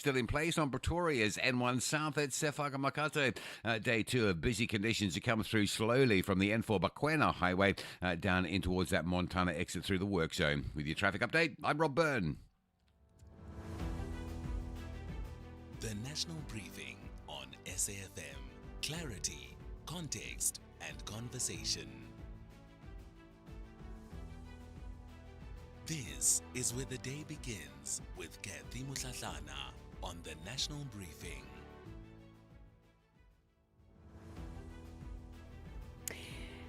Still in place on Pretoria's N1 South at Sefaka Makato. Day two of busy conditions to come through slowly from the N4 Bakwena Highway down in towards that Montana exit through the work zone. With your traffic update, I'm Rob Byrne. The National Briefing on SAFM. Clarity, context, and conversation. This is where the day begins with Cathy Mohlahlana on the National Briefing.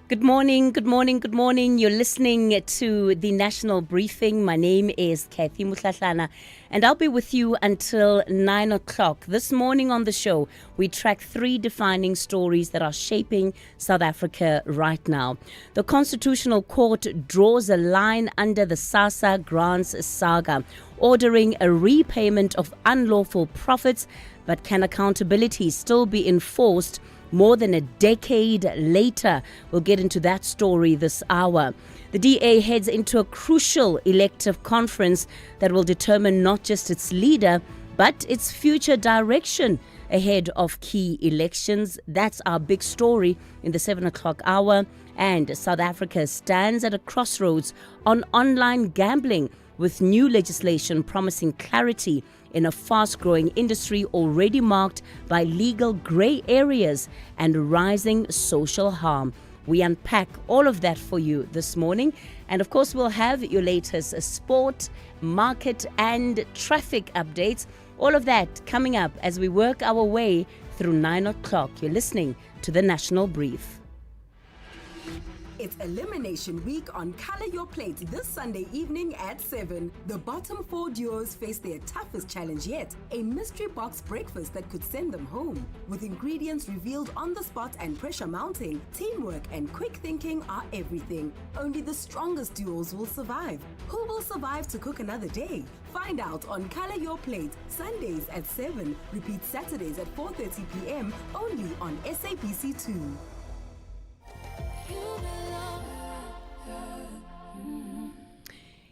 Good morning, good morning, good morning. You're listening to the National Briefing. My name is Cathy Mohlahlana, and I'll be with you until 9 o'clock. This morning on the show, we track three defining stories that are shaping South Africa right now. The Constitutional Court draws a line under the Sassa grants saga, ordering a repayment of unlawful profits, but can accountability still be enforced more than a decade later? We'll get into that story this hour. The DA heads into a crucial elective conference that will determine not just its leader, but its future direction ahead of key elections. That's our big story in the 7 o'clock hour. And South Africa stands at a crossroads on online gambling, with new legislation promising clarity in a fast-growing industry already marked by legal grey areas and rising social harm. We unpack all of that for you this morning. And of course, we'll have your latest sport, market and traffic updates. All of that coming up as we work our way through 9 o'clock. You're listening to the National Brief. It's Elimination Week on Color Your Plate this Sunday evening at 7. The bottom four duos face their toughest challenge yet, a mystery box breakfast that could send them home. With ingredients revealed on the spot and pressure mounting, teamwork and quick thinking are everything. Only the strongest duos will survive. Who will survive to cook another day? Find out on Color Your Plate, Sundays at 7. Repeat Saturdays at 4:30 p.m. only on SABC 2.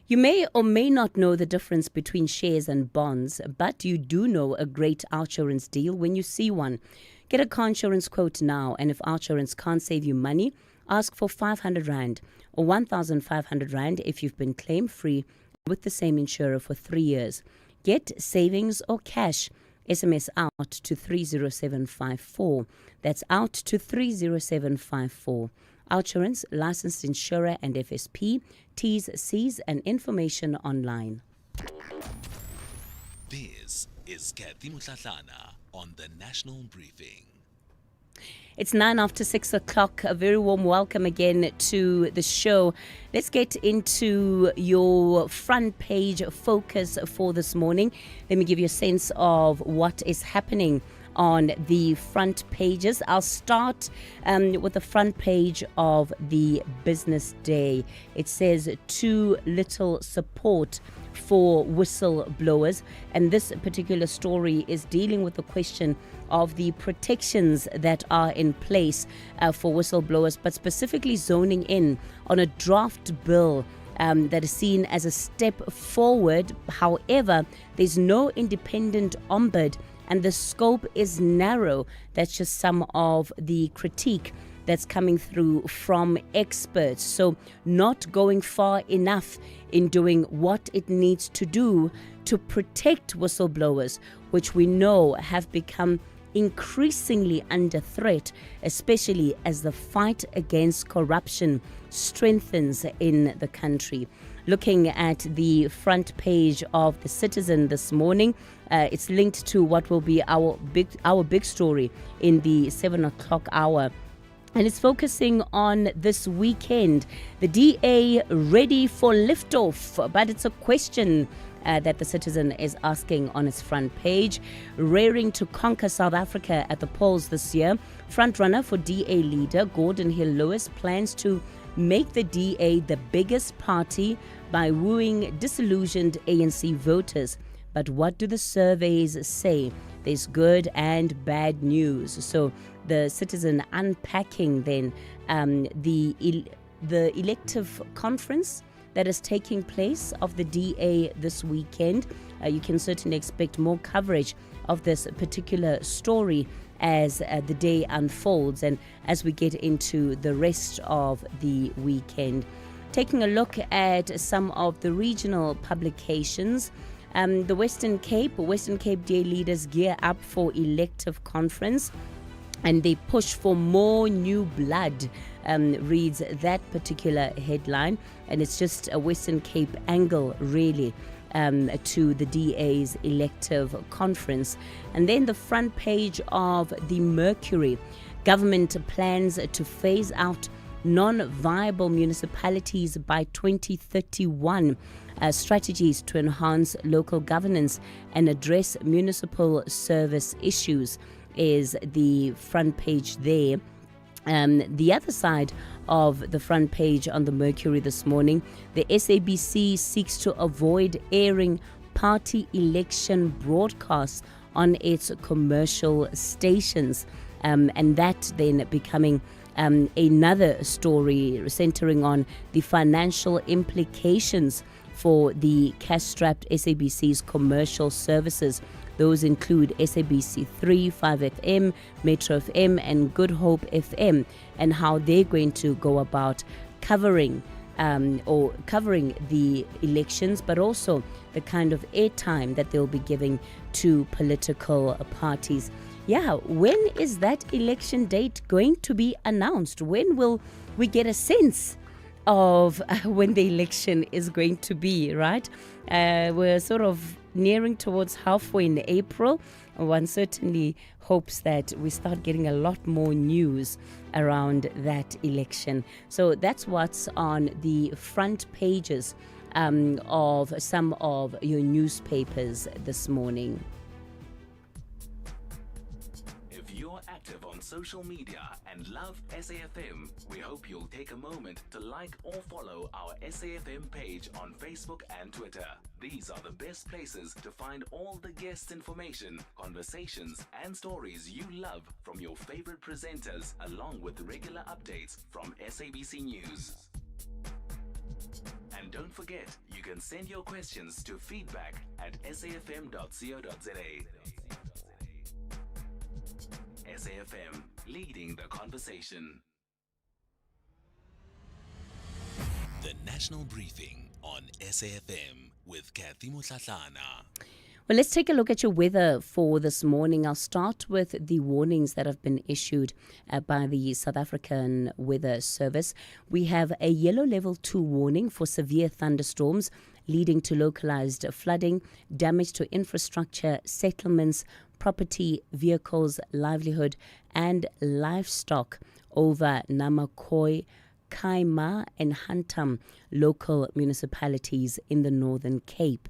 You may or may not know the difference between shares and bonds, but you do know a great insurance deal when you see one. Get a car insurance quote now, and if insurance can't save you money, ask for 500 Rand or 1,500 Rand if you've been claim-free with the same insurer for 3 years. Get savings or cash. SMS out to 30754. That's out to 30754. Outsurance, licensed insurer and FSP, T's, C's and information online. This is Cathy Mohlahlana on the National Briefing. It's 9 after 6 o'clock. A very warm welcome again to the show. Let's get into your front page focus for this morning. Let me give you a sense of what is happening on the front pages. I'll start with the front page of the Business Day. It says too little support for whistleblowers, and this particular story is dealing with the question of the protections that are in place for whistleblowers, but specifically zoning in on a draft bill that is seen as a step forward. However, there's no independent ombud and the scope is narrow. That's just some of the critique that's coming through from experts. So not going far enough in doing what it needs to do to protect whistleblowers, which we know have become increasingly under threat, especially as the fight against corruption strengthens in the country. Looking at the front page of The Citizen this morning, it's linked to what will be our big story in the 7 o'clock hour. And it's focusing on this weekend. The DA ready for liftoff, but it's a question that The Citizen is asking on its front page. Raring to conquer South Africa at the polls this year, frontrunner for DA leader Gordon Hill Lewis plans to make the DA the biggest party by wooing disillusioned ANC voters. But what do the surveys say? There's good and bad news. So the Citizen unpacking then the elective conference that is taking place of the DA this weekend. You can certainly expect more coverage of this particular story as the day unfolds and as we get into the rest of the weekend. Taking a look at some of the regional publications, the Western Cape DA leaders gear up for elective conference and they push for more new blood, reads that particular headline. And it's just a Western Cape angle, really, to the DA's elective conference. And then the front page of the Mercury, government plans to phase out non-viable municipalities by 2031. Strategies to enhance local governance and address municipal service issues is the front page there. The other side of the front page on the Mercury this morning, the SABC seeks to avoid airing party election broadcasts on its commercial stations, and that then becoming another story centering on the financial implications for the cash-strapped SABC's commercial services. Those include SABC 3, 5FM, Metro FM and Good Hope FM, and how they're going to go about covering the elections, but also the kind of airtime that they'll be giving to political parties. Yeah, when is that election date going to be announced? When will we get a sense of when the election is going to be, right? We're sort of nearing towards halfway in April. One certainly hopes that we start getting a lot more news around that election. So that's what's on the front pages of some of your newspapers this morning. If you're active on social media and love SAFM, we hope you'll take a moment to like or follow our SAFM page on Facebook and Twitter. These are the best places to find all the guest information, conversations, and stories you love from your favorite presenters, along with regular updates from SABC News. And don't forget, you can send your questions to feedback@safm.co.za. SAFM, leading the conversation. The National Briefing on SAFM with Cathy Mohlahlana. Well, let's take a look at your weather for this morning. I'll start with the warnings that have been issued by the South African Weather Service. We have a yellow level 2 warning for severe thunderstorms leading to localized flooding, damage to infrastructure, settlements, property, vehicles, livelihood, and livestock over Namakwa, Kaima, and Hantam local municipalities in the Northern Cape.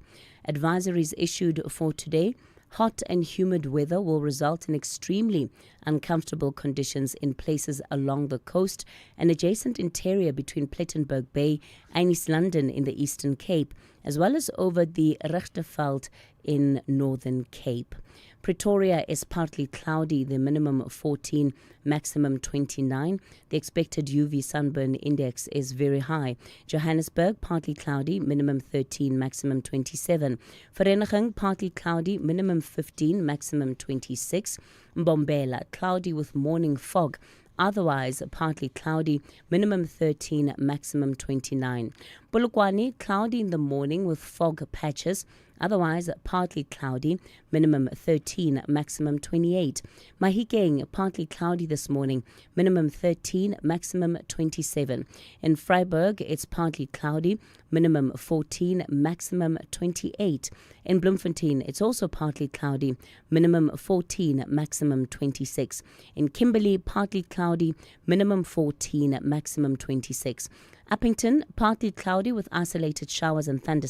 Advisories issued for today. Hot and humid weather will result in extremely uncomfortable conditions in places along the coast and adjacent interior between Plettenberg Bay and East London in the Eastern Cape, as well as over the Richterveld in Northern Cape. Pretoria is partly cloudy, the minimum 14, maximum 29. The expected UV sunburn index is very high. Johannesburg, partly cloudy, minimum 13, maximum 27. Vereeniging, partly cloudy, minimum 15, maximum 26. Mbombela, cloudy with morning fog. Otherwise, partly cloudy, minimum 13, maximum 29. Polokwane, cloudy in the morning with fog patches. Otherwise, partly cloudy, minimum 13, maximum 28. Mahikeng, partly cloudy this morning, minimum 13, maximum 27. In Vryburg, it's partly cloudy, minimum 14, maximum 28. In Bloemfontein, it's also partly cloudy, minimum 14, maximum 26. In Kimberley, partly cloudy, minimum 14, maximum 26. Uppington, partly cloudy with isolated showers and thunder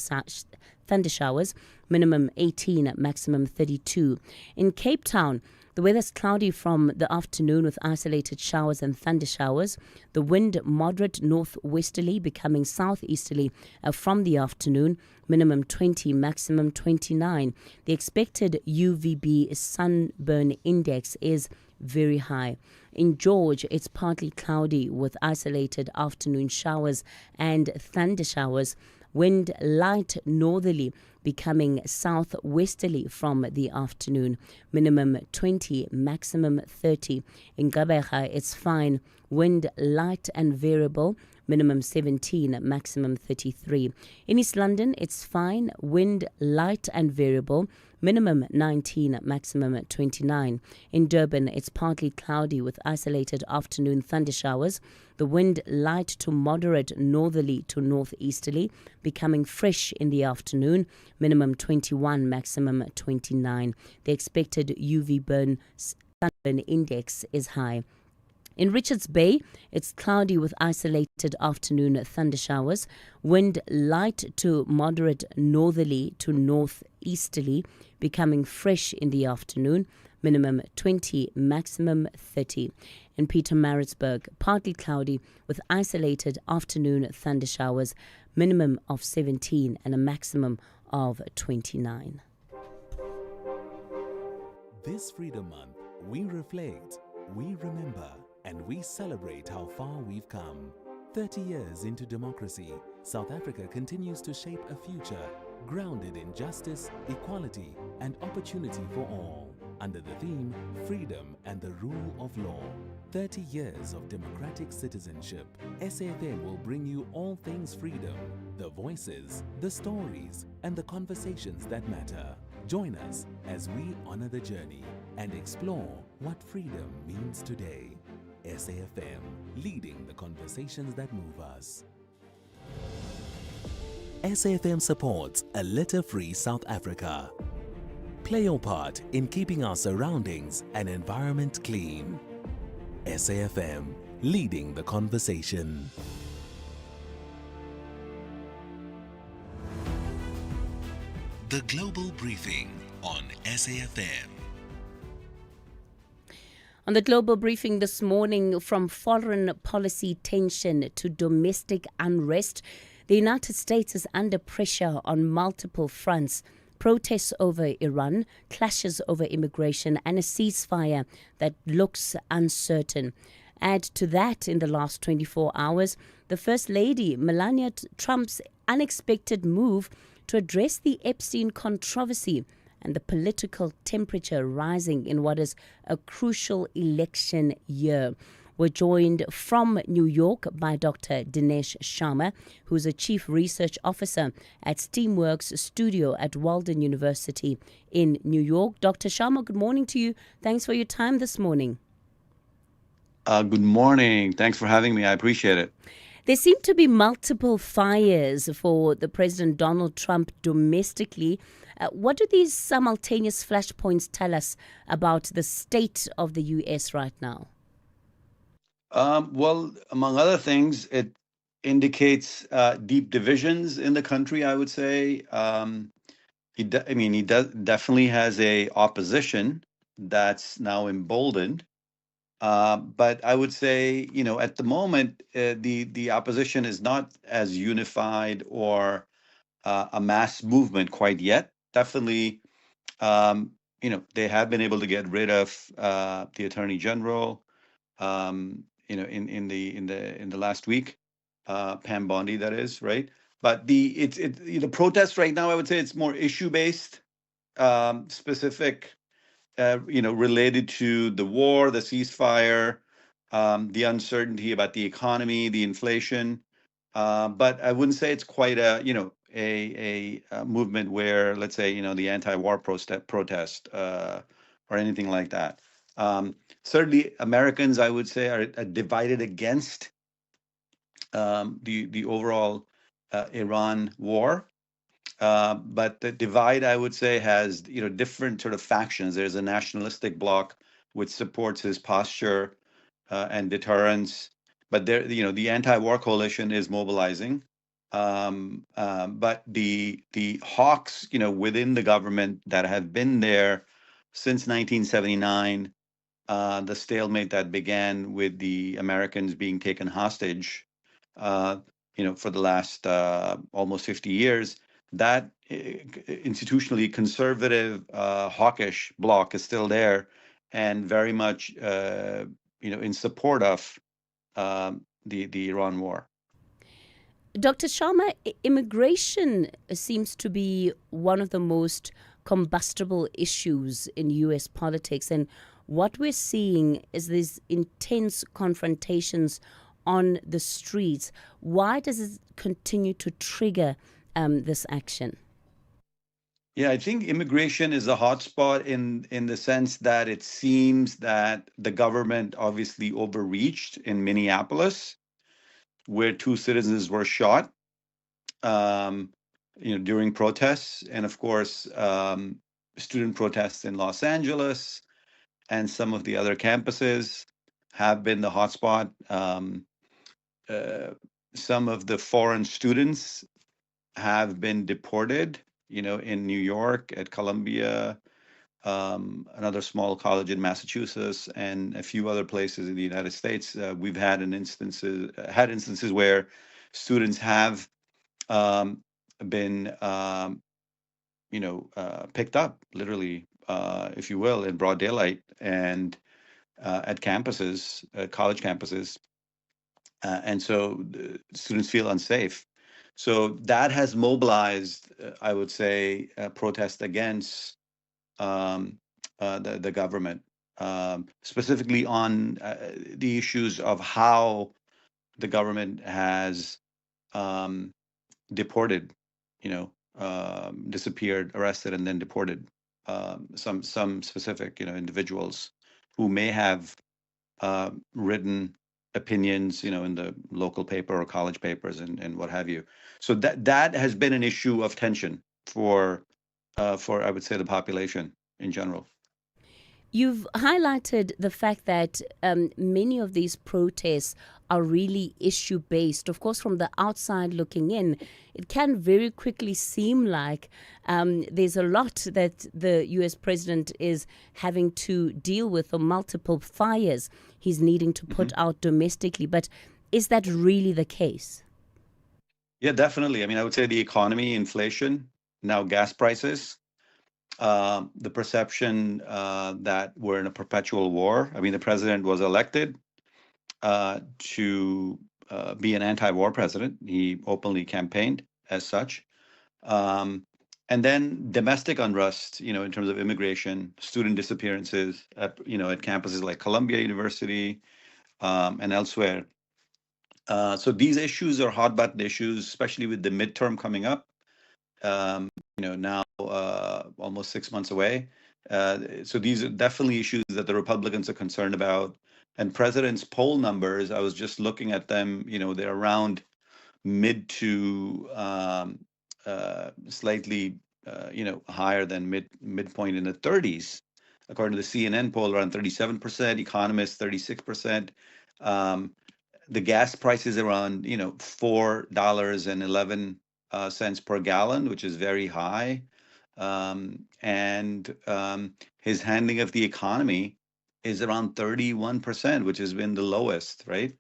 showers, minimum 18, maximum 32. In Cape Town, the weather's cloudy from the afternoon with isolated showers and thunder showers. The wind moderate northwesterly, becoming southeasterly from the afternoon, minimum 20, maximum 29. The expected UVB sunburn index is very high. In George, it's partly cloudy with isolated afternoon showers and thunder showers. Wind light northerly, becoming southwesterly from the afternoon. Minimum 20, maximum 30. In Gqeberha, it's fine. Wind light and variable. Minimum 17, maximum 33. In East London, it's fine. Wind light and variable. Minimum 19, maximum 29. In Durban, it's partly cloudy with isolated afternoon thunder showers. The wind light to moderate northerly to northeasterly, becoming fresh in the afternoon. Minimum 21, maximum 29. The expected UV sunburn index is high. In Richards Bay, it's cloudy with isolated afternoon thunder showers. Wind light to moderate northerly to northeasterly, becoming fresh in the afternoon. Minimum 20, maximum 30. In Pietermaritzburg, partly cloudy with isolated afternoon thunder showers. Minimum of 17 and a maximum of 29. This Freedom Month, we reflect, we remember, and we celebrate how far we've come. 30 years into democracy, South Africa continues to shape a future grounded in justice, equality, and opportunity for all, under the theme Freedom and the Rule of Law. 30 years of democratic citizenship. SAFM will bring you all things freedom, the voices, the stories, and the conversations that matter. Join us as we honor the journey and explore what freedom means today. SAFM, leading the conversations that move us. SAFM supports a litter-free South Africa. Play your part in keeping our surroundings and environment clean. SAFM, leading the conversation. The Global Briefing on SAFM. On the Global Briefing this morning, from foreign policy tension to domestic unrest, the United States is under pressure on multiple fronts. Protests over Iran, clashes over immigration, and a ceasefire that looks uncertain. Add to that, in the last 24 hours, the First Lady, Melania Trump's unexpected move to address the Epstein controversy, and the political temperature rising in what is a crucial election year. We're joined from New York by Dr. Dinesh Sharma, who's a Chief Research Officer at Steamworks Studio at Walden University in New York. Dr. Sharma, good morning to you. Thanks for your time this morning. Good morning. Thanks for having me. I appreciate it. There seem to be multiple fires for the President Donald Trump domestically. What do these simultaneous flashpoints tell us about the state of the U.S. right now? Well, among other things, it indicates deep divisions in the country, I would say. He definitely has a opposition that's now emboldened. But I would say, at the moment, the opposition is not as unified or a mass movement quite yet. Definitely, they have been able to get rid of the Attorney General, in the last week, Pam Bondi, that is, right? But the protests right now, I would say it's more issue based, specific. Related to the war, the ceasefire, the uncertainty about the economy, the inflation. But I wouldn't say it's quite a movement where, let's say, the anti-war protest or anything like that. Certainly, Americans, I would say, are divided against the overall Iran war. But the divide, I would say, has different sort of factions. There's a nationalistic bloc which supports his posture and deterrence, but the anti-war coalition is mobilizing. But the hawks, within the government that have been there since 1979, the stalemate that began with the Americans being taken hostage, for the last almost 50 years. That institutionally conservative, hawkish bloc is still there, and very much in support of the Iran war. Dr. Sharma, immigration seems to be one of the most combustible issues in US politics. And what we're seeing is these intense confrontations on the streets. Why does it continue to trigger this action? Yeah, I think immigration is a hotspot in the sense that it seems that the government obviously overreached in Minneapolis, where two citizens were shot, um, during protests, and of course, student protests in Los Angeles and some of the other campuses have been the hotspot. Uh, some of the foreign students have been deported, in New York at Columbia, another small college in Massachusetts, and a few other places in the United States. We've had instances where students have been, picked up, literally, if you will, in broad daylight and at campuses, college campuses, and so the students feel unsafe. So that has mobilized, I would say, protest against the government, specifically on the issues of how the government has um, deported, disappeared, arrested, and then deported some specific, individuals who may have written opinions, in the local paper or college papers and what have you. So that has been an issue of tension for I would say the population in general. You've highlighted the fact that many of these protests are really issue based. Of course, from the outside looking in, it can very quickly seem like there's a lot that the US president is having to deal with, or multiple fires he's needing to put out domestically. But is that really the case? Yeah, definitely. I mean, I would say the economy, inflation, now gas prices, the perception that we're in a perpetual war. I mean, the president was elected to be an anti-war president. He openly campaigned as such. And then domestic unrest, in terms of immigration, student disappearances at campuses like Columbia University and elsewhere. So these issues are hot button issues, especially with the midterm coming up. Now almost 6 months away. So these are definitely issues that the Republicans are concerned about. And president's poll numbers, I was just looking at them, they're around mid to slightly, higher than midpoint in the 30s. According to the CNN poll, around 37%, economists 36%. The gas price is around, $4.11 per gallon, which is very high. And his handling of the economy is around 31%, which has been the lowest, right?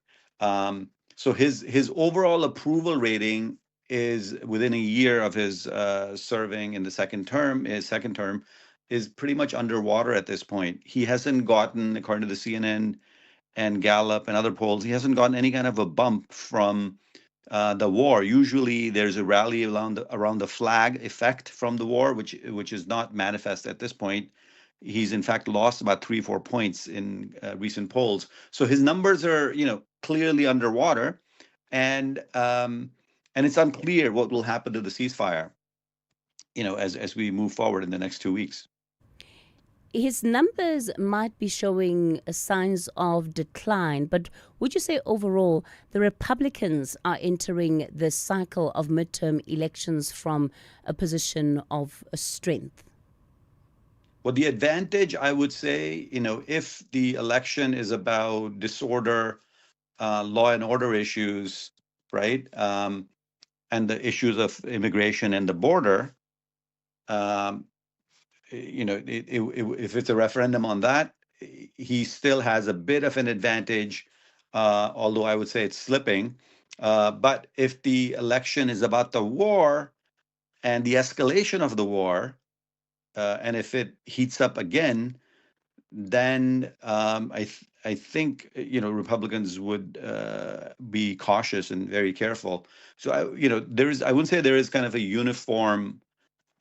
So his overall approval rating is within a year of his serving in the second term. His second term is pretty much underwater at this point. He hasn't gotten, according to the CNN and Gallup and other polls, he hasn't gotten any kind of a bump from the war. Usually, there's a rally around the flag effect from the war, which is not manifest at this point. He's in fact lost about 3-4 points in recent polls. So his numbers are, clearly underwater, and it's unclear what will happen to the ceasefire, as we move forward in the next 2 weeks. His numbers might be showing signs of decline, but would you say overall the Republicans are entering this cycle of midterm elections from a position of strength? Well, the advantage, I would say, if the election is about disorder, law and order issues, right, and the issues of immigration and the border, um, if it's a referendum on that, he still has a bit of an advantage, although I would say it's slipping. But if the election is about the war and the escalation of the war, and if it heats up again, then I think Republicans would be cautious and very careful. So I wouldn't say there is kind of a uniform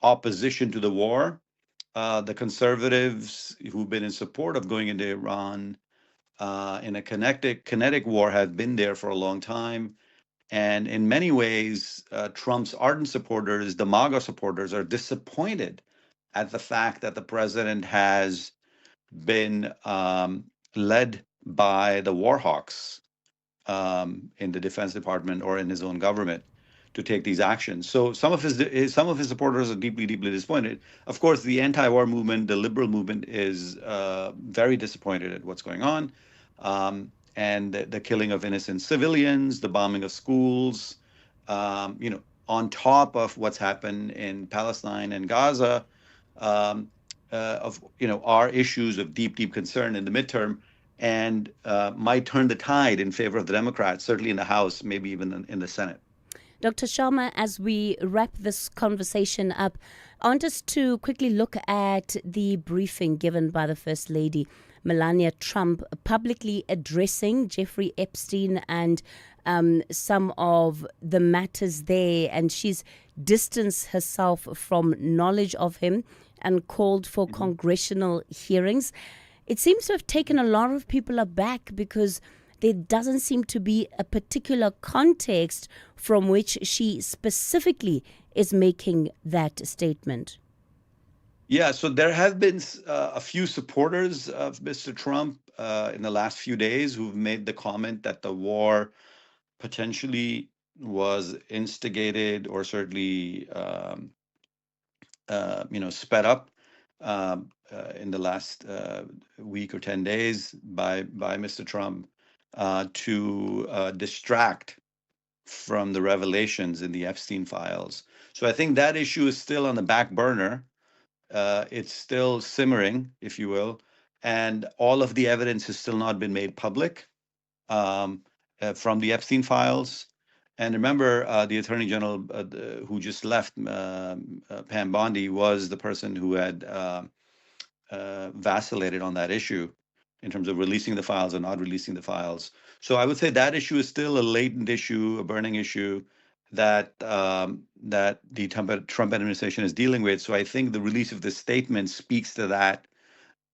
opposition to the war. The conservatives who've been in support of going into Iran in a kinetic war have been there for a long time. And in many ways, Trump's ardent supporters, the MAGA supporters, are disappointed at the fact that the president has been led by the war hawks in the Defense Department or in his own government to take these actions. So some of his supporters are deeply, deeply disappointed. Of course, the anti-war movement, the liberal movement, is very disappointed at what's going on, and the killing of innocent civilians, the bombing of schools, on top of what's happened in Palestine and Gaza. Are issues of deep, deep concern in the midterm, and might turn the tide in favor of the Democrats, certainly in the House, maybe even in the Senate. Dr. Sharma, as we wrap this conversation up, I want us to quickly look at the briefing given by the First Lady, Melania Trump, publicly addressing Jeffrey Epstein and some of the matters there. And she's distanced herself from knowledge of him and called for congressional hearings. It seems to have taken a lot of people aback because there doesn't seem to be a particular context from which she specifically is making that statement. Yeah, so there have been a few supporters of Mr. Trump in the last few days who've made the comment that the war potentially was instigated or certainly sped up in the last week or 10 days by Mr. Trump to distract from the revelations in the Epstein files. So I think that issue is still on the back burner. It's still simmering, if you will, and all of the evidence has still not been made public from the Epstein files. And remember, the Attorney General who just left, Pam Bondi, was the person who had vacillated on that issue in terms of releasing the files or not releasing the files. So I would say that issue is still a latent issue, a burning issue that that the Trump administration is dealing with. So I think the release of this statement speaks to that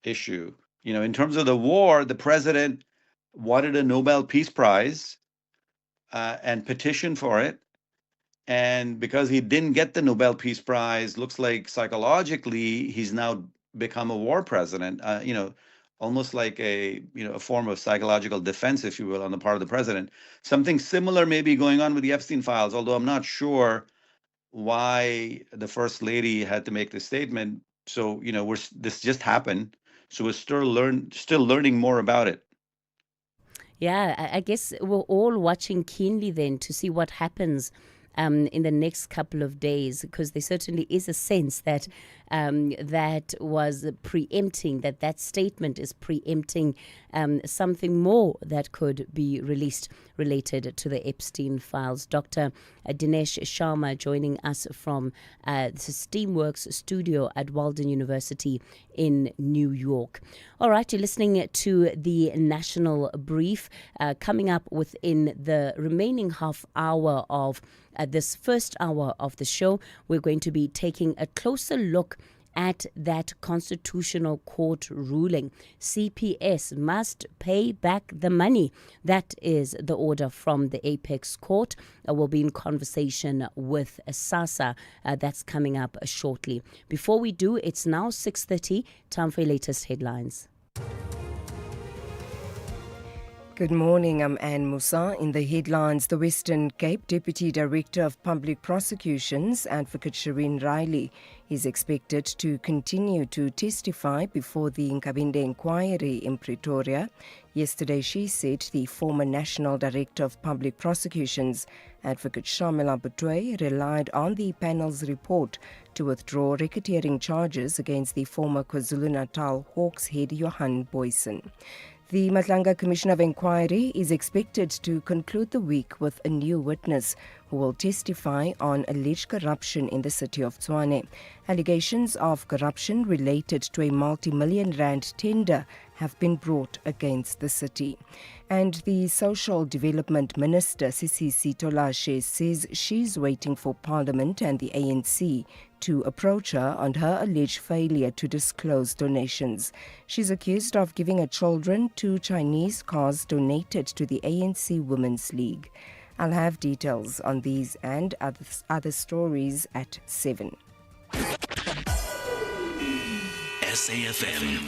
issue. In terms of the war, the president wanted a Nobel Peace Prize and petitioned for it. And because he didn't get the Nobel Peace Prize, looks like psychologically he's now become a war president. Almost like a form of psychological defense, if you will, on the part of the president. Something similar may be going on with the Epstein files, although I'm not sure why the First Lady had to make this statement. So this just happened, so we're still learning more about it. Yeah, I guess we're all watching keenly then to see what happens in the next couple of days, because there certainly is a sense that that was preempting, that statement is preempting something more that could be released related to the Epstein files. Dr. Dinesh Sharma joining us from the Steamworks studio at Walden University in New York. All right, you're listening to the National Brief. Coming up within the remaining half hour of this first hour of the show, we're going to be taking a closer look at that Constitutional Court ruling. CPS must pay back the money. That is the order from the Apex Court. We'll be in conversation with Sassa. That's coming up shortly. Before we do, it's now 6:30. Time for your latest headlines. Good morning, I'm Anne Musa. In the headlines, the Western Cape Deputy Director of Public Prosecutions, Advocate Shireen Riley, is expected to continue to testify before the Nkabinde inquiry in Pretoria. Yesterday, she said the former National Director of Public Prosecutions, Advocate Shamila Butwe, relied on the panel's report to withdraw racketeering charges against the former KwaZulu-Natal Hawks head Johan Boyson. The Matlanga Commission of Inquiry is expected to conclude the week with a new witness who will testify on alleged corruption in the city of Tshwane. Allegations of corruption related to a multi-million rand tender have been brought against the city. And the Social Development Minister, Sisi Tolashe, says she's waiting for Parliament and the ANC to approach her on her alleged failure to disclose donations. She's accused of giving her children to Chinese cars donated to the ANC Women's League. I'll have details on these and other stories at 7. SAFM,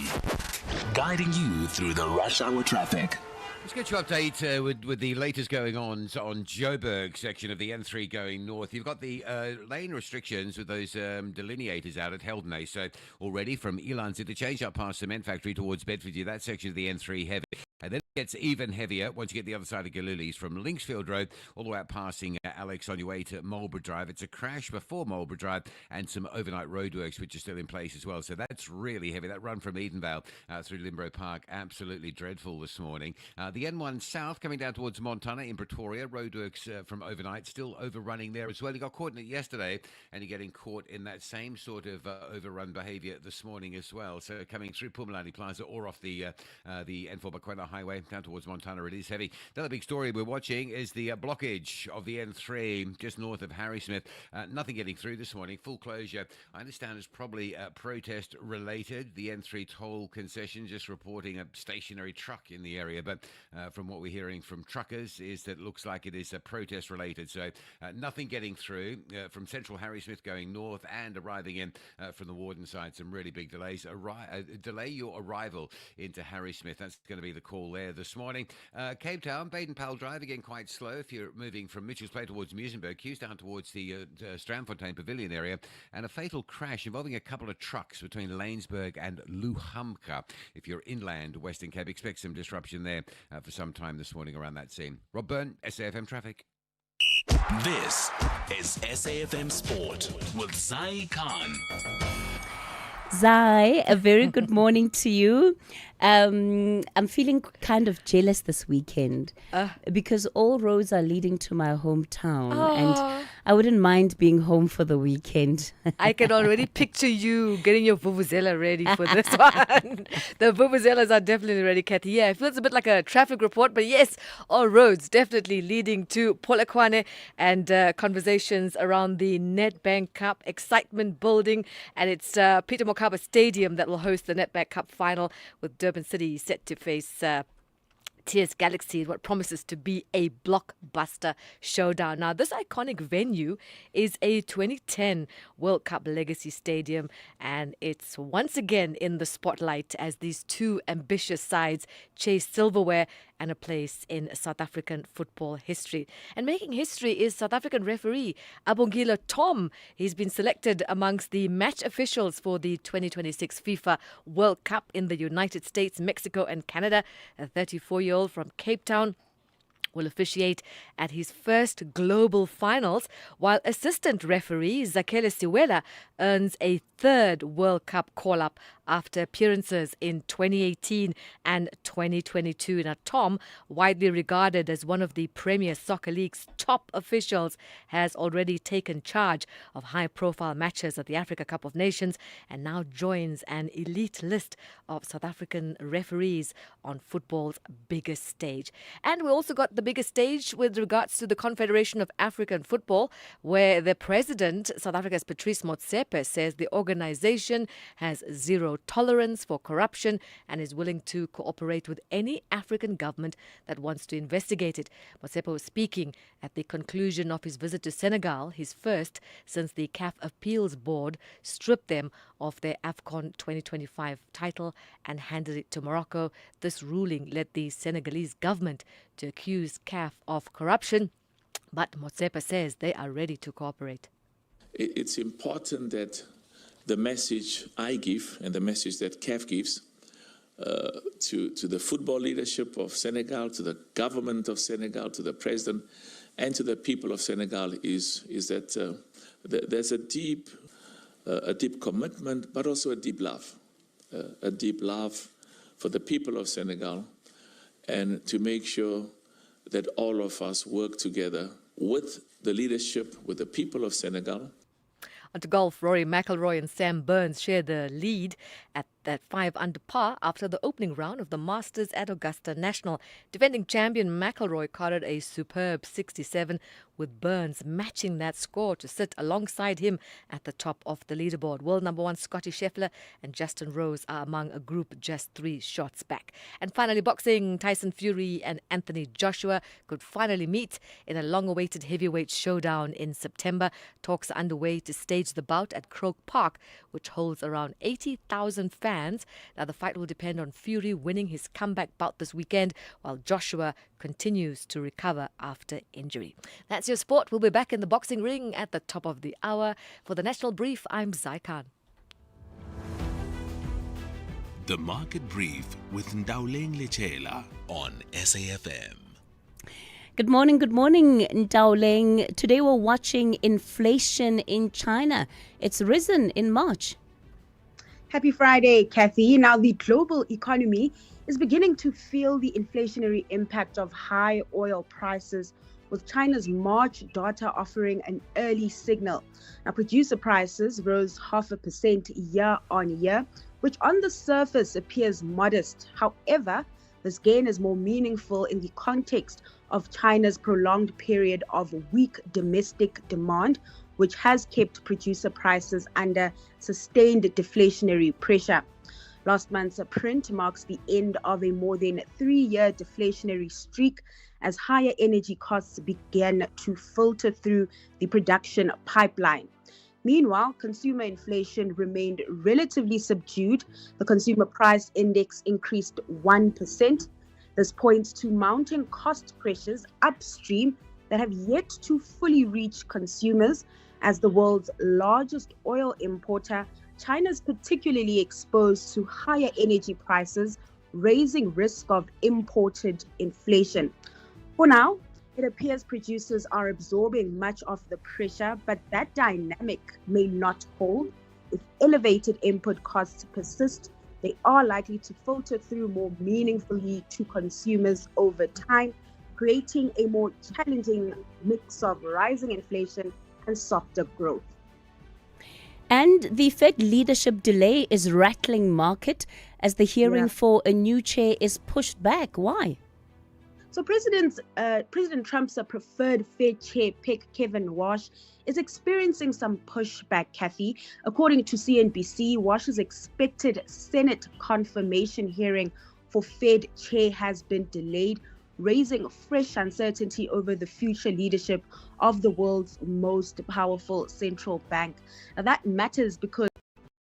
guiding you through the rush hour traffic. Let's get you update with the latest going on Joburg section of the N3 going north. You've got the lane restrictions with those delineators out at Heldene. So already from Elands interchange up past Cement Factory towards Bedfordshire, that section of the N3 heavy. And then it gets even heavier once you get the other side of Galulis from Linksfield Road all the way out passing Alex on your way to Marlborough Drive. It's a crash before Marlborough Drive and some overnight roadworks which are still in place as well. So that's really heavy. That run from Edenvale through Limborough Park, absolutely dreadful this morning. The N1 South coming down towards Montana in Pretoria, roadworks from overnight still overrunning there as well. You got caught in it yesterday and you're getting caught in that same sort of overrun behaviour this morning as well. So coming through Pumalani Plaza or off the N4 Bakwena Highway down towards Montana, it is heavy. The other big story we're watching is the blockage of the N3 just north of Harrismith. Nothing getting through this morning, full closure. I understand it's probably protest related. The N3 toll concession just reporting a stationary truck in the area, but from what we're hearing from truckers is that it looks like it is protest related. So nothing getting through from central Harrismith going north and arriving in from the Warden side. Some really big delays. Delay your arrival into Harrismith. That's going to be the call there this morning. Cape Town, Baden-Powell Drive, again quite slow if you're moving from Mitchell's Plain towards Muizenberg. Queues down towards the Strandfontein Pavilion area. And a fatal crash involving a couple of trucks between Lanesburg and Luhamka. If you're inland Western Cape, expect some disruption there for some time this morning around that scene. Rob Byrne, SAFM Traffic. This is SAFM Sport with Zai Khan. Zai, a very good morning to you. I'm feeling kind of jealous this weekend because all roads are leading to my hometown and I wouldn't mind being home for the weekend. I can already picture you getting your vuvuzela ready for this one. The vuvuzelas are definitely ready, Cathy. Yeah, it feels a bit like a traffic report, but yes, all roads definitely leading to Polokwane and conversations around the Nedbank Cup, excitement building, and it's Peter Mokaba Stadium that will host the Nedbank Cup final with Durban City set to face TS Galaxy, what promises to be a blockbuster showdown. Now, this iconic venue is a 2010 World Cup legacy stadium, and it's once again in the spotlight as these two ambitious sides chase silverware and a place in South African football history. And making history is South African referee Abongile Tom. He's been selected amongst the match officials for the 2026 FIFA World Cup in the United States, Mexico and Canada. A 34-year-old from Cape Town will officiate at his first global finals, while assistant referee Zakele Siwela earns a third World Cup call-up after appearances in 2018 and 2022. Now, Tom, widely regarded as one of the Premier Soccer League's top officials, has already taken charge of high-profile matches at the Africa Cup of Nations and now joins an elite list of South African referees on football's biggest stage. And we also got the biggest stage with regards to the Confederation of African Football, where the president, South Africa's Patrice Motsepe, says the organization has zero tolerance for corruption and is willing to cooperate with any African government that wants to investigate it. Motsepe was speaking at the conclusion of his visit to Senegal, his first since the CAF Appeals Board stripped them of their AFCON 2025 title and handed it to Morocco. This ruling led the Senegalese government to accuse CAF of corruption, but Motsepe says they are ready to cooperate. It's important that the message I give and the message that CAF gives to the football leadership of Senegal, to the government of Senegal, to the president, and to the people of Senegal is that there's a deep commitment, but also a deep love for the people of Senegal, and to make sure that all of us work together with the leadership, with the people of Senegal. On to golf, Rory McIlroy and Sam Burns share the lead at that 5 under par after the opening round of the Masters at Augusta National. Defending champion McIlroy carded a superb 67, with Burns matching that score to sit alongside him at the top of the leaderboard. World number one Scottie Scheffler and Justin Rose are among a group just 3 shots back. And finally, boxing, Tyson Fury and Anthony Joshua could finally meet in a long-awaited heavyweight showdown in September. Talks are underway to stage the bout at Croke Park, which holds around 80,000 fans. Now, the fight will depend on Fury winning his comeback bout this weekend, while Joshua continues to recover after injury. That's your sport. We'll be back in the boxing ring at the top of the hour. For the National Brief, I'm Zaikan. The Market Brief with Ndauleng Lechela on SAFM. Good morning, Ndauleng. Today we're watching inflation in China. It's risen in March. Happy Friday, Cathy. Now, the global economy is beginning to feel the inflationary impact of high oil prices, with China's March data offering an early signal. Now, producer prices rose 0.5% year on year, which on the surface appears modest. However, this gain is more meaningful in the context of China's prolonged period of weak domestic demand, which has kept producer prices under sustained deflationary pressure. Last month's print marks the end of a more than 3-year deflationary streak as higher energy costs began to filter through the production pipeline. Meanwhile, consumer inflation remained relatively subdued. The consumer price index increased 1%. This points to mounting cost pressures upstream that have yet to fully reach consumers. As the world's largest oil importer, China is particularly exposed to higher energy prices, raising risk of imported inflation. For now, it appears producers are absorbing much of the pressure, but that dynamic may not hold. If elevated input costs persist, they are likely to filter through more meaningfully to consumers over time, creating a more challenging mix of rising inflation and softer growth. And the Fed leadership delay is rattling market as the hearing for a new chair is pushed back. Why? So President Trump's preferred Fed chair pick, Kevin Warsh, is experiencing some pushback, Cathy. According to CNBC, Warsh's expected Senate confirmation hearing for Fed chair has been delayed, raising fresh uncertainty over the future leadership of the world's most powerful central bank. Now, that matters because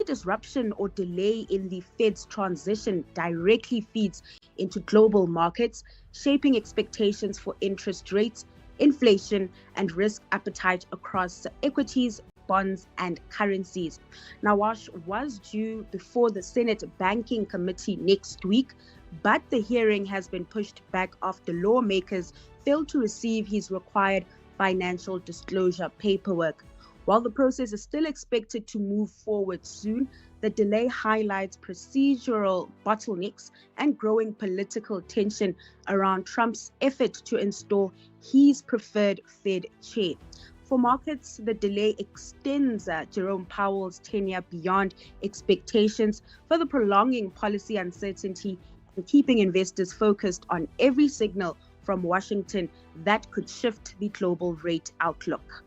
disruption or delay in the Fed's transition directly feeds into global markets, shaping expectations for interest rates, inflation, and risk appetite across equities, bonds, and currencies. Now, Warsh was due before the Senate Banking Committee next week, but the hearing has been pushed back after lawmakers failed to receive his required financial disclosure paperwork. While the process is still expected to move forward soon, the delay highlights procedural bottlenecks and growing political tension around Trump's effort to install his preferred Fed chair. For markets, the delay extends Jerome Powell's tenure beyond expectations, further prolonging policy uncertainty and keeping investors focused on every signal from Washington that could shift the global rate outlook.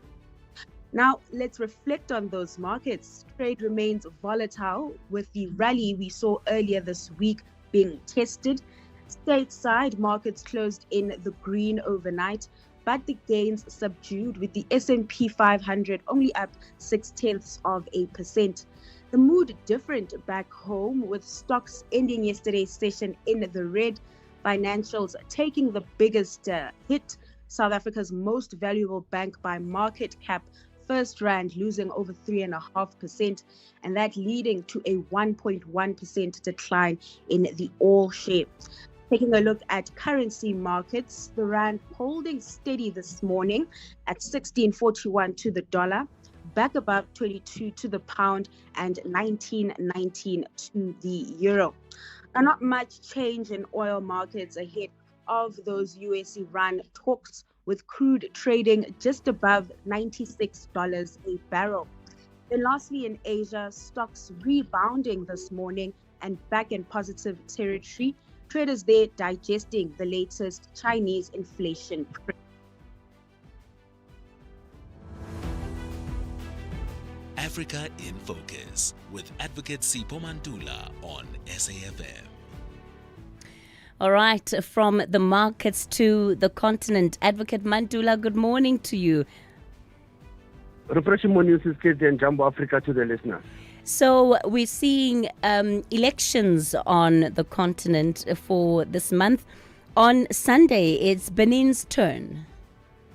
Now, let's reflect on those markets. Trade remains volatile, with the rally we saw earlier this week being tested. Stateside, markets closed in the green overnight, but the gains subdued, with the S&P 500 only up 0.6%. The mood different back home, with stocks ending yesterday's session in the red, financials taking the biggest hit. South Africa's most valuable bank by market cap, First Rand, losing over 3.5%, and that leading to a 1.1% decline in the all share. Taking a look at currency markets, the Rand holding steady this morning at 16.41 to the dollar, back above 22 to the pound, and 19.19 to the euro. Now, not much change in oil markets ahead of those US-Iran talks, with crude trading just above $96 a barrel. Then lastly, in Asia, stocks rebounding this morning and back in positive territory. Traders there digesting the latest Chinese inflation print. Africa in Focus with Advocate Sipho Mantula on SAFM. All right, from the markets to the continent. Advocate Mantula, good morning to you. Refreshing morning news is Cathy and Jumbo Africa to the listeners. So we're seeing elections on the continent for this month. On Sunday, it's Benin's turn.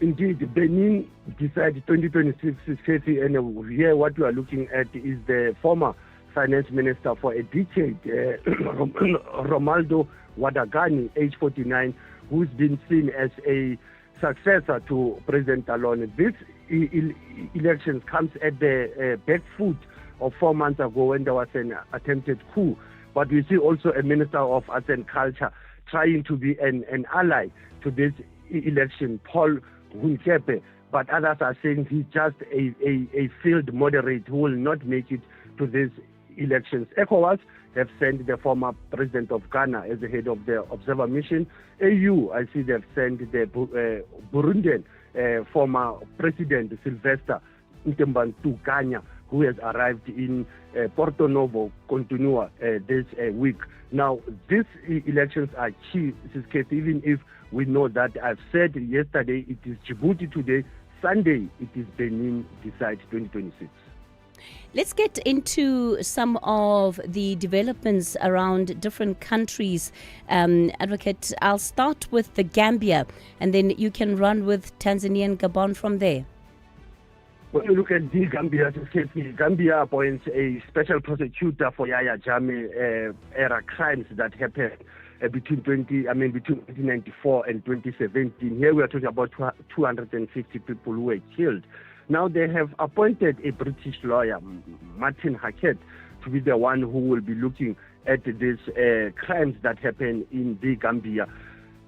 Indeed, Benin decided 2026 is Cathy, and here what we are looking at is the former finance minister for a decade, Romualdo Wadagani, age 49, who's been seen as a successor to President Talon. This election comes at the back foot of 4 months ago when there was an attempted coup. But we see also a minister of arts and culture trying to be an ally to this election, Paul Hunkepe. But others are saying he's just a field moderate who will not make it to these elections. ECOWAS have sent the former president of Ghana as the head of the observer mission. AU, I see they've sent the Burundian former president Sylvester Ntebantunganya, who has arrived in Porto Novo, Continua, this week. Now, these elections are key, even if we know that I've said yesterday it is Djibouti today, Sunday it is Benin Decide 2026. Let's get into some of the developments around different countries. Advocate, I'll start with the Gambia, and then you can run with Tanzania and Gabon from there. When you look at the Gambia, Gambia appoints a special prosecutor for Yahya Jammeh era crimes that happened between 1994 and 2017. Here we are talking about 250 people who were killed. Now they have appointed a British lawyer, Martin Hackett, to be the one who will be looking at these crimes that happen in the Gambia.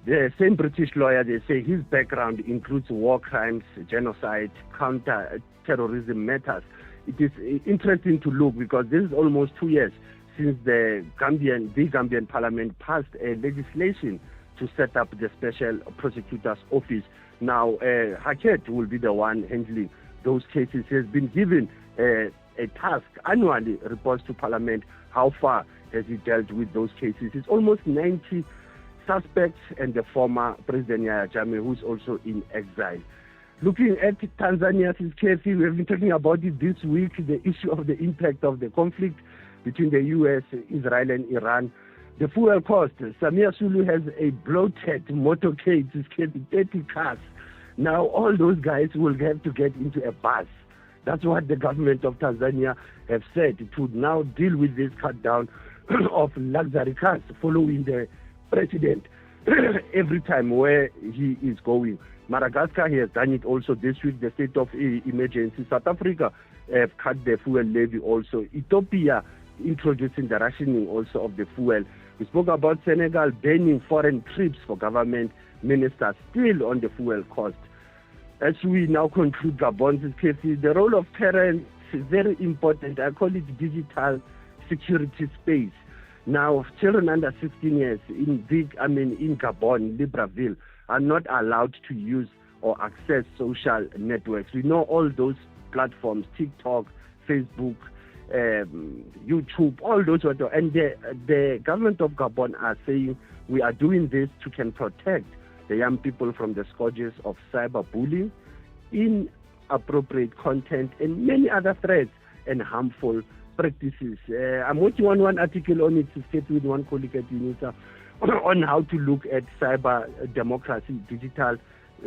The same British lawyer, they say his background includes war crimes, genocide, counter-terrorism matters. It is interesting to look because this is almost 2 years since the Gambian parliament passed a legislation to set up the special prosecutor's office. Now, Hackett will be the one handling those cases. He has been given a task annually, reports to parliament. How far has he dealt with those cases? It's almost 90 suspects and the former President Yahya Jammeh, who's also in exile. Looking at Tanzania's case, we have been talking about it this week, the issue of the impact of the conflict between the US, Israel, and Iran. The fuel cost. Samia Sulu has a bloated motorcade, 30 cars. Now all those guys will have to get into a bus. That's what the government of Tanzania have said to now deal with this cut down of luxury cars following the president every time where he is going. Madagascar, he has done it also this week, the state of emergency. South Africa have cut the fuel levy also. Ethiopia introducing the rationing also of the fuel. We spoke about Senegal banning foreign trips for government ministers, still on the fuel cost. As we now conclude Gabon's case, the role of parents is very important. I call it digital security space. Now, children under 16 years in Gabon, Libreville, are not allowed to use or access social networks. We know all those platforms, TikTok, Facebook, YouTube, all those. And the government of Gabon are saying we are doing this to can protect the young people from the scourges of cyberbullying, inappropriate content, and many other threats and harmful practices. I'm working on one article on it to sit with one colleague at UNISA on how to look at cyber democracy, digital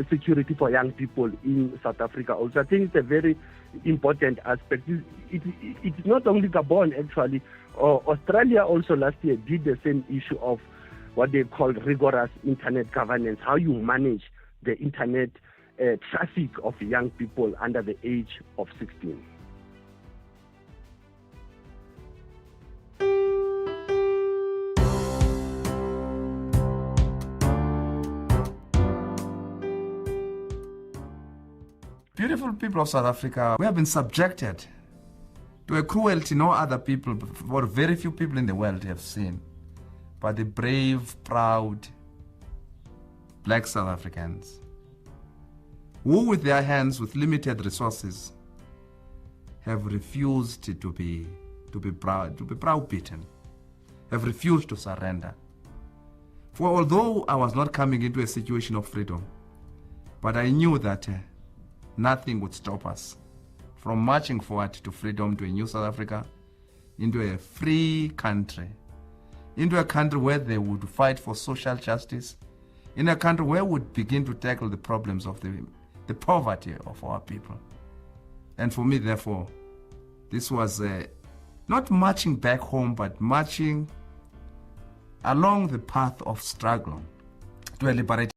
security for young people in South Africa. Also, I think it's a very important aspect. It's not only Gabon, actually. Australia also last year did the same issue of what they call rigorous internet governance, how you manage the internet traffic of young people under the age of 16. Beautiful people of South Africa, we have been subjected to a cruelty no other people, or very few people in the world have seen. But the brave, proud, black South Africans, who with their hands, with limited resources, have refused to be browbeaten, have refused to surrender. For although I was not coming into a situation of freedom, but I knew that nothing would stop us from marching forward to freedom, to a new South Africa, into a free country, into a country where they would fight for social justice, in a country where we would begin to tackle the problems of the poverty of our people. And for me, therefore, this was not marching back home, but marching along the path of struggle to a liberated.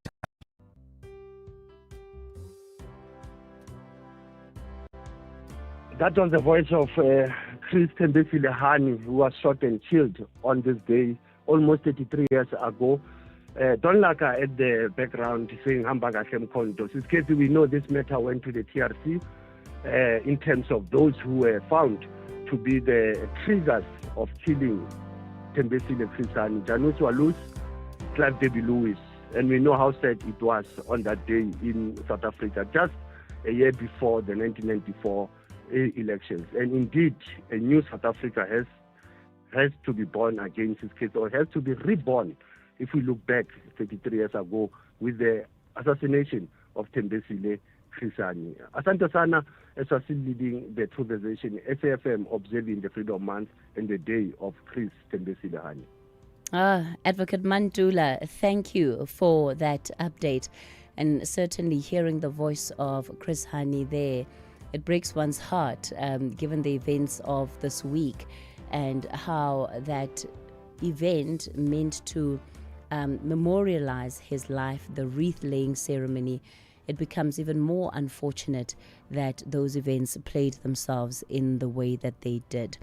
That was the voice of Chris Mohlahlana, who was shot and killed on this day almost 33 years ago. Don Laka at the background saying Hambaga Kondo. Cathy, we know this matter went to the TRC in terms of those who were found to be the triggers of killing Thembisile Chrisani, Janus Walus, Clive Debbie Lewis. And we know how sad it was on that day in South Africa, just a year before the 1994 elections. And indeed, a new South Africa has to be born against his case, or has to be reborn, if we look back 33 years ago with the assassination of Thembisile Chrisani. Asante Sana, as was still leading the conversation, SAFM observing the Freedom Month and the day of Chris Mohlahlana. Advocate Mandula, thank you for that update. And certainly hearing the voice of Chris Hani there, it breaks one's heart, given the events of this week and how that event meant to memorialize his life, the wreath-laying ceremony. It becomes even more unfortunate that those events played themselves in the way that they did.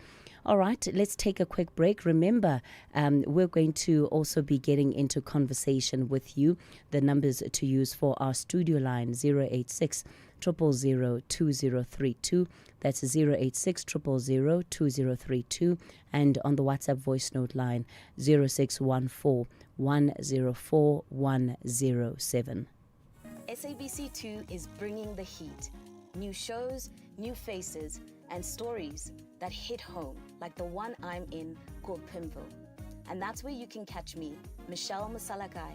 All right, let's take a quick break. Remember, we're going to also be getting into conversation with you. The numbers to use for our studio line, 086 000 2032. That's 086 000 2032. And on the WhatsApp voice note line, 0614 104 107. SABC2 is bringing the heat. New shows, new faces, and stories that hit home, like the one I'm in called Pimville. And that's where you can catch me, Michelle Masalakai,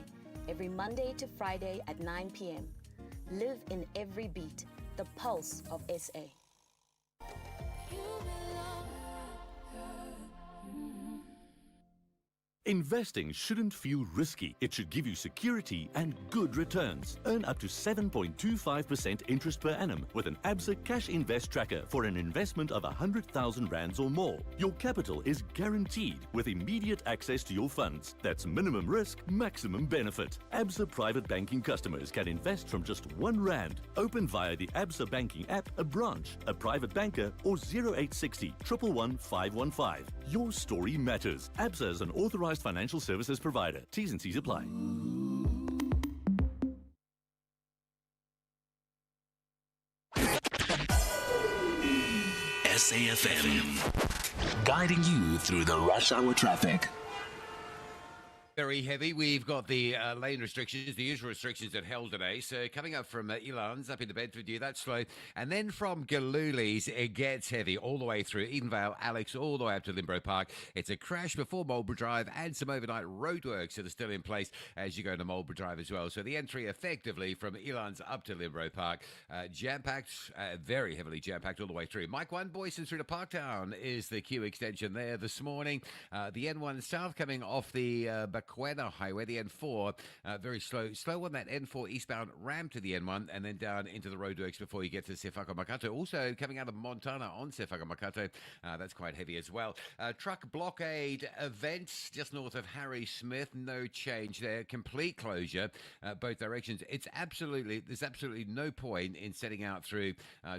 every Monday to Friday at 9 p.m. Live in every beat, the pulse of SA. Investing shouldn't feel risky. It should give you security and good returns. Earn up to 7.25% interest per annum with an ABSA Cash Invest Tracker for an investment of 100,000 rands or more. Your capital is guaranteed with immediate access to your funds. That's minimum risk, maximum benefit. ABSA Private Banking customers can invest from just R1. Open via the ABSA Banking app, a branch, a private banker, or 0860 111 515. Your story matters. ABSA is an authorized financial services provider. T's and C's apply. SAFM, guiding you through the rush hour traffic. Very heavy. We've got the lane restrictions, the usual restrictions that held today. So coming up from Elands up into Bedford, that's slow. And then from Galuli's, it gets heavy all the way through Edenvale, Alex, all the way up to Limbro Park. It's a crash before Marlborough Drive and some overnight roadworks that are still in place as you go to Marlborough Drive as well. So the entry effectively from Elands up to Limbro Park, jam-packed, very heavily jam-packed all the way through. Mike 1, Boyson through to Parktown is the queue extension there this morning. The N1 South coming off the Bakwena Highway, the N4, very slow on that N4 eastbound ramp to the N1 and then down into the roadworks before you get to Sefako Makato. Also coming out of Montana on Sefako Makato, that's quite heavy as well. Truck blockade events just north of Harry Smith, no change there, complete closure both directions. There's absolutely no point in setting out through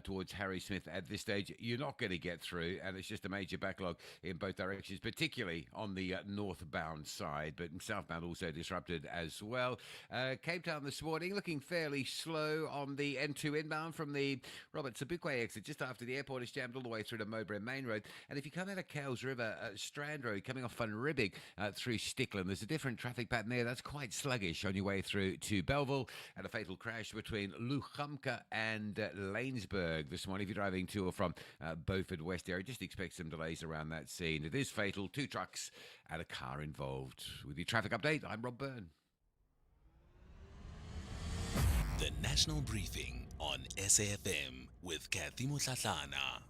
towards Harry Smith at this stage. You're not going to get through, and it's just a major backlog in both directions, particularly on the northbound side. But southbound also disrupted as well. Cape Town this morning looking fairly slow on the N2 inbound from the Robert Sobukwe exit just after the airport is jammed all the way through to Mowbray Main Road. And if you come out of Cowes River, Strand Road coming off Van Riebeek through Stickland, there's a different traffic pattern there. That's quite sluggish on your way through to Belleville, and a fatal crash between Luchamka and Lanesburg this morning. If you're driving to or from Beaufort West area, just expect some delays around that scene. It is fatal, 2 trucks and a car involved. With your traffic update, I'm Rob Byrne. The National Briefing on SAFM with Cathy Mohlahlana.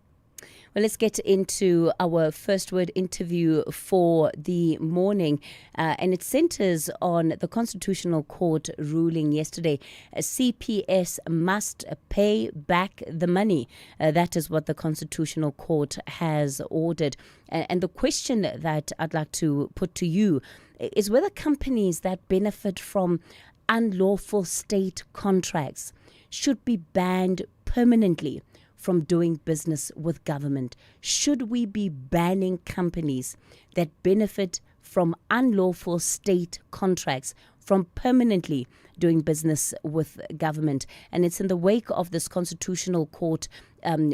Well, let's get into our first word interview for the morning, and it centers on the Constitutional Court ruling yesterday. CPS must pay back the money. That is what the Constitutional Court has ordered. And the question that I'd like to put to you is whether companies that benefit from unlawful state contracts should be banned permanently from doing business with government. Should we be banning companies that benefit from unlawful state contracts from permanently doing business with government? And it's in the wake of this Constitutional Court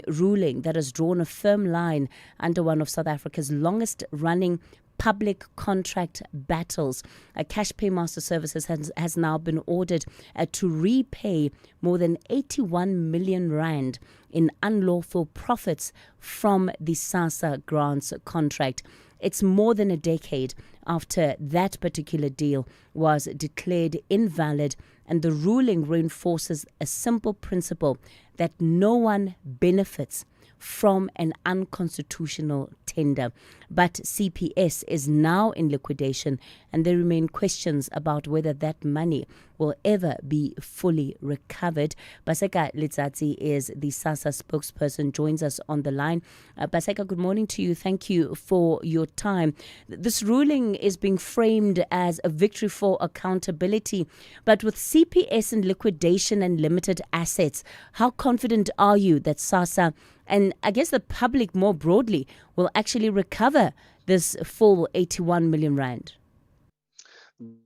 ruling that has drawn a firm line under one of South Africa's longest running public contract battles. Cash Paymaster Services has now been ordered to repay more than 81 million rand in unlawful profits from the Sassa grants contract. It's more than a decade after that particular deal was declared invalid, and the ruling reinforces a simple principle that no one benefits from an unconstitutional tender. But CPS is now in liquidation, and there remain questions about whether that money will ever be fully recovered. Baseka Letsatsi is the Sassa spokesperson, joins us on the line. Baseka, good morning to you. Thank you for your time. This ruling is being framed as a victory for accountability, but with CPS in liquidation and limited assets, how confident are you that Sassa and I guess the public more broadly will actually recover this full 81 million rand?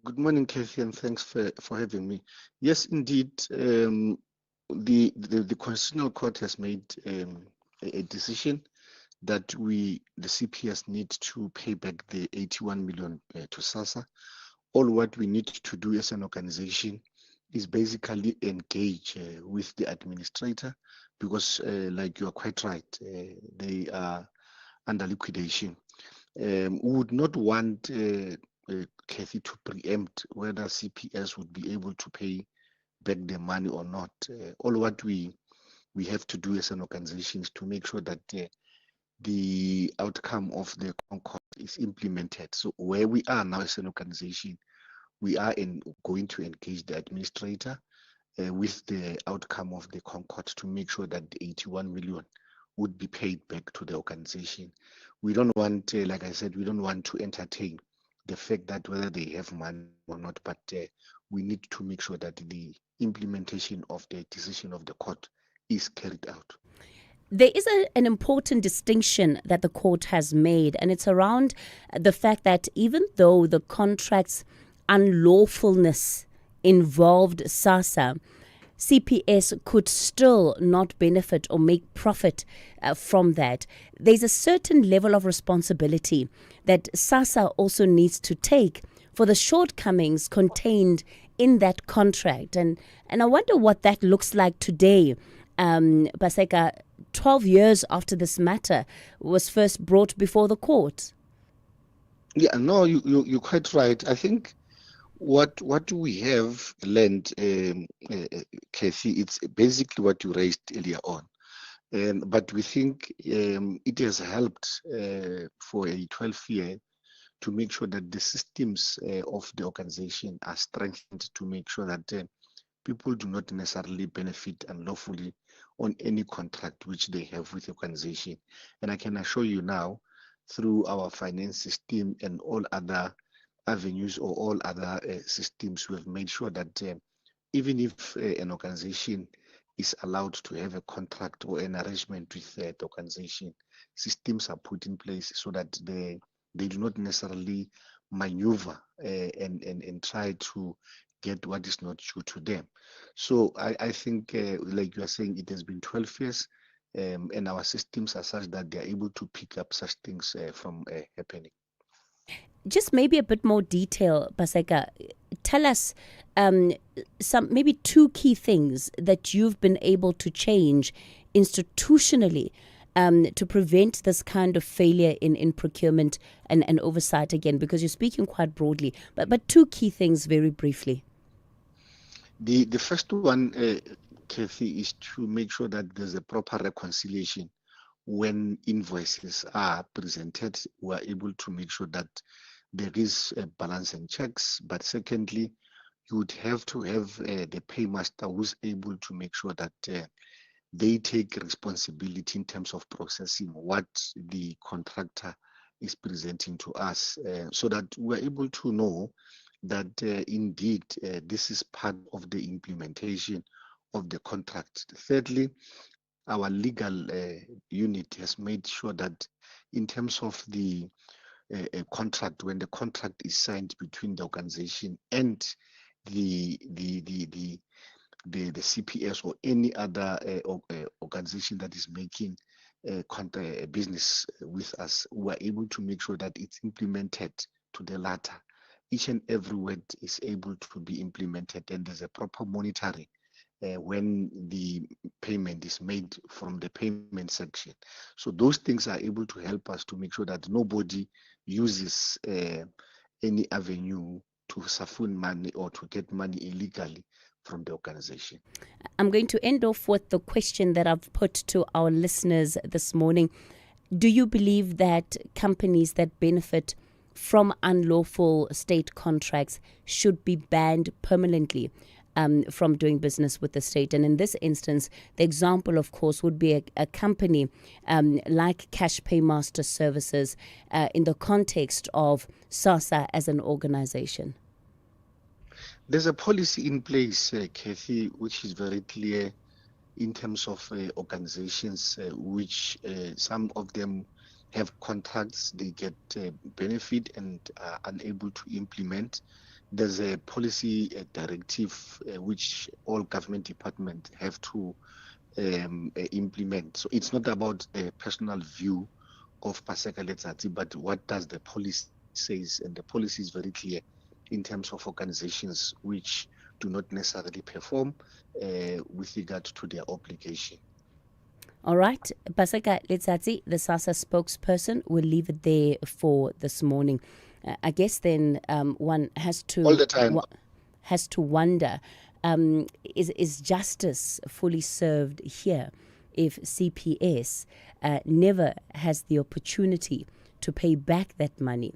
Good morning, Cathy, and thanks for having me. Yes, indeed, the Constitutional Court has made a decision that the CPS need to pay back the 81 million to Sassa. All what we need to do as an organization is basically engage with the administrator, because like you are quite right, they are under liquidation. We would not want Cathy to preempt whether CPS would be able to pay back the money or not. All what we have to do as an organization is to make sure that the outcome of the Concord is implemented. So where we are now as an organization, we are going to engage the administrator with the outcome of the Concord to make sure that the 81 million would be paid back to the organization. We don't want, like I said, we don't want to entertain the fact that whether they have money or not, but we need to make sure that the implementation of the decision of the court is carried out. There is an important distinction that the court has made, and it's around the fact that even though the contract's unlawfulness involved Sassa, CPS could still not benefit or make profit from that. There's a certain level of responsibility that Sassa also needs to take for the shortcomings contained in that contract. And I wonder what that looks like today. Baseka, 12 years after this matter was first brought before the court. Yeah, no, you're quite right. I think what we have learned, Cathy, it's basically what you raised earlier on. But we think it has helped for a 12-year to make sure that the systems of the organization are strengthened to make sure that people do not necessarily benefit unlawfully on any contract which they have with the organization. And I can assure you now, through our finance system and all other avenues or all other systems, we have made sure that even if an organization is allowed to have a contract or an arrangement with the organization, systems are put in place so that they do not necessarily maneuver and try to get what is not due to them. So I think, like you are saying, it has been 12 years, and our systems are such that they are able to pick up such things from happening. Just maybe a bit more detail, Paseka. Tell us some maybe two key things that you've been able to change institutionally to prevent this kind of failure in procurement and oversight again, because you're speaking quite broadly. But two key things very briefly. The first one, Cathy, is to make sure that there's a proper reconciliation. When invoices are presented, we are able to make sure that there is a balance and checks. But secondly, you would have to have the paymaster who's able to make sure that they take responsibility in terms of processing what the contractor is presenting to us, so that we're able to know that indeed this is part of the implementation of the contract. Thirdly, our legal unit has made sure that in terms of the contract, when the contract is signed between the organization and the CPS or any other organization that is making business with us, we are able to make sure that it's implemented to the latter. Each and every word is able to be implemented, and there's a proper monitoring when the payment is made from the payment section. So those things are able to help us to make sure that nobody uses any avenue to siphon money or to get money illegally from the organization. I'm going to end off with the question that I've put to our listeners this morning. Do you believe that companies that benefit from unlawful state contracts should be banned permanently from doing business with the state? And in this instance, the example, of course, would be a company like Cash Paymaster Services in the context of Sassa as an organization. There's a policy in place, Cathy, which is very clear in terms of organizations which some of them have contracts, they get benefit and are unable to implement. There's a policy directive which all government departments have to implement. So it's not about the personal view of Paseka Letsatsi, but what does the policy says, and the policy is very clear in terms of organizations which do not necessarily perform with regard to their obligation. All right, Paseka Letsatsi, the Sassa spokesperson, will leave it there for this morning. I guess then one has to all the time has to wonder, is justice fully served here if CPS never has the opportunity to pay back that money?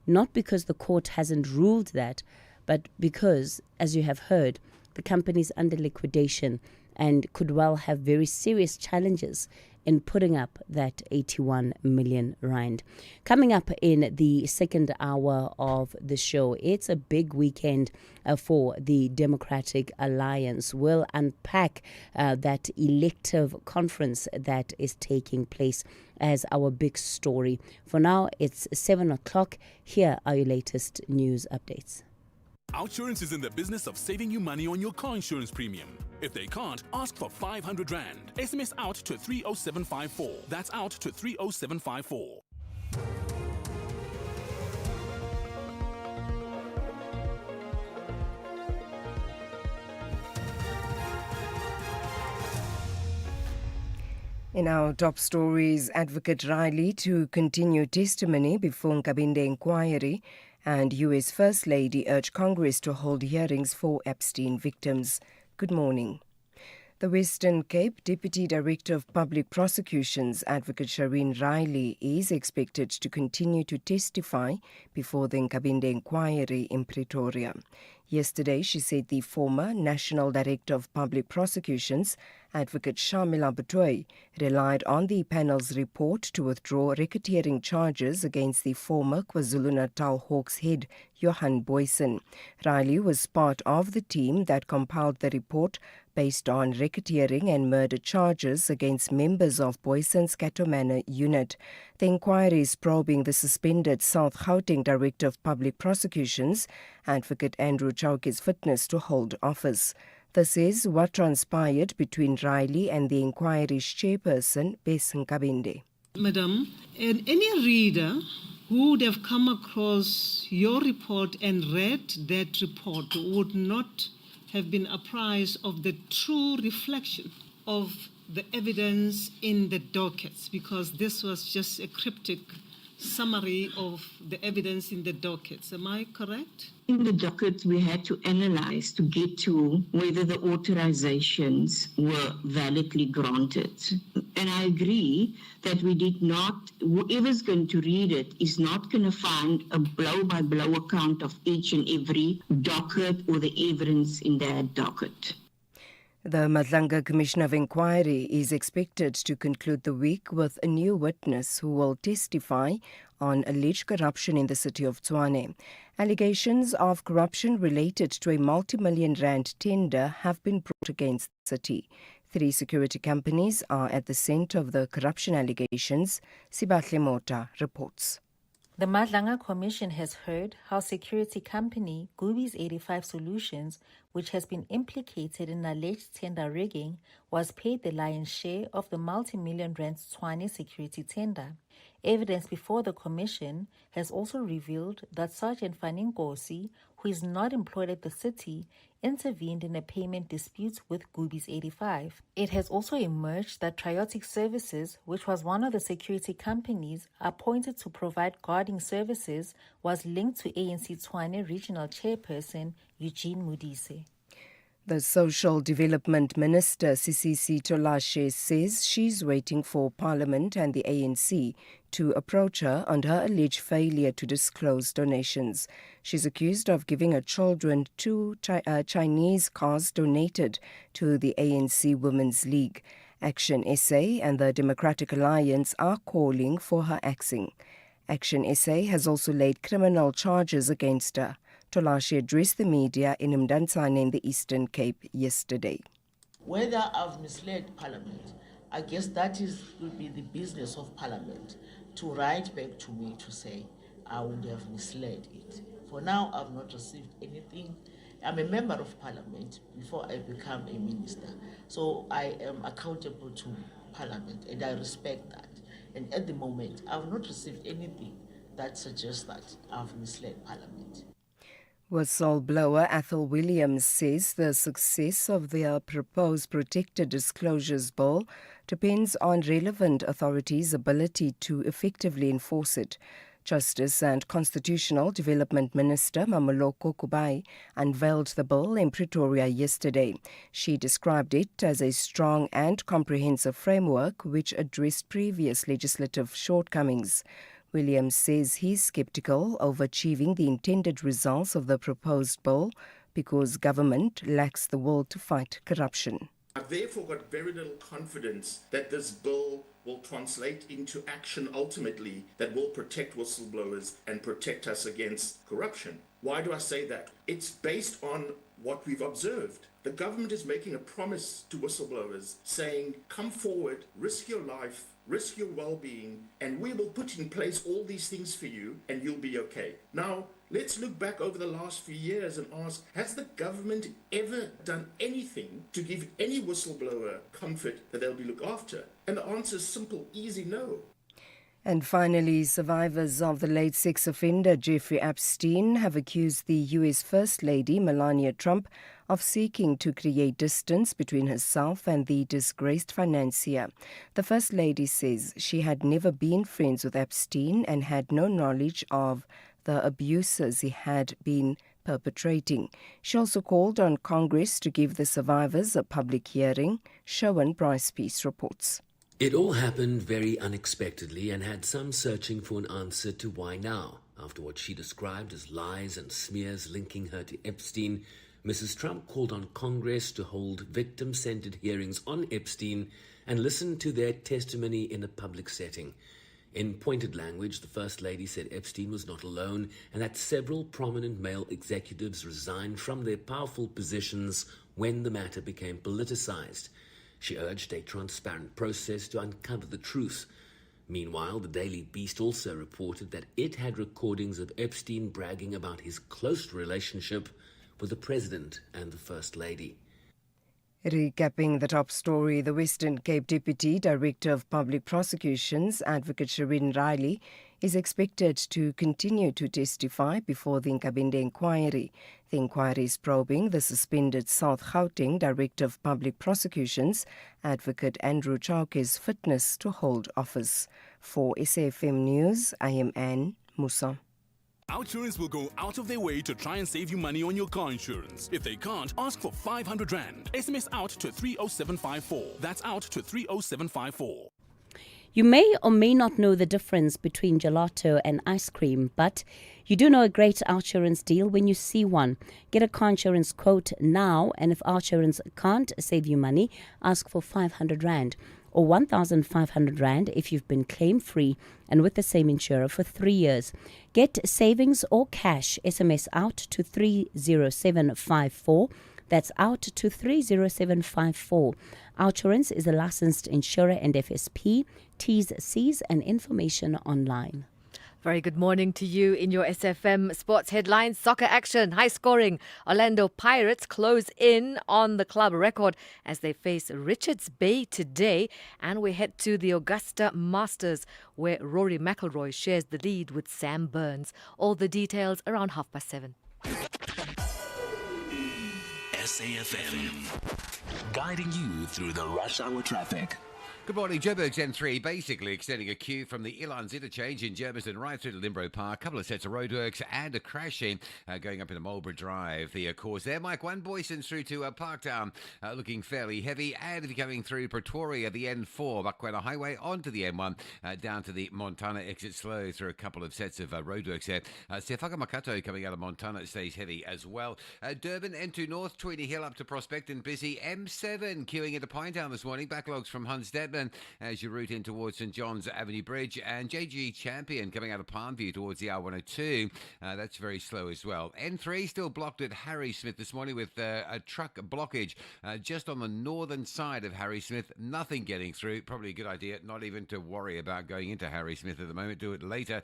Not because the court hasn't ruled that, but because, as you have heard, the company is under liquidation and could well have very serious challenges in putting up that 81 million rand. Coming up in the second hour of the show, it's a big weekend for the Democratic Alliance. We'll unpack that elective conference that is taking place as our big story. For now, it's 7 o'clock. Here are your latest news updates. Outsurance is in the business of saving you money on your car insurance premium. If they can't, ask for 500 Rand. SMS out to 30754. That's out to 30754. In our top stories, Advocate Riley to continue testimony before Nkabinde inquiry, and US First Lady urged Congress to hold hearings for Epstein victims. Good morning. The Western Cape Deputy Director of Public Prosecutions, Advocate Shireen Riley, is expected to continue to testify before the Nkabinde inquiry in Pretoria. Yesterday, she said the former National Director of Public Prosecutions, Advocate Shamila Batoy, relied on the panel's report to withdraw racketeering charges against the former KwaZulu-Natal Hawks head, Johan Boysen. Riley was part of the team that compiled the report, based on racketeering and murder charges against members of Boyson's Cato Manor unit. The inquiry is probing the suspended South Gauteng Director of Public Prosecutions, Advocate Andrew Chauke's fitness to hold office. This is what transpired between Riley and the inquiry's chairperson, Bess Nkabinde. Madam, and any reader who would have come across your report and read that report would not have been apprised of the true reflection of the evidence in the dockets, because this was just a cryptic summary of the evidence in the dockets. Am I correct? In the dockets, we had to analyze to get to whether the authorizations were validly granted. And I agree that we did not, whoever's going to read it is not going to find a blow-by-blow account of each and every docket or the evidence in that docket. The Madlanga Commission of Inquiry is expected to conclude the week with a new witness who will testify on alleged corruption in the city of Tshwane. Allegations of corruption related to a multi-million rand tender have been brought against the city. 3 security companies are at the center of the corruption allegations. Sibahle Mota reports. The Madlanga Commission has heard how security company Gubi's 85 Solutions, which has been implicated in alleged tender rigging, was paid the lion's share of the multi-million rand Tshwane security tender. Evidence before the commission has also revealed that Sergeant Faninkosi, who is not employed at the city, intervened in a payment dispute with Gubi's 85. It has also emerged that Triotic Services, which was one of the security companies appointed to provide guarding services, was linked to ANC Tshwane Regional Chairperson Eugene Modise. The Social Development Minister, Sisisi Tolashe, says she's waiting for Parliament and the ANC to approach her on her alleged failure to disclose donations. She's accused of giving her children 2 Chinese cars donated to the ANC Women's League. Action SA and the Democratic Alliance are calling for her axing. Action SA has also laid criminal charges against her. Tolashe addressed the media in Mzansi in the Eastern Cape yesterday. Whether I've misled Parliament, I guess that would be the business of Parliament to write back to me to say I would have misled it. For now, I've not received anything. I'm a member of Parliament before I become a minister, so I am accountable to Parliament and I respect that. And at the moment, I've not received anything that suggests that I've misled Parliament. Whistleblower Athol Williams says the success of their proposed Protected Disclosures Bill depends on relevant authorities' ability to effectively enforce it. Justice and Constitutional Development Minister Mamoloko Kubai unveiled the bill in Pretoria yesterday. She described it as a strong and comprehensive framework which addressed previous legislative shortcomings. Williams says he's sceptical of achieving the intended results of the proposed bill because government lacks the will to fight corruption. I've therefore got very little confidence that this bill will translate into action ultimately that will protect whistleblowers and protect us against corruption. Why do I say that? It's based on what we've observed. The government is making a promise to whistleblowers saying, come forward, risk your life, risk your well-being, and we will put in place all these things for you and you'll be okay. Now, let's look back over the last few years and ask, has the government ever done anything to give any whistleblower comfort that they'll be looked after? And the answer is simple, easy, no. And finally, survivors of the late sex offender Jeffrey Epstein have accused the U.S. First Lady Melania Trump of seeking to create distance between herself and the disgraced financier. The First Lady says she had never been friends with Epstein and had no knowledge of the abuses he had been perpetrating. She also called on Congress to give the survivors a public hearing. Shawan Bryce Peace reports. It all happened very unexpectedly and had some searching for an answer to why now. After what she described as lies and smears linking her to Epstein, Mrs. Trump called on Congress to hold victim-centered hearings on Epstein and listen to their testimony in a public setting. In pointed language, the First Lady said Epstein was not alone and that several prominent male executives resigned from their powerful positions when the matter became politicized. She urged a transparent process to uncover the truth. Meanwhile, the Daily Beast also reported that it had recordings of Epstein bragging about his close relationship with the President and the First Lady. Recapping the top story, the Western Cape Deputy Director of Public Prosecutions, Advocate Shireen Riley, is expected to continue to testify before the Nkabinde inquiry. The inquiry is probing the suspended South Gauteng Director of Public Prosecutions, Advocate Andrew Chauke's fitness to hold office. For SAFM News, I am Anne Musa. Outsurance will go out of their way to try and save you money on your car insurance. If they can't, ask for 500 Rand. SMS out to 30754. That's out to 30754. You may or may not know the difference between gelato and ice cream, but you do know a great Outsurance deal when you see one. Get a car insurance quote now, and if Outsurance can't save you money, ask for 500 Rand. Or 1,500 Rand if you've been claim-free and with the same insurer for 3 years. Get savings or cash. SMS out to 30754. That's out to 30754. Outsurance is a licensed insurer and FSP. T's, C's and information online. Very good morning to you in your SFM sports headlines. Soccer action, high scoring. Orlando Pirates close in on the club record as they face Richards Bay today. And we head to the Augusta Masters where Rory McIlroy shares the lead with Sam Burns. All the details around 7:30. SAFM, guiding you through the rush hour traffic. Good morning. Joburg's N3 basically extending a queue from the Ilans interchange in Germiston right through to Limbro Park. A couple of sets of roadworks and a crashing going up into Marlborough Drive. The course there. Mike One Boyson's through to Parktown looking fairly heavy. And if you're coming through Pretoria, the N4, Bakwena Highway onto the M1 down to the Montana exit slow through a couple of sets of roadworks there. Sefaka Makato coming out of Montana stays heavy as well. Durban N2 North, Tweedy Hill up to Prospect and busy. M7 queuing into Pinetown this morning. Backlogs from Hunsdetman as you route in towards St John's Avenue Bridge, and JG Champion coming out of Palmview towards the R102. That's very slow as well. N3 still blocked at Harry Smith this morning with a truck blockage just on the northern side of Harry Smith. Nothing getting through. Probably a good idea not even to worry about going into Harry Smith at the moment. Do it later.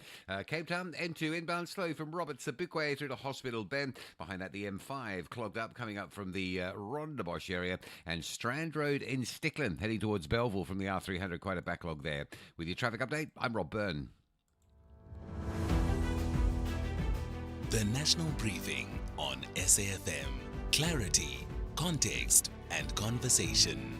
Cape Town N2 inbound slow from Robert Sabukwe through to Hospital Bend. Behind that the M5 clogged up coming up from the Rondebosch area, and Strand Road in Stickland heading towards Belleville from the R300, quite a backlog there. With your traffic update, I'm Rob Byrne. The National Briefing on SAFM. Clarity, context, and conversation.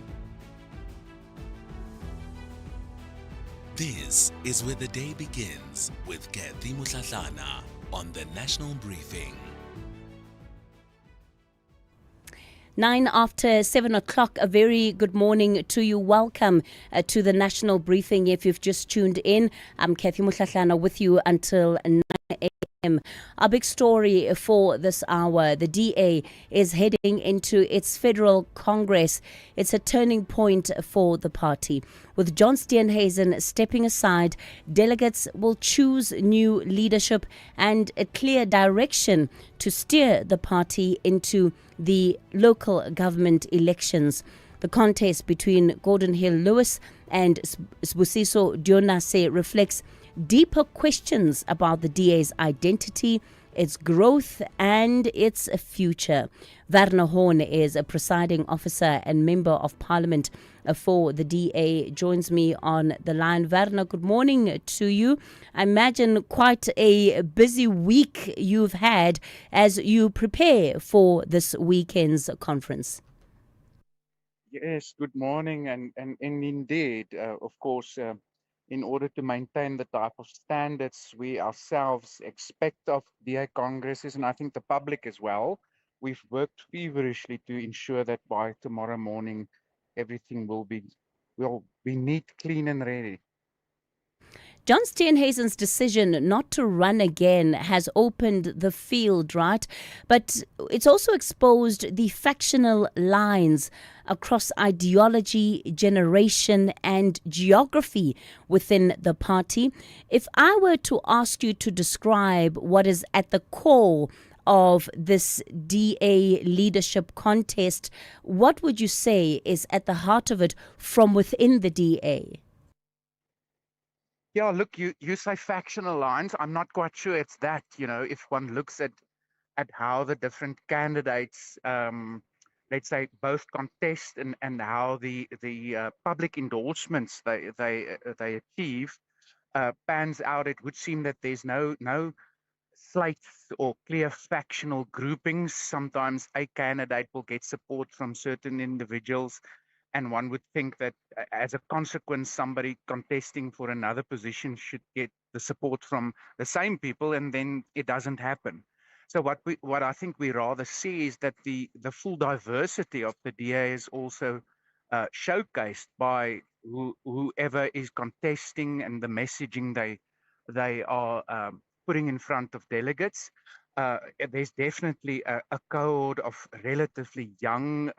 This is where the day begins with Cathy Mohlahlana on the National Briefing. 7:09. A very good morning to you. Welcome to the National Briefing. If you've just tuned in, I'm Cathy Mohlahlana with you until 9 a.m. Our big story for this hour: the DA is heading into its federal Congress. It's a turning point for the party. With John Steenhuisen stepping aside, delegates will choose new leadership and a clear direction to steer the party into the local government elections. The contest between Gordon Hill Lewis and Sbusiso Dionase reflects deeper questions about the DA's identity, its growth and its future. Werner Horn is a presiding officer and member of parliament for the DA. Joins me on the line. Werner, good morning to you. I imagine quite a busy week you've had as you prepare for this weekend's conference. Yes, good morning. And indeed, of course, in order to maintain the type of standards we ourselves expect of DA Congresses, and I think the public as well, we've worked feverishly to ensure that by tomorrow morning, everything will be neat, clean and ready. John Steenhuisen's decision not to run again has opened the field, right? But it's also exposed the factional lines across ideology, generation, and geography within the party. If I were to ask you to describe what is at the core of this DA leadership contest, what would you say is at the heart of it from within the DA? Yeah, look, you say factional lines. I'm not quite sure it's that, if one looks at how the different candidates, let's say, both contest and how the public endorsements they achieve pans out, it would seem that there's no slates or clear factional groupings. Sometimes a candidate will get support from certain individuals, and one would think that as a consequence, somebody contesting for another position should get the support from the same people, and then it doesn't happen. So what I think we rather see is that the full diversity of the DA is also showcased by whoever is contesting and the messaging they are putting in front of delegates. There's definitely a cohort of relatively young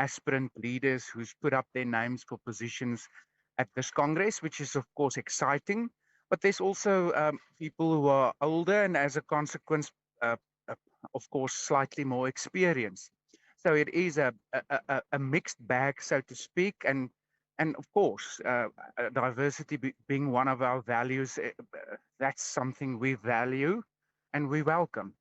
aspirant leaders who's put up their names for positions at this Congress, which is, of course, exciting. But there's also people who are older and, as a consequence, uh, uh, of course, slightly more experienced. So it is a mixed bag, so to speak. And of course, diversity being one of our values, that's something we value and we welcome.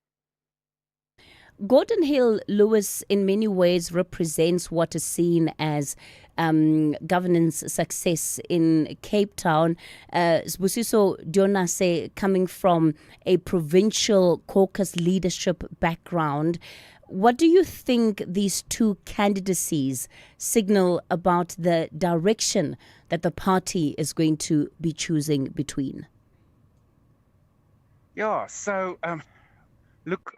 Gordon Hill Lewis, in many ways, represents what is seen as governance success in Cape Town. Sbusiso Dionase, coming from a provincial caucus leadership background, what do you think these two candidacies signal about the direction that the party is going to be choosing between? Yeah, so look,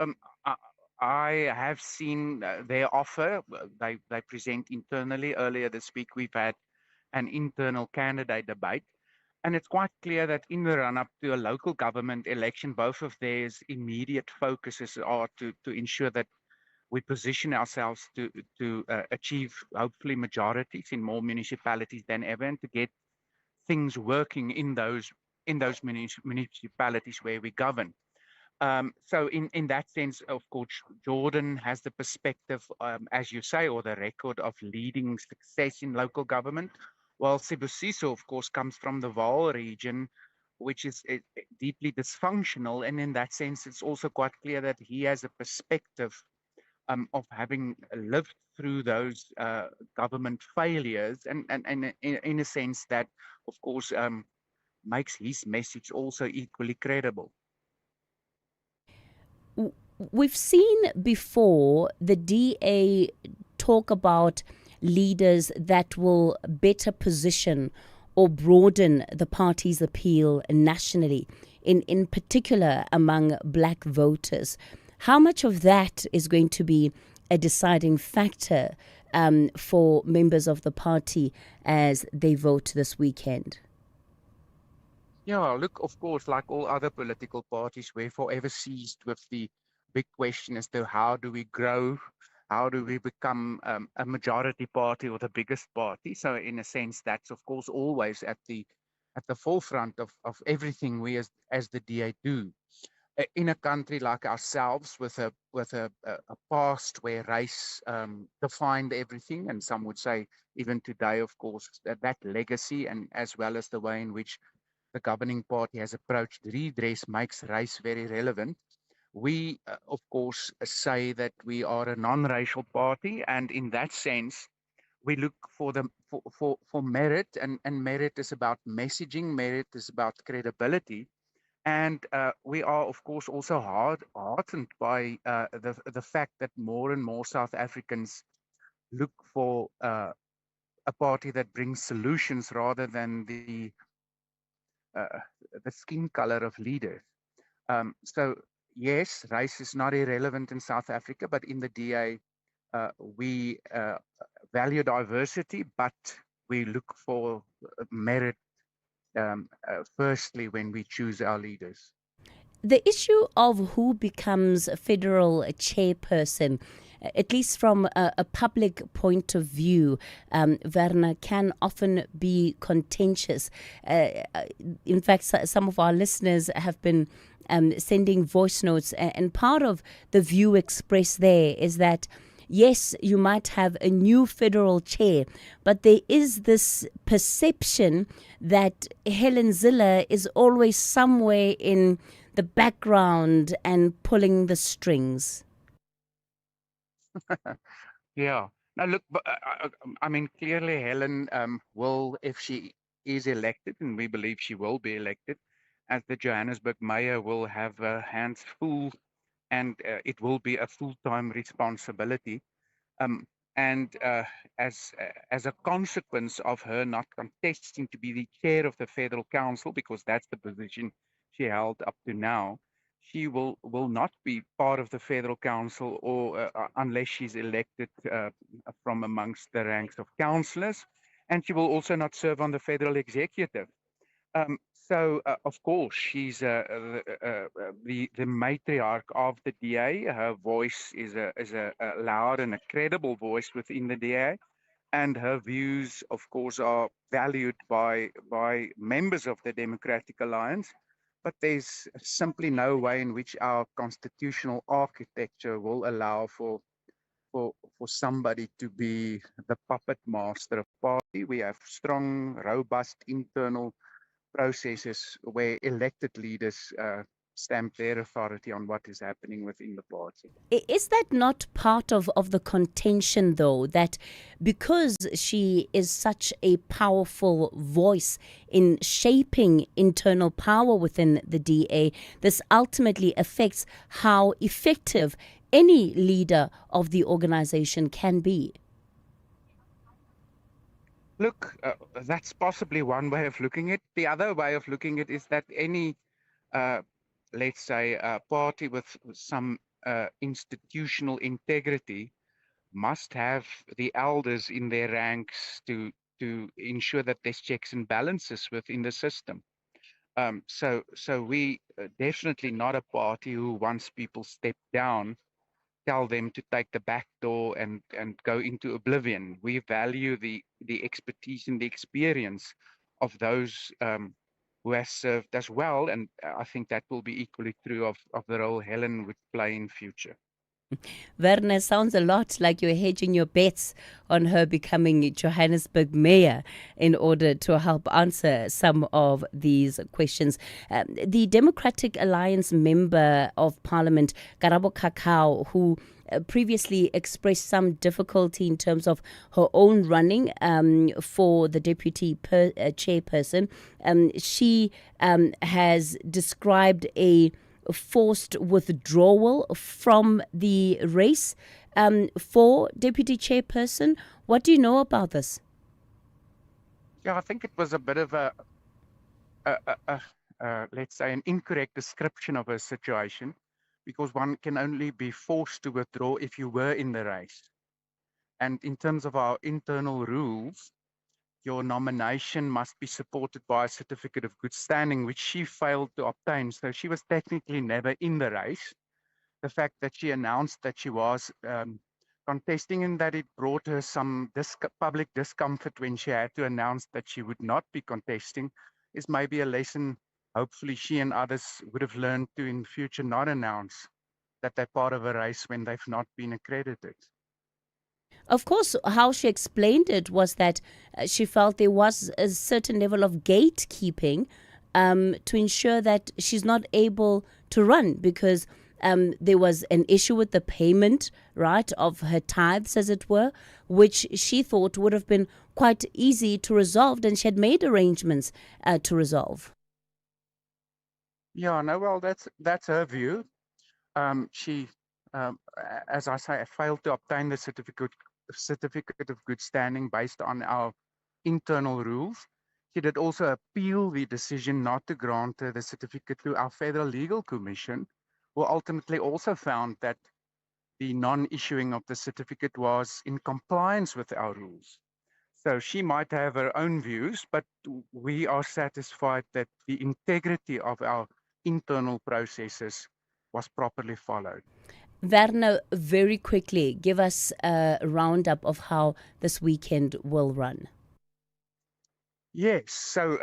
I have seen their offer. They present internally. Earlier this week, we've had an internal candidate debate. And it's quite clear that in the run up to a local government election, both of theirs immediate focuses are to ensure that we position ourselves to achieve hopefully majorities in more municipalities than ever, and to get things working in those municipalities where we govern. So in that sense, of course, Jordan has the perspective, as you say, or the record of leading success in local government, while Sibusiso, of course, comes from the Vaal region, which is deeply dysfunctional. And in that sense, it's also quite clear that he has a perspective of having lived through those government failures, and in a sense that, of course, makes his message also equally credible. We've seen before the DA talk about leaders that will better position or broaden the party's appeal nationally, in particular among black voters. How much of that is going to be a deciding factor for members of the party as they vote this weekend? Yeah, look, of course, like all other political parties, we're forever seized with the big question as to how do we grow, how do we become a majority party or the biggest party. So in a sense, that's of course always at the forefront of everything we as the DA do. In a country like ourselves, with a past where race defined everything, and some would say even today, of course, that legacy, and as well as the way in which the governing party has approached redress, makes race very relevant. We, of course, say that we are a non-racial party, and in that sense, we look for merit, and merit is about messaging, merit is about credibility. And we are, of course, also heartened by the fact that more and more South Africans look for a party that brings solutions rather than the skin color of leaders. So yes, race is not irrelevant in South Africa, but in the DA, we value diversity, but we look for merit firstly when we choose our leaders. The issue of who becomes a federal chairperson, at least from a public point of view, Werner, can often be contentious. In fact, some of our listeners have been sending voice notes, and part of the view expressed there is that yes, you might have a new federal chair, but there is this perception that Helen Zille is always somewhere in the background and pulling the strings. Yeah. Now, look, I mean, clearly Helen will, if she is elected, and we believe she will be elected, as the Johannesburg mayor, will have hands full, and it will be a full-time responsibility. Um, and as a consequence of her not contesting to be the chair of the Federal Council, because that's the position she held up to now, she will not be part of the Federal Council, or unless she's elected from amongst the ranks of councillors, and she will also not serve on the Federal Executive. So of course, she's the matriarch of the DA. Her voice is a loud and a credible voice within the DA, and her views, of course, are valued by members of the Democratic Alliance. But there's simply no way in which our constitutional architecture will allow for somebody to be the puppet master of party. We have strong, robust internal processes where elected leaders stamp their authority on what is happening within the party. Is that not part of the contention, though, that because she is such a powerful voice in shaping internal power within the DA, this ultimately affects how effective any leader of the organization can be? Look, that's possibly one way of looking at it. The other way of looking at it is that any, let's say, party with some institutional integrity must have the elders in their ranks to ensure that there's checks and balances within the system. So we definitely not a party who once people step down, tell them to take the back door and go into oblivion. We value the expertise and the experience of those who have served us well, and I think that will be equally true of the role Helen would play in future. Werner, sounds a lot like you're hedging your bets on her becoming Johannesburg mayor in order to help answer some of these questions. The Democratic Alliance member of Parliament, Karabo Kakao, who previously expressed some difficulty in terms of her own running for the deputy chairperson, she has described a forced withdrawal from the race for deputy chairperson. What do you know about this? Yeah, I think it was a bit of a let's say, an incorrect description of a situation, because one can only be forced to withdraw if you were in the race. And in terms of our internal rules, your nomination must be supported by a certificate of good standing, which she failed to obtain. So she was technically never in the race. The fact that she announced that she was contesting, and that it brought her some public discomfort when she had to announce that she would not be contesting, is maybe a lesson hopefully she and others would have learned to in future not announce that they're part of a race when they've not been accredited. Of course, how she explained it was that she felt there was a certain level of gatekeeping to ensure that she's not able to run, because there was an issue with the payment, right, of her tithes, as it were, which she thought would have been quite easy to resolve, and she had made arrangements to resolve. Yeah, no, well, that's her view. She, as I say, failed to obtain the certificate of good standing based on our internal rules. She did also appeal the decision not to grant her the certificate to our Federal Legal Commission, who ultimately also found that the non-issuing of the certificate was in compliance with our rules. So she might have her own views, but we are satisfied that the integrity of our internal processes was properly followed. Werner, very quickly, give us a roundup of how this weekend will run. Yes, so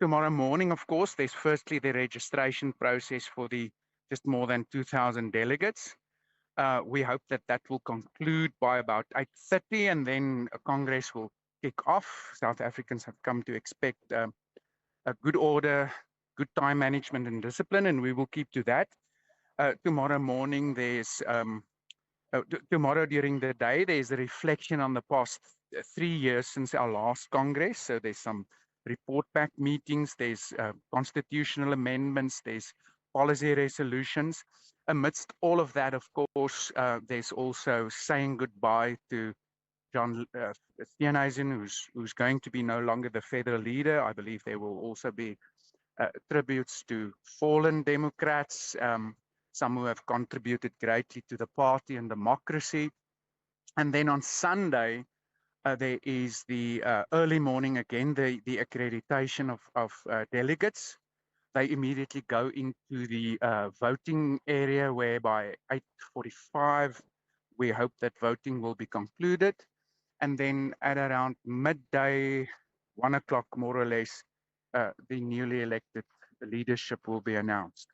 tomorrow morning, of course, there's firstly the registration process for the just more than 2,000 delegates. We hope that that will conclude by about 8:30, and then Congress will kick off. South Africans have come to expect a good order, good time management and discipline, and we will keep to that. Tomorrow morning, tomorrow during the day, there's a reflection on the past 3 years since our last Congress. So there's some report back meetings, there's constitutional amendments, there's policy resolutions. Amidst all of that, of course, there's also saying goodbye to John Steenhuisen, who's going to be no longer the federal leader. I believe there will also be tributes to fallen Democrats, some who have contributed greatly to the party and democracy. And then on Sunday, there is the early morning again, the accreditation of delegates. They immediately go into the voting area, where by 8:45, we hope that voting will be concluded. And then at around midday, 1 o'clock more or less, the newly elected leadership will be announced.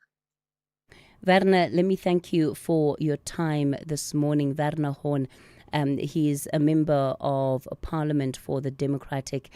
Werner, let me thank you for your time this morning. Werner Horn, he is a member of Parliament for the Democratic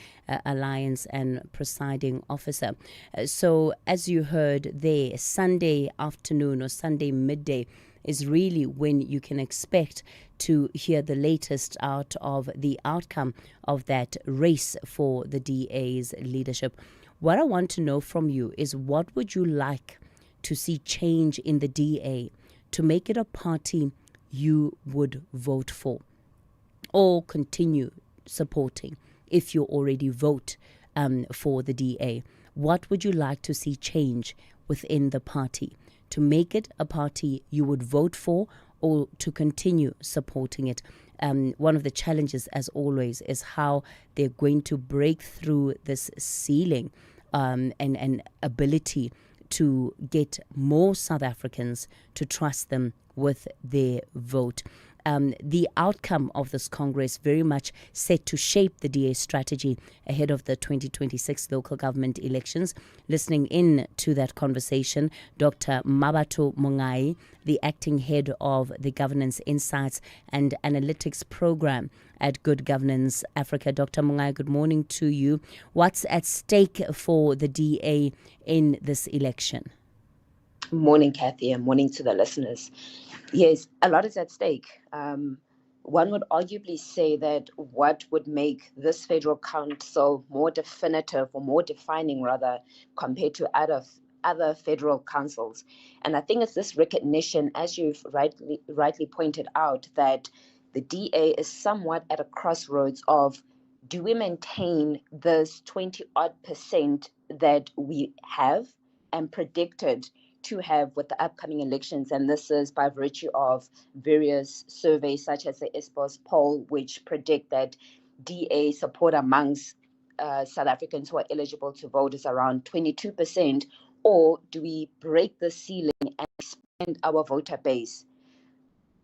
Alliance and presiding officer. So as you heard there, Sunday afternoon or Sunday midday is really when you can expect to hear the latest out of the outcome of that race for the DA's leadership. What I want to know from you is, what would you like to see change in the DA to make it a party you would vote for or continue supporting if you already vote for the DA? What would you like to see change within the party to make it a party you would vote for or to continue supporting it? One of the challenges, as always, is how they're going to break through this ceiling and ability to get more South Africans to trust them with their vote. The outcome of this Congress very much set to shape the DA strategy ahead of the 2026 local government elections. Listening in to that conversation, Dr. Mabato Mongai, the acting head of the Governance Insights and Analytics Program at Good Governance Africa. Dr. Mongai, good morning to you. What's at stake for the DA in this election? Morning, Cathy, and morning to the listeners. Yes, a lot is at stake. One would arguably say that what would make this federal council more definitive, or more defining rather, compared to other federal councils. And I think it's this recognition, as you've rightly pointed out, that the DA is somewhat at a crossroads of, do we maintain this 20-odd% that we have and predicted to have with the upcoming elections? And this is by virtue of various surveys such as the ESPOS poll, which predict that DA support amongst South Africans who are eligible to vote is around 22%, or do we break the ceiling and expand our voter base?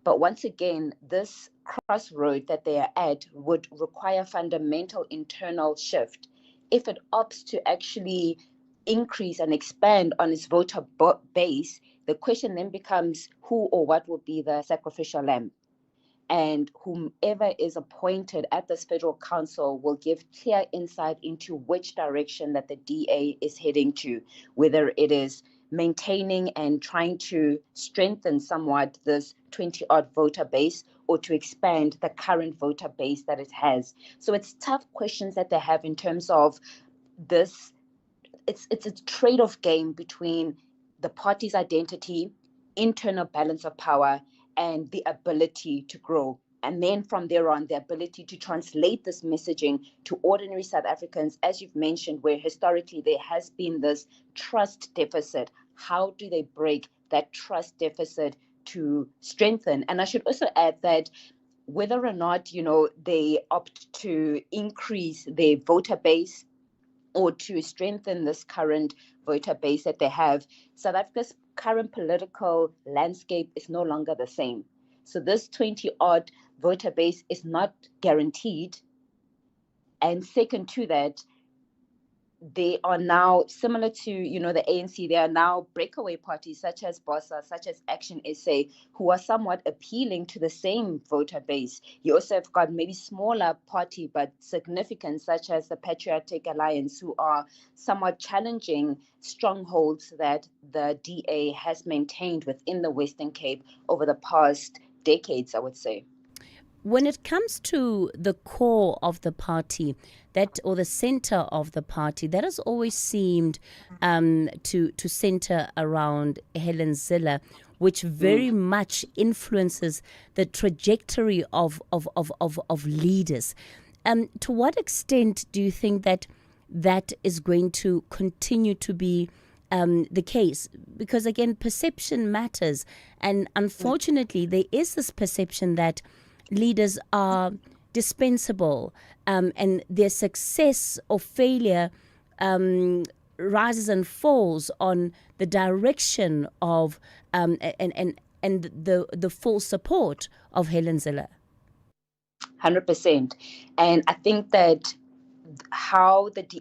But once again, this crossroad that they are at would require fundamental internal shift. If it opts to actually increase and expand on its voter base, the question then becomes who or what will be the sacrificial lamb. And whomever is appointed at this federal council will give clear insight into which direction that the DA is heading to, whether it is maintaining and trying to strengthen somewhat this 20-odd voter base, or to expand the current voter base that it has. So it's tough questions that they have in terms of this. It's a trade-off game between the party's identity, internal balance of power, and the ability to grow. And then from there on, the ability to translate this messaging to ordinary South Africans, as you've mentioned, where historically there has been this trust deficit. How do they break that trust deficit to strengthen? And I should also add that whether or not, they opt to increase their voter base or to strengthen this current voter base that they have, South Africa's current political landscape is no longer the same. So this 20-odd voter base is not guaranteed. And second to that, they are now similar to, the ANC. There are now breakaway parties such as Bossa, such as Action SA, who are somewhat appealing to the same voter base. You also have got maybe smaller party, but significant, such as the Patriotic Alliance, who are somewhat challenging strongholds that the DA has maintained within the Western Cape over the past decades, I would say. When it comes to the core of the party, or the center of the party, that has always seemed to center around Helen Zille, which very much influences the trajectory of leaders. To what extent do you think that is going to continue to be the case? Because again, perception matters, and unfortunately, there is this perception that leaders are dispensable, and their success or failure rises and falls on the direction of and the full support of Helen Zille. 100%. And I think that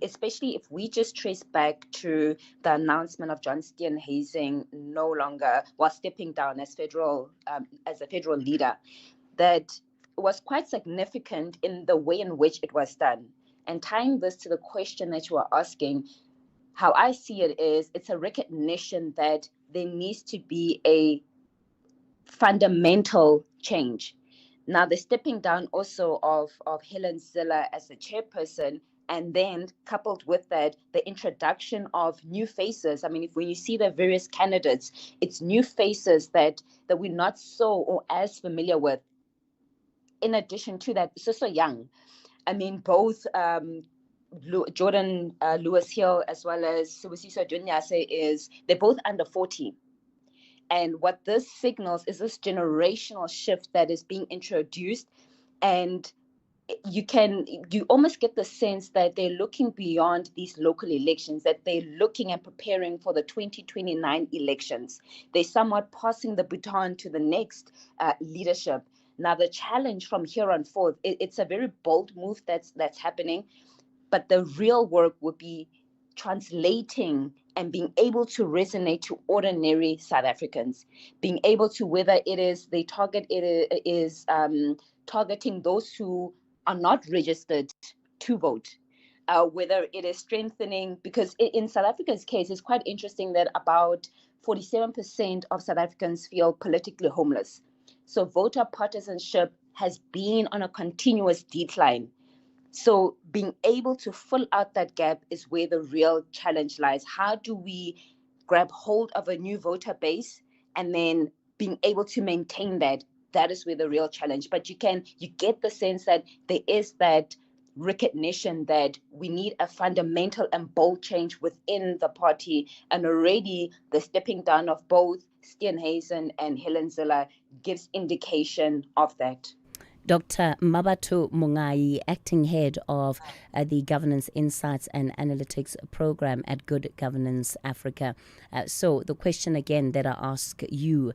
especially if we just trace back to the announcement of John Steenhuisen no longer stepping down as a federal leader, that was quite significant in the way in which it was done. And tying this to the question that you are asking, how I see it is, it's a recognition that there needs to be a fundamental change. Now, the stepping down also of Helen Zille as the chairperson, and then coupled with that, the introduction of new faces. I mean, when you see the various candidates, it's new faces that we're not so or as familiar with. In addition to that, so young. I mean, both Jordan Lewis Hill as well as Sibusiso Dunyase they're both under 40. And what this signals is this generational shift that is being introduced. And you almost get the sense that they're looking beyond these local elections, that they're looking and preparing for the 2029 elections. They're somewhat passing the baton to the next leadership. Now, the challenge from here on forth, it's a very bold move that's happening, but the real work would be translating and being able to resonate to ordinary South Africans, being able to, whether it is the target, it is targeting those who are not registered to vote, whether it is strengthening, because in South Africa's case, it's quite interesting that about 47% of South Africans feel politically homeless. So voter partisanship has been on a continuous decline. So being able to fill out that gap is where the real challenge lies. How do we grab hold of a new voter base and then being able to maintain that? That is where the real challenge. But you get the sense that there is that recognition that we need a fundamental and bold change within the party, and already the stepping down of both Steenhuisen and Helen Zille gives indication of that. Dr. Mabato Mungai, acting head of the Governance Insights and Analytics Program at Good Governance Africa. So the question again that I ask you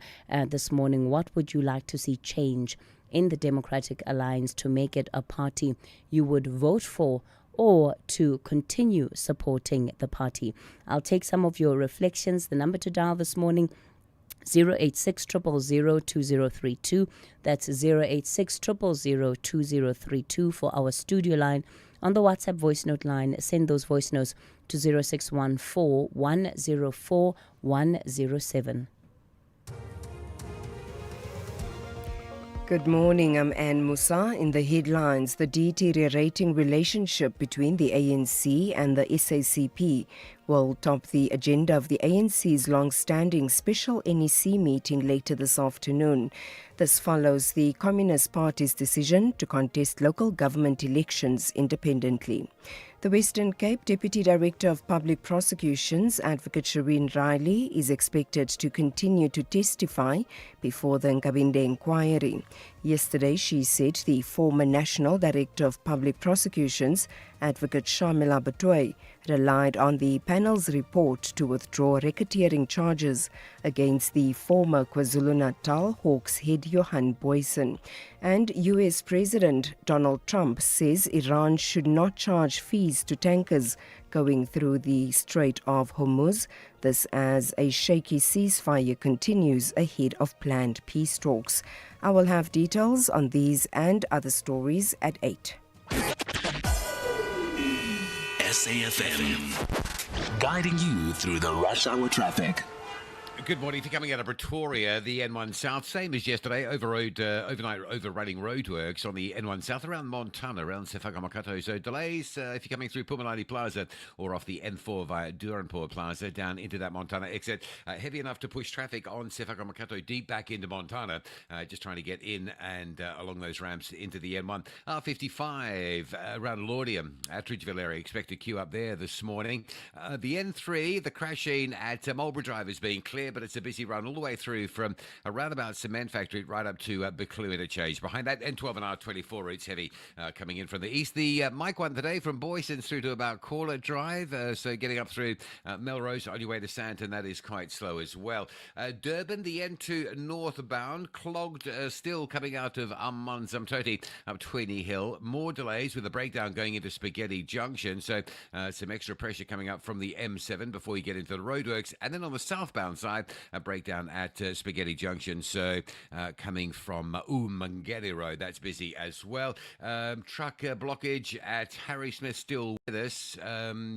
this morning, what would you like to see change in the Democratic Alliance to make it a party you would vote for, or to continue supporting the party? I'll take some of your reflections. The number to dial this morning, 086 000 2032. That's 086 000 2032 for our studio line. On the WhatsApp voice note line, send those voice notes to 0614 104 107. Good morning, I'm Anne Musa. In the headlines, the deteriorating relationship between the ANC and the SACP will top the agenda of the ANC's long-standing special NEC meeting later this afternoon. This follows the Communist Party's decision to contest local government elections independently. The Western Cape Deputy Director of Public Prosecutions, Advocate Shireen Riley, is expected to continue to testify before the Nkabinde inquiry. Yesterday, she said the former National Director of Public Prosecutions, Advocate Shamila Batoy, relied on the panel's report to withdraw racketeering charges against the former KwaZulu-Natal Hawks head Johan Boyson. And US President Donald Trump says Iran should not charge fees to tankers going through the Strait of Hormuz. This as a shaky ceasefire continues ahead of planned peace talks. I will have details on these and other stories at 8. SAFM, guiding you through the rush hour traffic. Good morning. If you're coming out of Pretoria, the N1 South, same as yesterday, overnight overrunning roadworks on the N1 South around Montana, around Sefaka-Makato. So delays if you're coming through Pumalani Plaza or off the N4 via Duranpur Plaza down into that Montana exit. Heavy enough to push traffic on Sefaka-Makato deep back into Montana, just trying to get in and along those ramps into the N1. R55 around Laudium, Attridgeville area, expect a queue up there this morning. The N3, the crashing at Marlborough Drive is being cleared, but it's a busy run all the way through from around about Cement Factory right up to Buccleuch Interchange. Behind that, N12 and R24 routes heavy coming in from the east. The Mike one today from Boyston through to about Corlett Drive, so getting up through Melrose on your way to Santon, that is quite slow as well. Durban, the N2 northbound, clogged still coming out of Amanzimtoti up Tweeny Hill. More delays with a breakdown going into Spaghetti Junction, so some extra pressure coming up from the M7 before you get into the roadworks. And then on the southbound side, a breakdown at Spaghetti Junction, so coming from Umangere Road, that's busy as well. Truck blockage at Harry Smith still with us,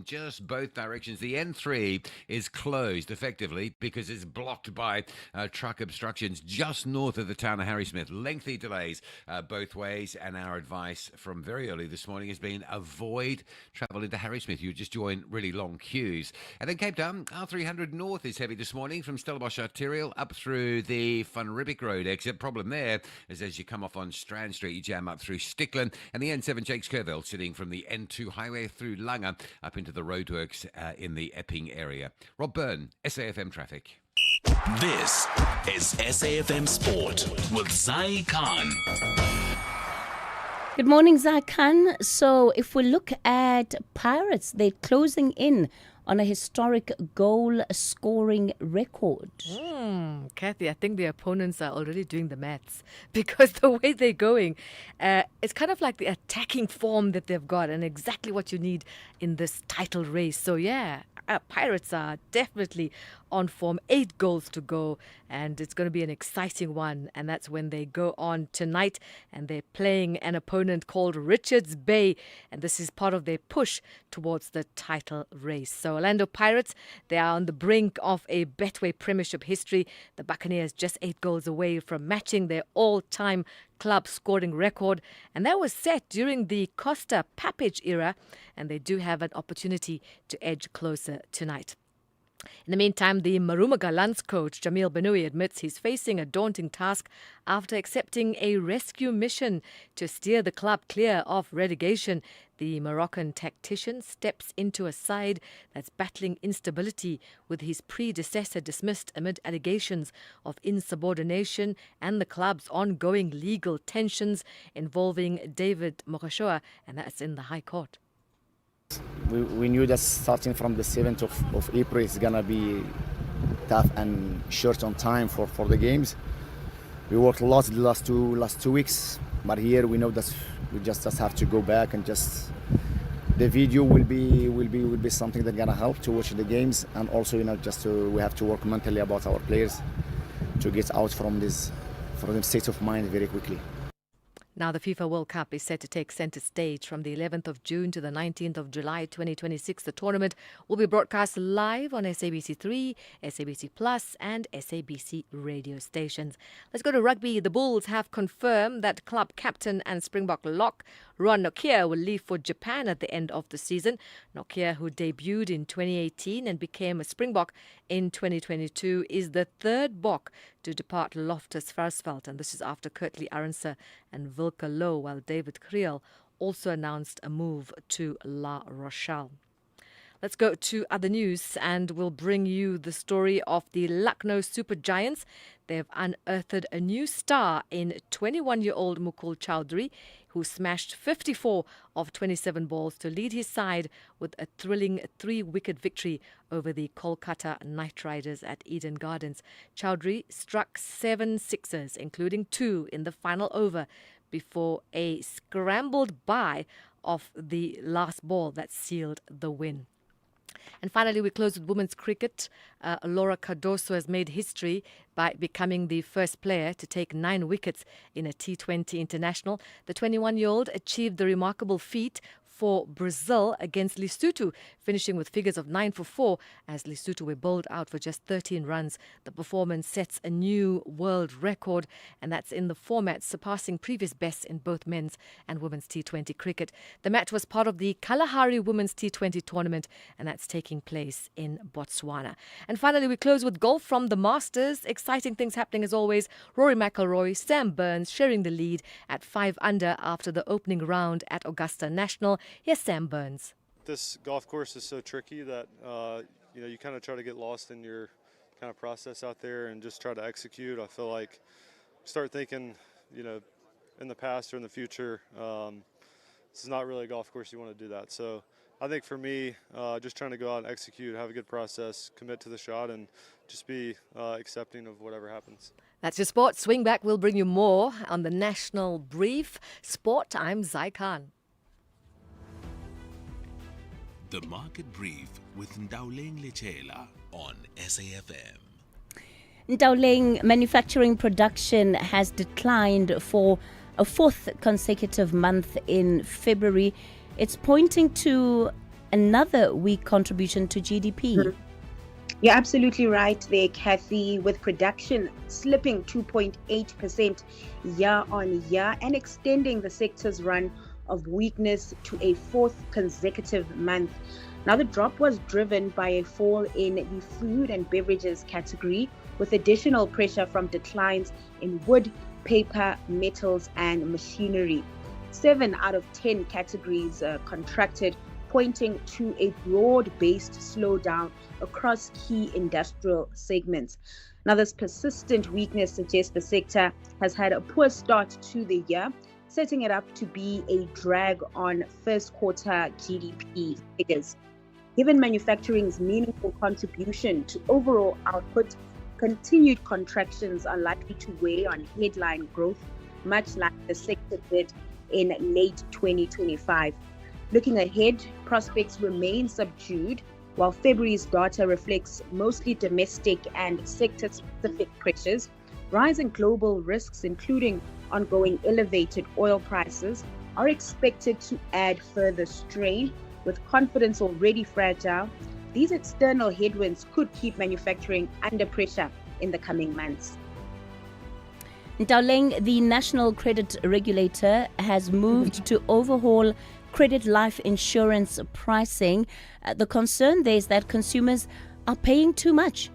just both directions. The N3 is closed effectively because it's blocked by truck obstructions just north of the town of Harry Smith. Lengthy delays both ways, and our advice from very early this morning has been avoid travel into Harry Smith. You just join really long queues. And then Cape Town, R300 North is heavy this morning from Stellenbosch Arterial up through the Van Riebeek Road exit. Problem there is as you come off on Strand Street, you jam up through Stickland, and the N7 Jakes Curville sitting from the N2 highway through Langa up into the roadworks in the Epping area. Rob Byrne, SAFM Traffic. This is SAFM Sport with Zai Khan. Good morning, Zai Khan. So if we look at Pirates, they're closing in on a historic goal-scoring record. Cathy, I think the opponents are already doing the maths because the way they're going, it's kind of like the attacking form that they've got and exactly what you need in this title race. So, yeah, Pirates are definitely on form. 8 goals to go, and it's going to be an exciting one. And that's when they go on tonight, and they're playing an opponent called Richards Bay, and this is part of their push towards the title race. So Orlando Pirates, they are on the brink of a Betway Premiership history. The Buccaneers just 8 goals away from matching their all-time club scoring record, and that was set during the Costa Papage era, and they do have an opportunity to edge closer tonight. In the meantime, the Maruma Gallants coach Jamil Benoui admits he's facing a daunting task after accepting a rescue mission to steer the club clear of relegation. The Moroccan tactician steps into a side that's battling instability with his predecessor dismissed amid allegations of insubordination and the club's ongoing legal tensions involving David Mokashoa, and that's in the High Court. We knew that starting from the 7th of April it's going to be tough and short on time for the games. We worked a lot the last two weeks, but here we know that we just have to go back and just the video will be something that's going to help to watch the games, and also we have to work mentally about our players to get out from the state of mind very quickly. Now, the FIFA World Cup is set to take centre stage from the 11th of June to the 19th of July 2026. The tournament will be broadcast live on SABC3, SABC Plus and SABC radio stations. Let's go to rugby. The Bulls have confirmed that club captain and Springbok lock Ron Nokia will leave for Japan at the end of the season. Nokia, who debuted in 2018 and became a Springbok in 2022, is the third Bok to depart Loftus Versfeld, and this is after Kurtley Arendse and Wilke Low, while David Kriel also announced a move to La Rochelle. Let's go to other news and we'll bring you the story of the Lucknow Super Giants. They've unearthed a new star in 21-year-old Mukul Chowdhury, who smashed 54 of 27 balls to lead his side with a thrilling 3-wicket victory over the Kolkata Knight Riders at Eden Gardens. Chowdhury struck 7 sixes, including 2 in the final over, before a scrambled bye of the last ball that sealed the win. And finally, we close with women's cricket. Laura Cardoso has made history by becoming the first player to take 9 wickets in a T20 international. The 21-year-old achieved the remarkable feat for Brazil against Lesotho, finishing with figures of 9 for 4 as Lesotho were bowled out for just 13 runs. The performance sets a new world record, and that's in the format, surpassing previous bests in both men's and women's T20 cricket. The match was part of the Kalahari Women's T20 tournament, and that's taking place in Botswana. And finally, we close with golf from the Masters. Exciting things happening as always. Rory McIlroy, Sam Burns sharing the lead at 5 under after the opening round at Augusta National. Here's Sam Burns. This golf course is so tricky that you kind of try to get lost in your kind of process out there and just try to execute. I feel like start thinking, in the past or in the future. This is not really a golf course you want to do that. So I think for me, just trying to go out and execute, have a good process, commit to the shot, and just be accepting of whatever happens. That's your sport. Swing back. We'll bring you more on the National Brief. Sport, I'm Zai Khan. The Market Brief with Ndauleng Lechela on SAFM. Ndauleng, manufacturing production has declined for a 4th consecutive month in February. It's pointing to another weak contribution to GDP. You're absolutely right there, Cathy, with production slipping 2.8% year on year and extending the sector's run of weakness to a 4th consecutive month. Now, the drop was driven by a fall in the food and beverages category, with additional pressure from declines in wood, paper, metals, and machinery. 7 out of 10 categories contracted, pointing to a broad-based slowdown across key industrial segments. Now, this persistent weakness suggests the sector has had a poor start to the year, setting it up to be a drag on first quarter GDP figures. Given manufacturing's meaningful contribution to overall output, continued contractions are likely to weigh on headline growth, much like the sector did in late 2025. Looking ahead, prospects remain subdued, while February's data reflects mostly domestic and sector-specific pressures. Rising global risks, including ongoing elevated oil prices, are expected to add further strain. With confidence already fragile, these external headwinds could keep manufacturing under pressure in the coming months. Ndauleng, the National Credit Regulator has moved to overhaul credit life insurance pricing. The concern there is that consumers are paying too much.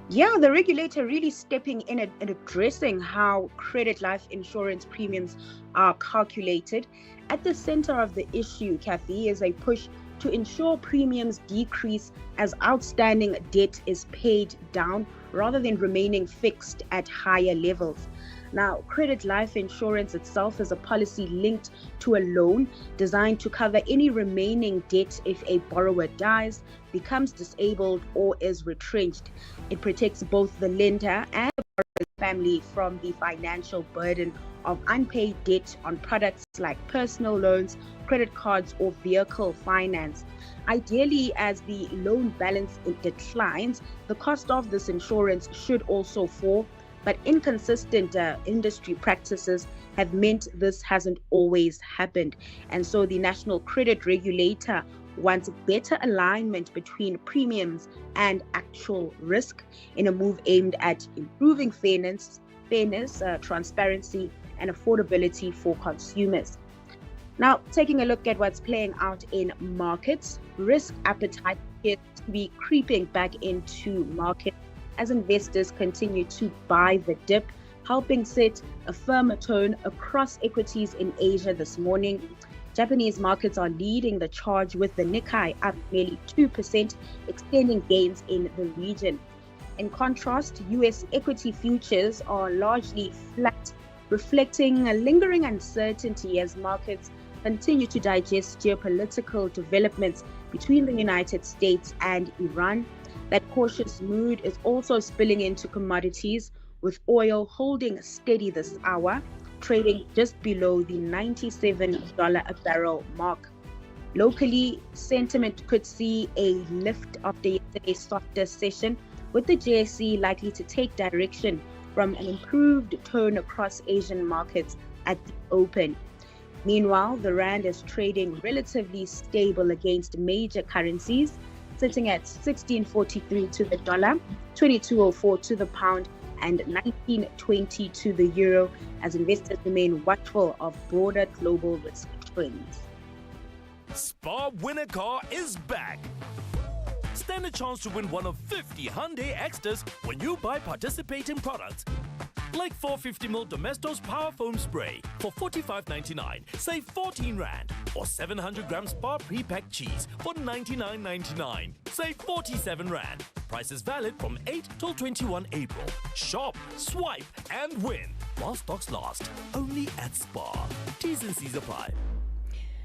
Yeah, the regulator really stepping in and addressing how credit life insurance premiums are calculated. At the center of the issue, Cathy, is a push to ensure premiums decrease as outstanding debt is paid down rather than remaining fixed at higher levels. Now, credit life insurance itself is a policy linked to a loan designed to cover any remaining debt if a borrower dies, becomes disabled, or is retrenched. It protects both the lender and the borrower's family from the financial burden of unpaid debt on products like personal loans, credit cards, or vehicle finance. Ideally, as the loan balance declines, the cost of this insurance should also fall. But inconsistent industry practices have meant this hasn't always happened. And so the National Credit Regulator wants better alignment between premiums and actual risk in a move aimed at improving fairness, transparency, and affordability for consumers. Now, taking a look at what's playing out in markets, risk appetite appears to be creeping back into markets as investors continue to buy the dip, helping set a firmer tone across equities in Asia this morning. Japanese markets are leading the charge with the Nikkei up nearly 2%, extending gains in the region. In contrast, US equity futures are largely flat, reflecting a lingering uncertainty as markets continue to digest geopolitical developments between the United States and Iran. That cautious mood is also spilling into commodities, with oil holding steady this hour, trading just below the $97 a barrel mark. Locally, sentiment could see a lift after yesterday's softer session, with the JSE likely to take direction from an improved tone across Asian markets at the open. Meanwhile, the rand is trading relatively stable against major currencies, sitting at 16.43 to the dollar, 22.04 to the pound, and 19.20 to the euro, as investors remain watchful of broader global risk trends. Spa Winner Car is back. Stand a chance to win one of 50 Hyundai Extras when you buy participating products. Like 450ml Domestos Power Foam Spray for $45.99, save 14 Rand. Or 700 grams Spa Pre-Packed Cheese for $99.99, save 47 Rand. Price is valid from 8 till 21 April. Shop, swipe and win while stocks last. Only at Spa. T's and C's apply.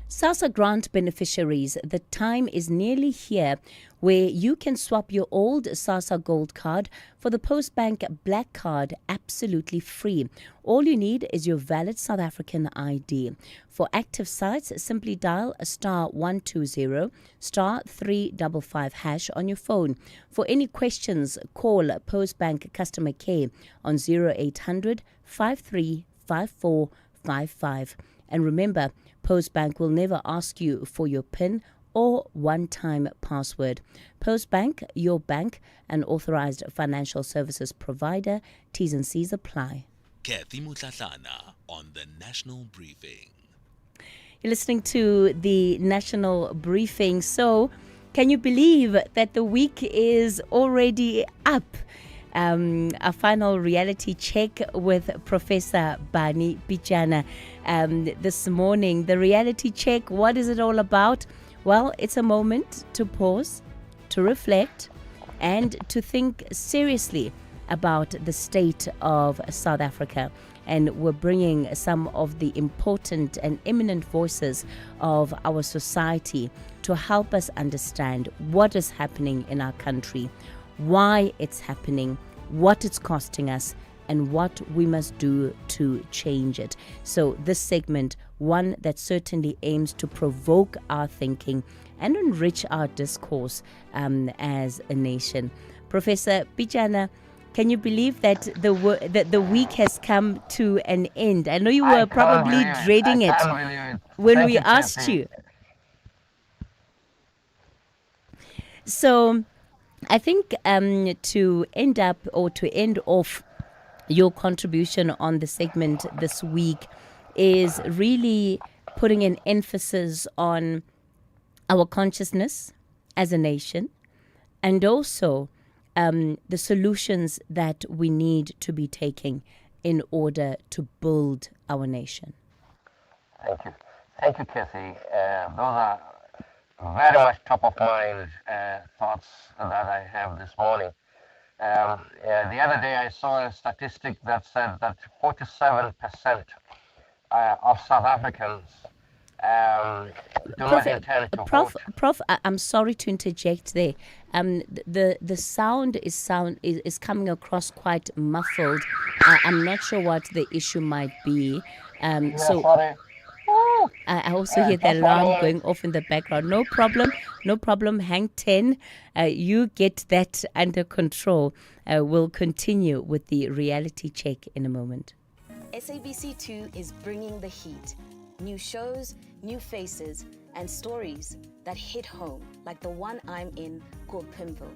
Sassa grant beneficiaries, the time is nearly here where you can swap your old Sassa Gold card for the Postbank Black Card absolutely free. All you need is your valid South African ID. For active sites, simply dial *120 *355 hash on your phone. For any questions, call Postbank Customer Care on 0800 535455. And remember, Postbank will never ask you for your PIN or one-time password. Postbank, your bank, an authorized financial services provider. T's and C's apply. Cathy Mohlahlana on the National Briefing. You're listening to the National Briefing. So, can you believe that the week is already up? A final reality check with Professor Bani Pichana this morning. The reality check, what is it all about? Well, it's a moment to pause, to reflect, and to think seriously about the state of South Africa. And we're bringing some of the important and eminent voices of our society to help us understand what is happening in our country, why it's happening, what it's costing us, and what we must do to change it. So this segment, one that certainly aims to provoke our thinking and enrich our discourse as a nation. Professor Pichana, can you believe that the week has come to an end? I know you were probably dreading it when we asked you. So I think to end off your contribution on the segment this week is really putting an emphasis on our consciousness as a nation, and also the solutions that we need to be taking in order to build our nation. Thank you. Thank you, Cathy. Those are very much top of mind thoughts that I have this morning. The other day I saw a statistic that said that 47% of South Africans do not intend to vote. Prof, I'm sorry to interject there. The sound is coming across quite muffled. I'm not sure what the issue might be. Sorry. I also hear the alarm going off in the background. No problem. Hang 10. You get that under control. We'll continue with the reality check in a moment. SABC2 is bringing the heat. New shows, new faces, and stories that hit home, like the one I'm in called Pimville.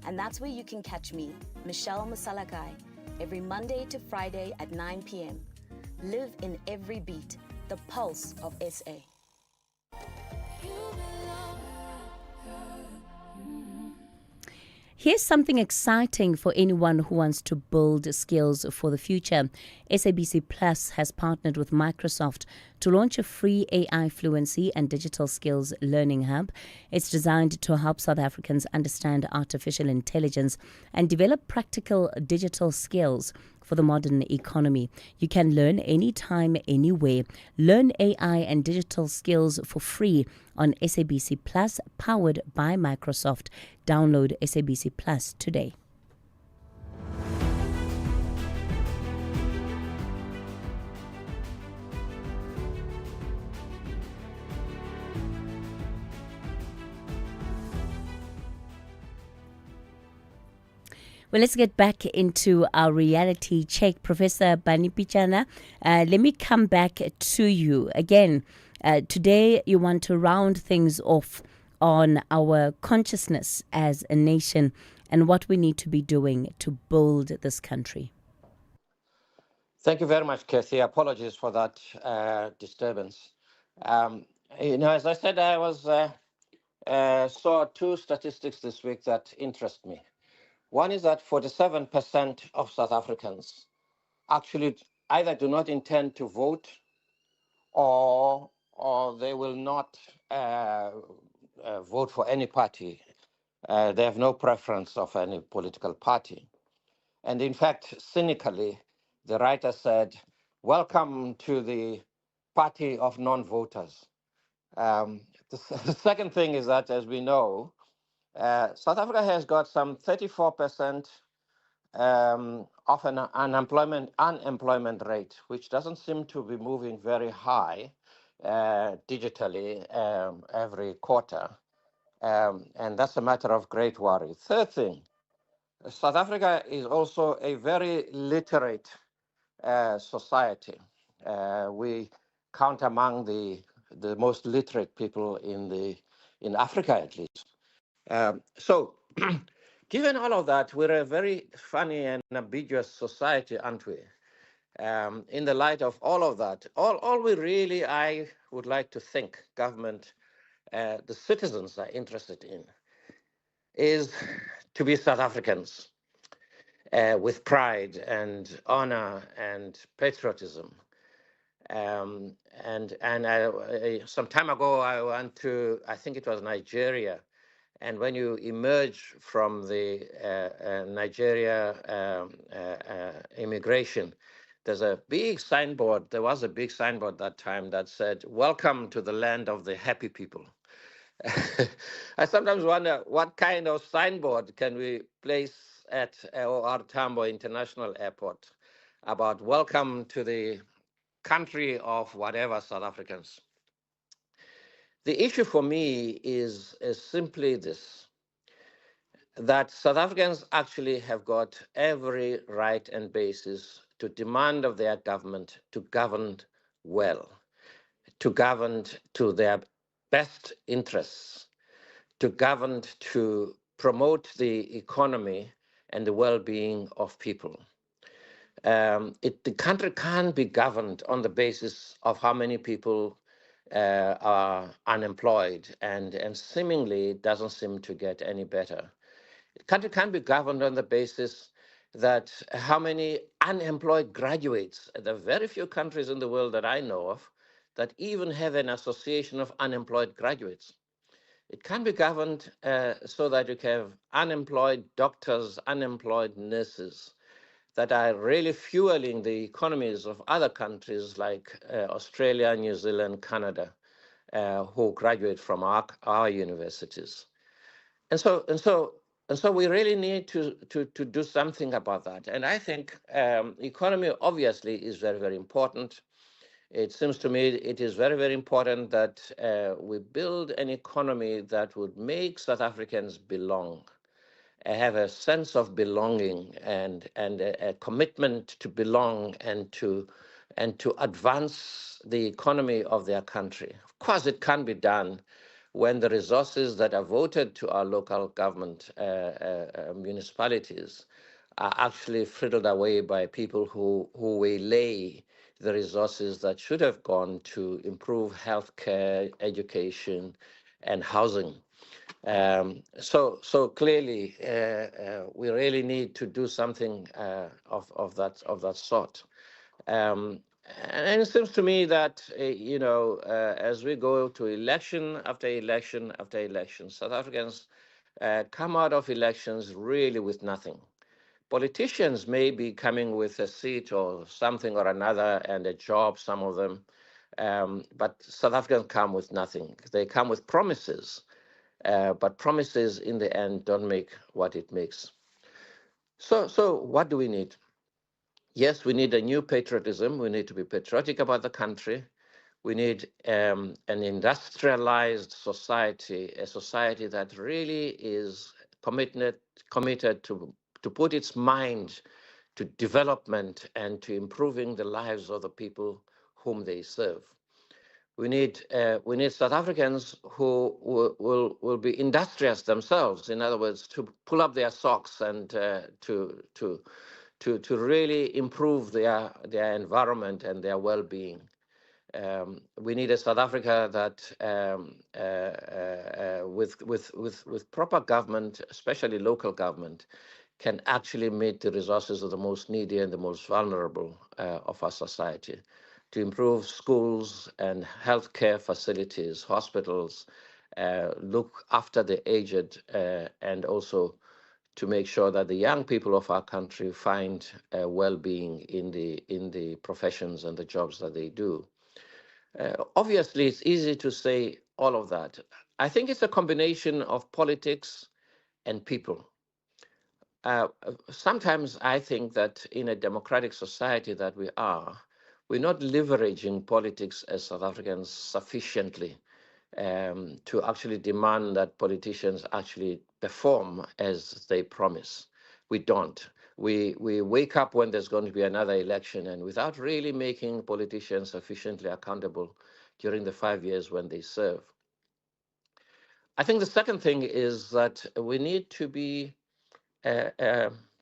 And that's where you can catch me, Michelle Masalakai, every Monday to Friday at 9 p.m. Live in every beat. The pulse of SA. Here's something exciting for anyone who wants to build skills for the future. SABC Plus has partnered with Microsoft to launch a free AI fluency and digital skills learning hub. It's designed to help South Africans understand artificial intelligence and develop practical digital skills for the modern economy. You can learn anytime, anywhere. Learn AI and digital skills for free on SABC Plus, powered by Microsoft. Download SABC Plus today. Well, let's get back into our reality check. Professor Bani Pichana, let me come back to you. Again, today you want to round things off on our consciousness as a nation and what we need to be doing to build this country. Thank you very much, Cathy. Apologies for that disturbance. As I said, I saw two statistics this week that interest me. One is that 47% of South Africans actually either do not intend to vote or they will not vote for any party. They have no preference of any political party. And in fact, cynically, the writer said, welcome to the party of non-voters. The second thing is that, as we know, South Africa has got some 34% of an unemployment rate, which doesn't seem to be moving very high digitally every quarter. And that's a matter of great worry. Third thing, South Africa is also a very literate society. We count among the most literate people in Africa, at least. So, given all of that, we're a very funny and ambiguous society, aren't we? In the light of all of that, all we really, I would like to think, government, the citizens are interested in, is to be South Africans with pride and honor and patriotism. And some time ago, I went to, I think it was Nigeria. And when you emerge from the Nigeria immigration, there's a big signboard. There was a big signboard that time that said, welcome to the land of the happy people. I sometimes wonder what kind of signboard can we place at OR Tambo International Airport about welcome to the country of whatever South Africans. The issue for me is simply this, that South Africans actually have got every right and basis to demand of their government to govern well, to govern to their best interests, to govern to promote the economy and the well-being of people. The country can't be governed on the basis of how many people are unemployed, and seemingly doesn't seem to get any better. The country can't be governed on the basis that how many unemployed graduates. There are very few countries in the world that I know of that even have an association of unemployed graduates. It can be governed so that you have unemployed doctors, unemployed nurses that are really fueling the economies of other countries like Australia, New Zealand, Canada, who graduate from our universities. And so we really need to do something about that. And I think economy obviously is very, very important. It seems to me it is very, very important that we build an economy that would make South Africans belong, have a sense of belonging and a commitment to belong and to advance the economy of their country. Of course, it can be done when the resources that are voted to our local government municipalities are actually friddled away by people who waylay the resources that should have gone to improve healthcare, education, and housing. So clearly, we really need to do something of that sort. And it seems to me that as we go to election after election after election, South Africans come out of elections really with nothing. Politicians may be coming with a seat or something or another and a job, some of them, but South Africans come with nothing. They come with promises, but promises in the end don't make what it makes. So what do we need? Yes, we need a new patriotism. We need to be patriotic about the country. We need an industrialized society, a society that really is committed to put its mind to development and to improving the lives of the people whom they serve. We need South Africans who will be industrious themselves. In other words, to pull up their socks and to really improve their environment and their well-being. We need a South Africa that, with proper government, especially local government, can actually meet the resources of the most needy and the most vulnerable of our society, to improve schools and healthcare facilities, hospitals, look after the aged, and also to make sure that the young people of our country find well-being in the professions and the jobs that they do. Obviously, it's easy to say all of that. I think it's a combination of politics and people. Sometimes I think that in a democratic society that we are, we're not leveraging politics as South Africans sufficiently to actually demand that politicians actually perform as they promise. We don't. We wake up when there's going to be another election, and without really making politicians sufficiently accountable during the 5 years when they serve. I think the second thing is that we need to be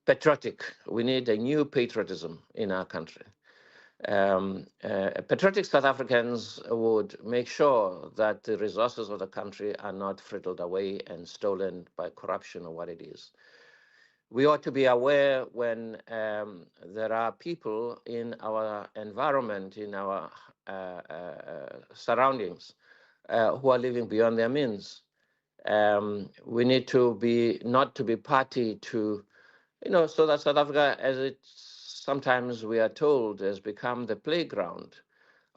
patriotic. We need a new patriotism in our country. Patriotic South Africans would make sure that the resources of the country are not frittered away and stolen by corruption or what it is. We ought to be aware when there are people in our environment, in our surroundings, who are living beyond their means. We need to be not to be party to, so that South Africa, as it sometimes we are told, has become the playground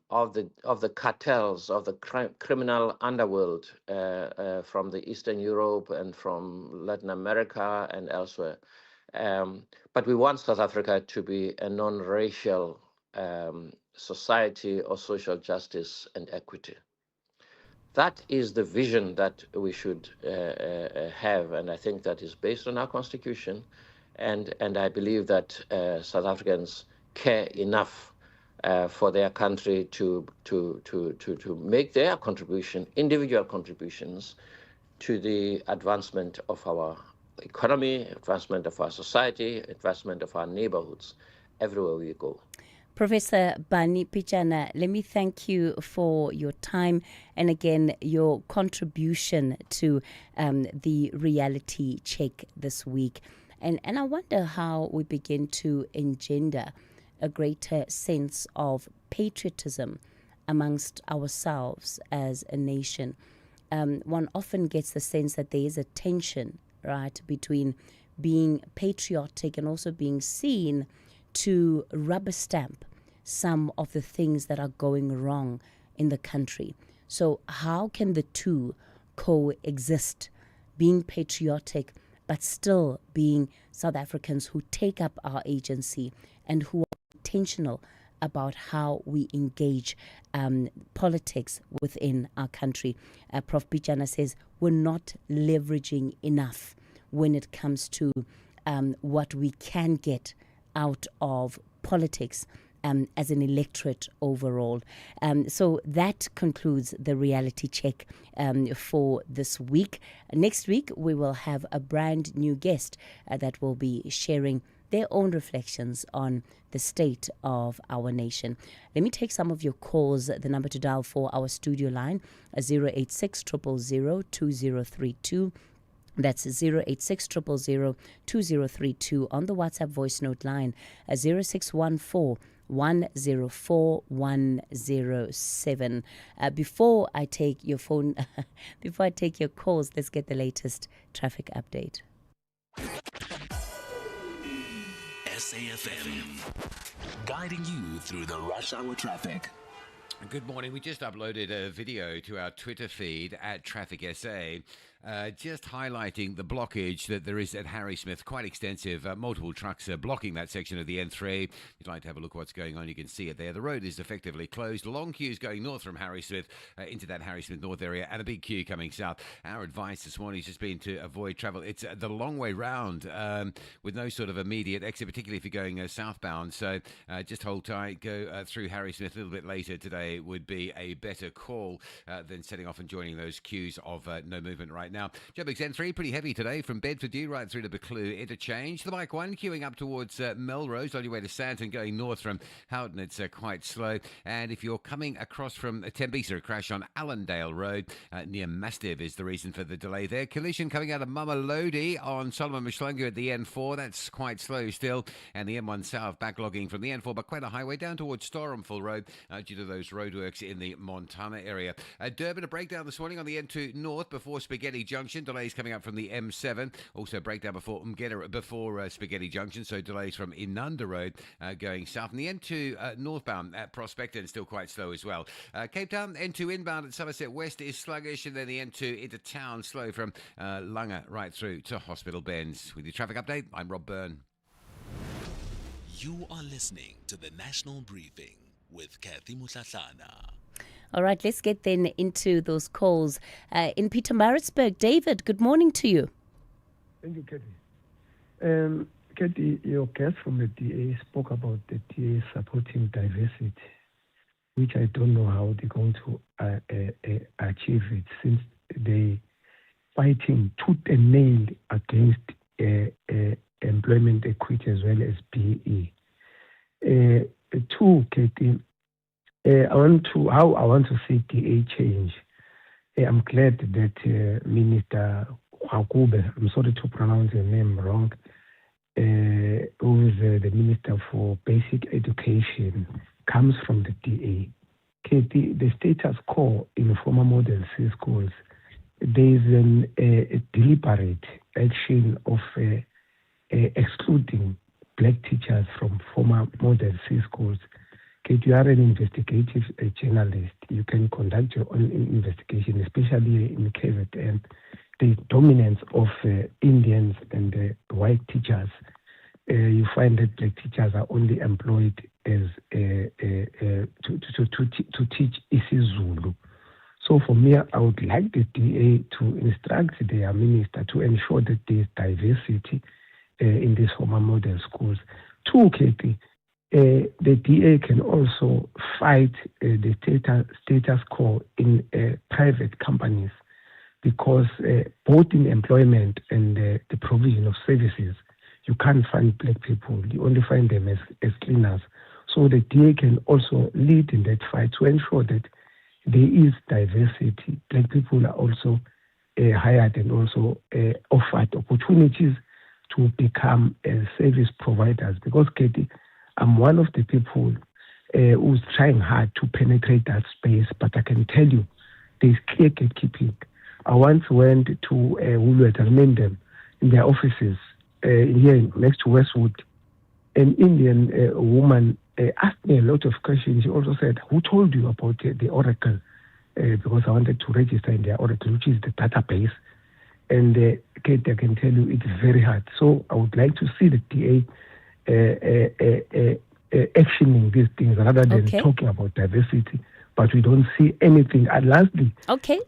of the cartels, of the criminal underworld from the Eastern Europe and from Latin America and elsewhere. But we want South Africa to be a non-racial society of social justice and equity. That is the vision that we should have, and I think that is based on our constitution, and I believe that South Africans care enough for their country to make their contribution, individual contributions, to the advancement of our economy, advancement of our society, advancement of our neighborhoods, everywhere we go. Professor Bani Pichana, let me thank you for your time and again your contribution to the reality check this week. And I wonder how we begin to engender a greater sense of patriotism amongst ourselves as a nation. One often gets the sense that there is a tension, right, between being patriotic and also being seen to rubber stamp some of the things that are going wrong in the country. So how can the two coexist, being patriotic but still being South Africans who take up our agency and who are intentional about how we engage politics within our country? Prof. Pichana says we're not leveraging enough when it comes to what we can get out of politics as an electorate overall. So that concludes the reality check for this week. Next week, we will have a brand new guest that will be sharing their own reflections on the state of our nation. Let me take some of your calls. The number to dial for our studio line, 086 000 2032. That's 086 000 2032 on the WhatsApp voice note line, 0614 104 107. Before I take your phone, before I take your calls, let's get the latest traffic update. SAFM, guiding you through the rush hour traffic. Good morning. We just uploaded a video to our Twitter feed at Traffic SA, just highlighting the blockage that there is at Harrismith. Quite extensive. Multiple trucks blocking that section of the N3. If you'd like to have a look at what's going on, you can see it there. The road is effectively closed. Long queues going north from Harrismith into that Harrismith North area, and a big queue coming south. Our advice this morning has just been to avoid travel. It's the long way round with no sort of immediate exit, particularly if you're going southbound. So just hold tight. Go through Harrismith a little bit later today would be a better call than setting off and joining those queues of no movement right now. Joburg's N3 pretty heavy today from Bedford U right through to Buccleuch interchange. The Bike 1 queuing up towards Melrose on your way to Santon, going north from Houghton. It's quite slow. And if you're coming across from Tembisa, a crash on Allendale Road near Mastiff is the reason for the delay there. Collision coming out of Mamelodi on Solomon Mshlungu at the N4. That's quite slow still. And the M1 South backlogging from the N4 Bakwena Highway down towards Stormful Road due to those roadworks in the Montana area. Durban, a breakdown this morning on the N2 North before Spaghetti Junction. Delays coming up from the M7. Also breakdown before Spaghetti Junction. So delays from Inanda Road going south. And the N2 northbound at Prospector still quite slow as well. Cape Town, N2 inbound at Somerset West is sluggish. And then the N2 into town slow from Langa right through to Hospital Bends. With your traffic update, I'm Rob Byrne. You are listening to the National Briefing with Cathy Mohlahlana. All right, let's get then into those calls. In Pietermaritzburg, David, good morning to you. Thank you, Cathy. Cathy, your guest from the DA spoke about the DA supporting diversity, which I don't know how they're going to achieve it, since they fighting tooth and nail against employment equity as well as BE. Two, Cathy, I want to see DA change. I'm glad that Minister Wakube, I'm sorry to pronounce her name wrong, who is the Minister for Basic Education, comes from the DA. Cathy, the status quo in former Model C schools, there is a deliberate action of excluding black teachers from former Model C schools. Kate, you are an investigative journalist. You can conduct your own investigation, especially in KZN, and the dominance of Indians and white teachers. You find that black teachers are only employed as to teach isiZulu. So for me, I would like the DA to instruct their minister to ensure that there is diversity in these former model schools. Two, Katie, the DA can also fight the status quo in private companies, because both in employment and the provision of services, you can't find black people. You only find them as cleaners. So the DA can also lead in that fight to ensure that there is diversity. Black people are also hired and also offered opportunities to become service providers. Because, Katie, I'm one of the people who's trying hard to penetrate that space, but I can tell you there's clear gatekeeping. I once went to Woolworths and named them in their offices here next to Westwood. An Indian woman asked me a lot of questions. She also said, who told you about the Oracle? Because I wanted to register in their Oracle, which is the database. And Kate, I can tell you it's very hard. So I would like to see the DA actioning these things rather than talking about diversity. But we don't see anything. And lastly,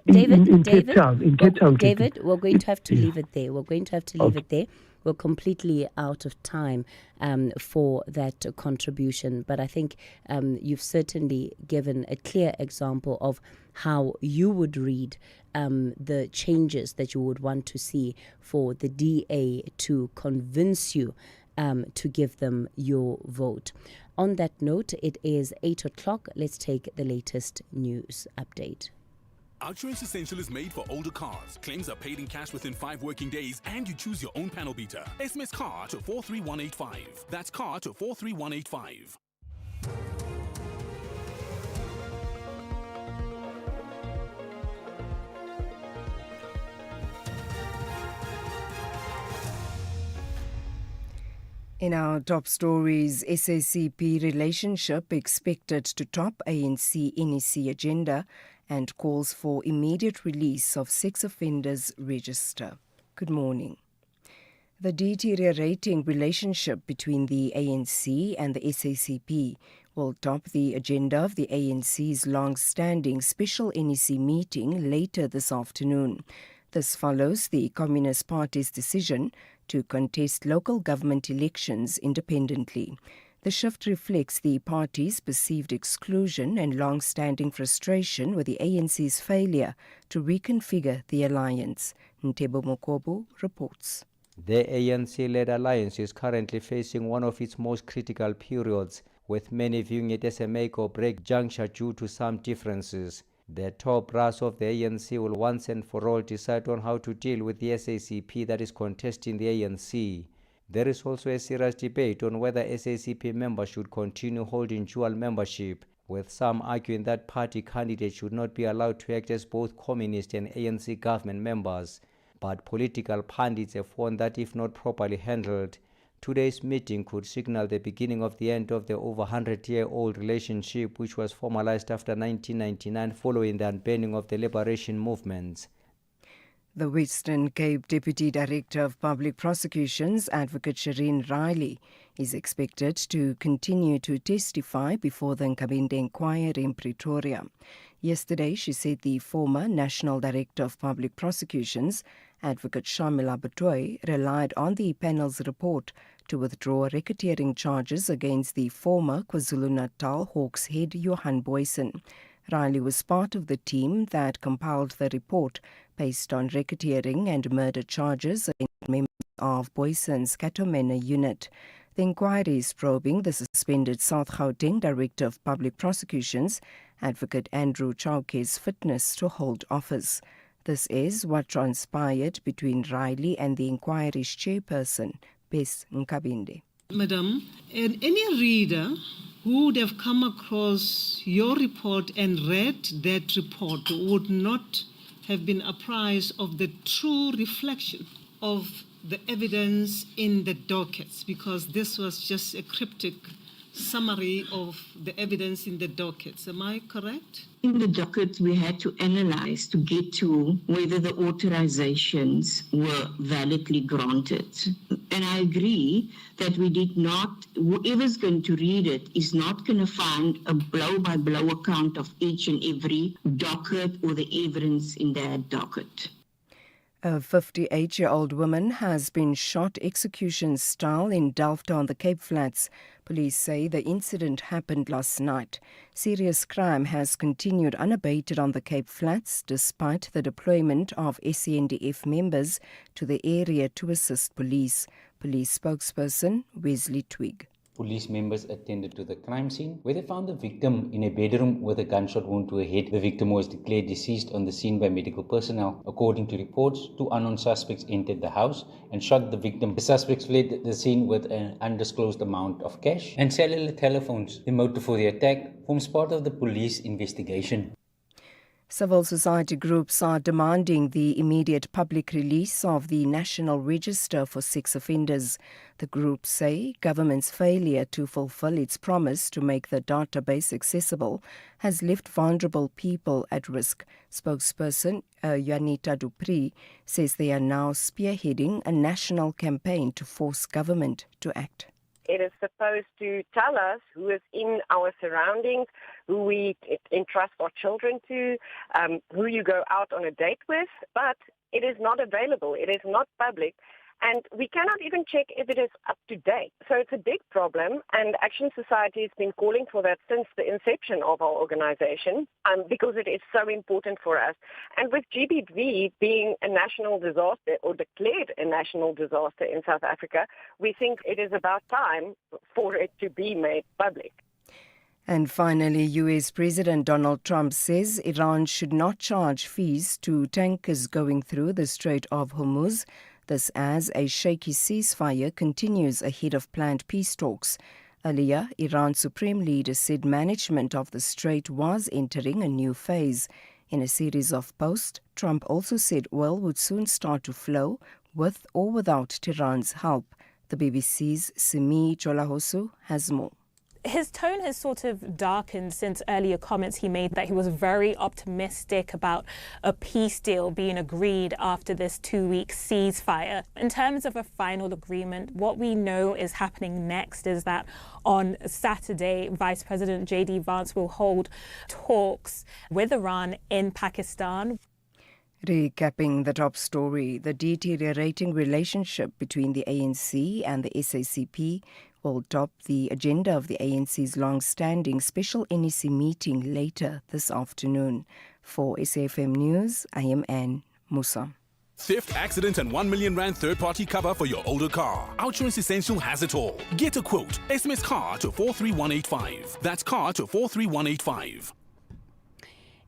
David, in Cape Town, David, we're going to have to leave it there. We're going to have to leave it there. We're completely out of time for that contribution. But I think you've certainly given a clear example of how you would read the changes that you would want to see for the DA to convince you to give them your vote. On that note, it is 8 o'clock. Let's take the latest news update. Outsurance Essential is made for older cars. Claims are paid in cash within 5 working days, and you choose your own panel beater. SMS CAR to 43185. That's CAR to 43185. In our top stories, SACP relationship expected to top ANC NEC agenda and calls for immediate release of sex offenders register. Good morning. The deteriorating relationship between the ANC and the SACP will top the agenda of the ANC's long-standing special NEC meeting later this afternoon. This follows the Communist Party's decision to contest local government elections independently. The shift reflects the party's perceived exclusion and long-standing frustration with the ANC's failure to reconfigure the alliance. Ntebo Mokobu reports. The ANC-led alliance is currently facing one of its most critical periods, with many viewing it as a make-or-break juncture due to some differences. The top brass of the ANC will once and for all decide on how to deal with the SACP that is contesting the ANC. There is also a serious debate on whether SACP members should continue holding dual membership, with some arguing that party candidates should not be allowed to act as both communist and ANC government members. But political pundits have warned that if not properly handled, today's meeting could signal the beginning of the end of the over 100-year-old relationship, which was formalized after 1999 following the unbanning of the liberation movements. The Western Cape Deputy Director of Public Prosecutions, Advocate Shireen Riley, is expected to continue to testify before the Nkabinde inquiry in Pretoria. Yesterday, she said the former National Director of Public Prosecutions, Advocate Shamila Batoy, relied on the panel's report to withdraw racketeering charges against the former KwaZulu-Natal Hawks head Johan Boysen. Riley was part of the team that compiled the report based on racketeering and murder charges against members of Boysen's Katomena unit. The inquiry is probing the suspended South Gauteng Director of Public Prosecutions, Advocate Andrew Chauke's fitness to hold office. This is what transpired between Riley and the inquiry's chairperson, Bess Nkabinde. Madam, and any reader who would have come across your report and read that report would not have been apprised of the true reflection of the evidence in the dockets, because this was just a cryptic summary of the evidence in the dockets. Am I correct? In the docket, we had to analyze to get to whether the authorizations were validly granted. And I agree that we did not, whoever's going to read it is not going to find a blow-by-blow account of each and every docket or the evidence in that docket. A 58-year-old woman has been shot execution style in Delft on the Cape Flats. Police say the incident happened last night. Serious crime has continued unabated on the Cape Flats despite the deployment of SANDF members to the area to assist police. Police spokesperson Wesley Twig. Police members attended to the crime scene, where they found the victim in a bedroom with a gunshot wound to her head. The victim was declared deceased on the scene by medical personnel. According to reports, 2 unknown suspects entered the house and shot the victim. The suspects fled the scene with an undisclosed amount of cash and cellular telephones. The motive for the attack forms part of the police investigation. Civil society groups are demanding the immediate public release of the National Register for Sex Offenders. The groups say government's failure to fulfill its promise to make the database accessible has left vulnerable people at risk. Spokesperson Janita Dupree says they are now spearheading a national campaign to force government to act. It is supposed to tell us who is in our surroundings, who we entrust our children to, who you go out on a date with, but it is not available. It is not public. And we cannot even check if it is up to date. So it's a big problem, and Action Society has been calling for that since the inception of our organization, because it is so important for us. And with GBV being a national disaster, or declared a national disaster in South Africa, we think it is about time for it to be made public. And finally, US President Donald Trump says Iran should not charge fees to tankers going through the Strait of Hormuz. This as a shaky ceasefire continues ahead of planned peace talks. Earlier, Iran's supreme leader said management of the strait was entering a new phase. In a series of posts, Trump also said oil would soon start to flow with or without Tehran's help. The BBC's Simi Cholahosu has more. His tone has sort of darkened since earlier comments he made that he was very optimistic about a peace deal being agreed after this 2-week ceasefire. In terms of a final agreement, what we know is happening next is that on Saturday, Vice President J.D. Vance will hold talks with Iran in Pakistan. Recapping the top story, the deteriorating relationship between the ANC and the SACP will top the agenda of the ANC's long-standing special NEC meeting later this afternoon. For SAFM News, I am Anne Musa. Theft, accident and 1 million rand third-party cover for your older car. Outsurance Essential has it all. Get a quote. SMS CAR to 43185. That's CAR to 43185.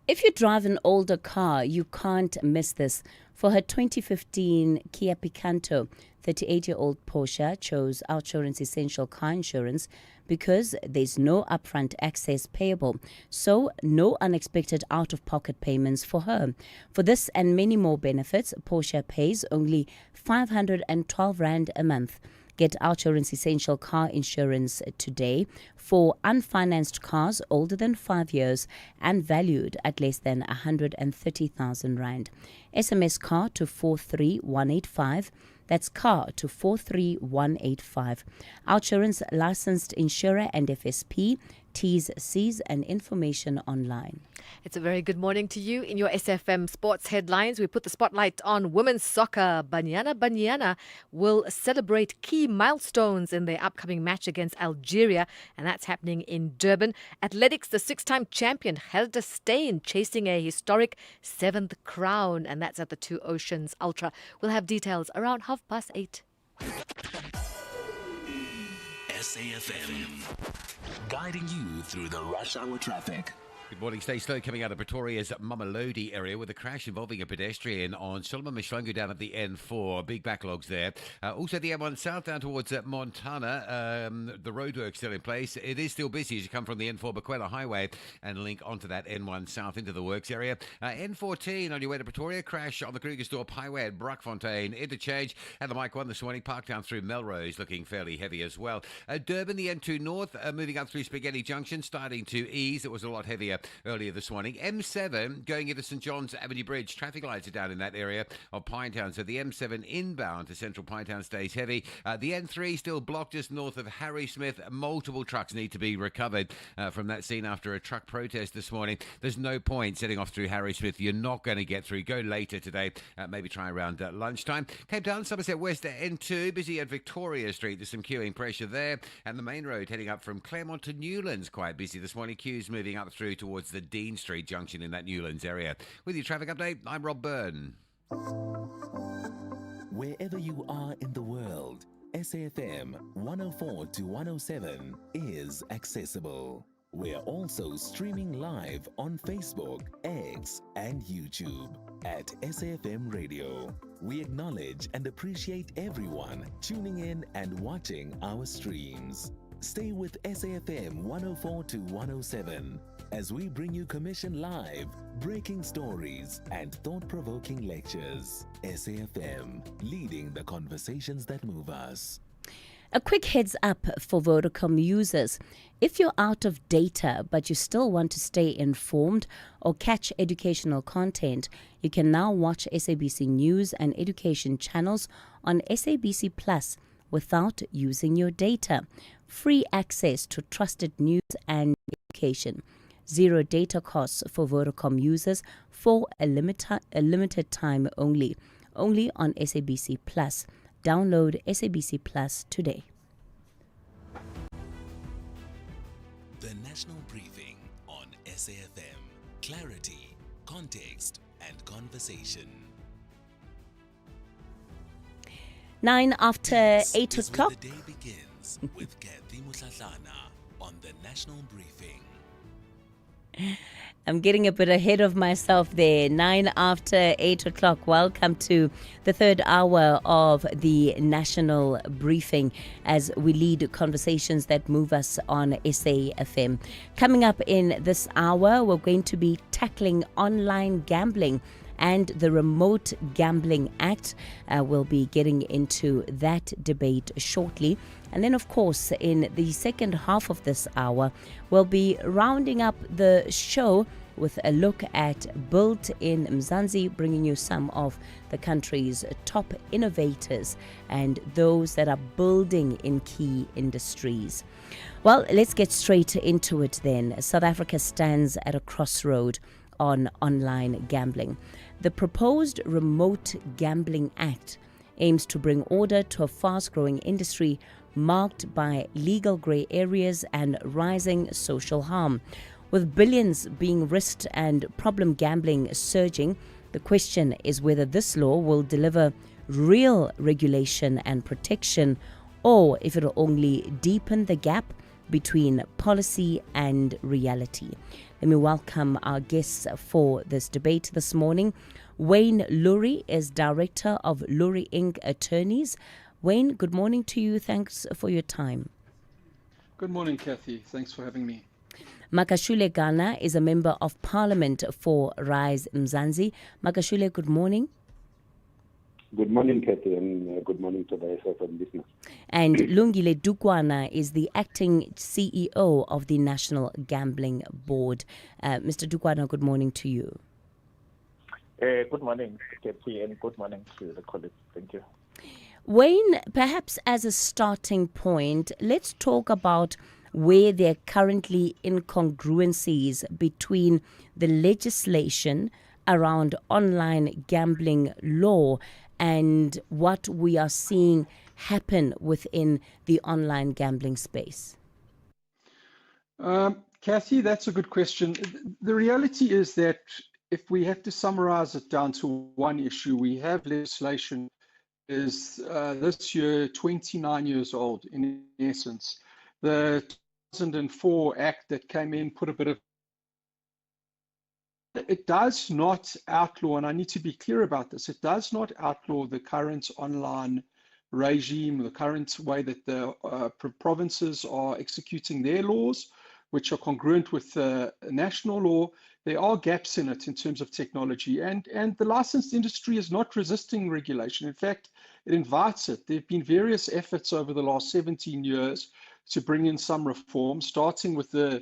If you drive an older car, you can't miss this. For her 2015 Kia Picanto, 38-year-old Portia chose Outsurance Essential Car Insurance because there's no upfront access payable, so no unexpected out-of-pocket payments for her. For this and many more benefits, Portia pays only 512 Rand a month. Get Outsurance Essential Car Insurance today for unfinanced cars older than 5 years and valued at less than 130,000 Rand. SMS CAR to 43185. That's CAR to 43185. Outsurance licensed insurer and FSP. T's, C's and information online. It's a very good morning to you. In your SFM sports headlines, we put the spotlight on women's soccer. Banyana will celebrate key milestones in their upcoming match against Algeria, and that's happening in Durban. Athletics, the 6-time champion Helder Steyn chasing a historic 7th crown, and that's at the Two Oceans Ultra. We'll have details around 8:30. SAFM, guiding you through the rush hour traffic. Good morning. Stay slow coming out of Pretoria's Mamelodi area with a crash involving a pedestrian on Solomon Mishlangu down at the N4. Big backlogs there. Also the M1 south down towards Montana. The roadwork still in place. It is still busy as you come from the N4 Bequela Highway and link onto that N1 south into the works area. N14 on your way to Pretoria. Crash on the Krugersdorp Highway at Brakfontein. Interchange. And the Mike 1 this morning. Park down through Melrose looking fairly heavy as well. Durban, the N2 north, moving up through Spaghetti Junction, starting to ease. It was a lot heavier earlier this morning. M7 going into St John's Avenue Bridge. Traffic lights are down in that area of Pinetown. So the M7 inbound to Central Pinetown stays heavy. The N3 still blocked just north of Harry Smith. Multiple trucks need to be recovered from that scene after a truck protest this morning. There's no point setting off through Harry Smith. You're not going to get through. Go later today. Maybe try around lunchtime. Cape Town, Somerset West N2. Busy at Victoria Street. There's some queuing pressure there. And the main road heading up from Claremont to Newlands quite busy this morning. Queues moving up through towards the Dean Street junction in that Newlands area. With your traffic update, I'm Rob Byrne. Wherever you are in the world, SAFM 104 to 107 is accessible. We're also streaming live on Facebook, X, and YouTube at SAFM Radio. We acknowledge and appreciate everyone tuning in and watching our streams. Stay with SAFM 104 to 107 as we bring you commission live, breaking stories, and thought-provoking lectures. SAFM, leading the conversations that move us. A quick heads up for Vodacom users. If you're out of data but you still want to stay informed or catch educational content, you can now watch SABC News and Education channels on SABC Plus without using your data. Free access to trusted news and education. Zero data costs for Vodacom users for a limited time only on SABC Plus. Download SABC Plus today. The National Briefing on SAFM. Clarity, context, and conversation. 9 after 8 is o'clock. where the day begins with Cathy Mohlahlana on the National Briefing. I'm getting a bit ahead of myself there. 9 after 8 o'clock. Welcome to the third hour of the National Briefing as we lead conversations that move us on SAFM. Coming up in this hour, we're going to be tackling online gambling and the Remote Gambling Act. We'll be getting into that debate shortly. And then, of course, in the second half of this hour, we'll be rounding up the show with a look at Built in Mzansi, bringing you some of the country's top innovators and those that are building in key industries. Well, let's get straight into it then. South Africa stands at a crossroad on online gambling. The proposed Remote Gambling Act aims to bring order to a fast-growing industry marked by legal grey areas and rising social harm. With billions being risked and problem gambling surging, the question is whether this law will deliver real regulation and protection, or if it will only deepen the gap between policy and reality. Let me welcome our guests for this debate this morning. Wayne Lurie is Director of Lurie Inc. Attorneys. Wayne, good morning to you. Thanks for your time. Good morning, Cathy. Thanks for having me. Makashule Ghana is a Member of Parliament for Rise Mzansi. Makashule, good morning. Good morning, Cathy, and good morning to the SFM listeners. And Lungile Dukwana is the acting CEO of the National Gambling Board. Mr. Dukwana, good morning to you. Good morning, Cathy, and good morning to the colleagues. Thank you. Wayne, perhaps as a starting point, let's talk about where there are currently incongruencies between the legislation around online gambling law and what we are seeing happen within the online gambling space? Cathy, that's a good question. The reality is that if we have to summarize it down to one issue, we have legislation is this year 29 years old in essence. The 2004 Act that came in put a bit of it does not outlaw, and I need to be clear about this, it does not outlaw the current online regime, the current way that the provinces are executing their laws, which are congruent with national law. There are gaps in it in terms of technology, and the licensed industry is not resisting regulation. In fact, it invites it. There have been various efforts over the last 17 years to bring in some reform, starting with the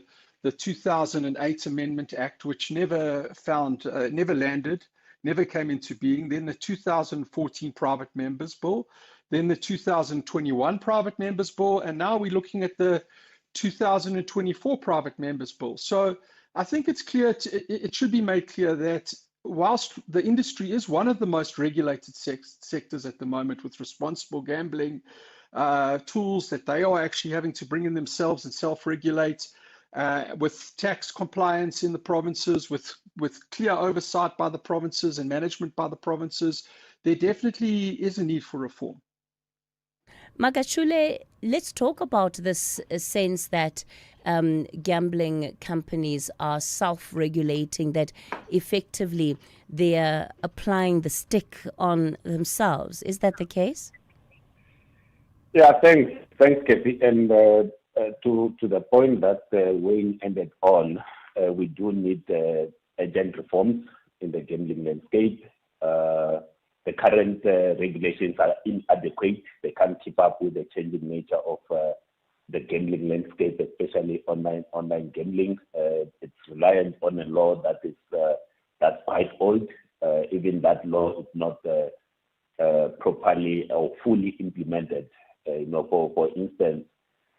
2008 Amendment Act, which never landed, never came into being. Then the 2014 Private Members Bill, then the 2021 Private Members Bill, and now we're looking at the 2024 Private Members Bill. So I think it's clear, it should be made clear that whilst the industry is one of the most regulated sectors at the moment with responsible gambling tools that they are actually having to bring in themselves and self-regulate, with tax compliance in the provinces, with clear oversight by the provinces and management by the provinces, there definitely is a need for reform. Magashule, let's talk about this sense that gambling companies are self-regulating, that effectively they are applying the stick on themselves. Is that the case? Yeah, thanks, Cathy. And to the point that Wayne ended on, we do need urgent reforms in the gambling landscape. The current regulations are inadequate. They can't keep up with the changing nature of the gambling landscape, especially online gambling. It's reliant on a law that's quite old. Even that law is not properly or fully implemented. For instance,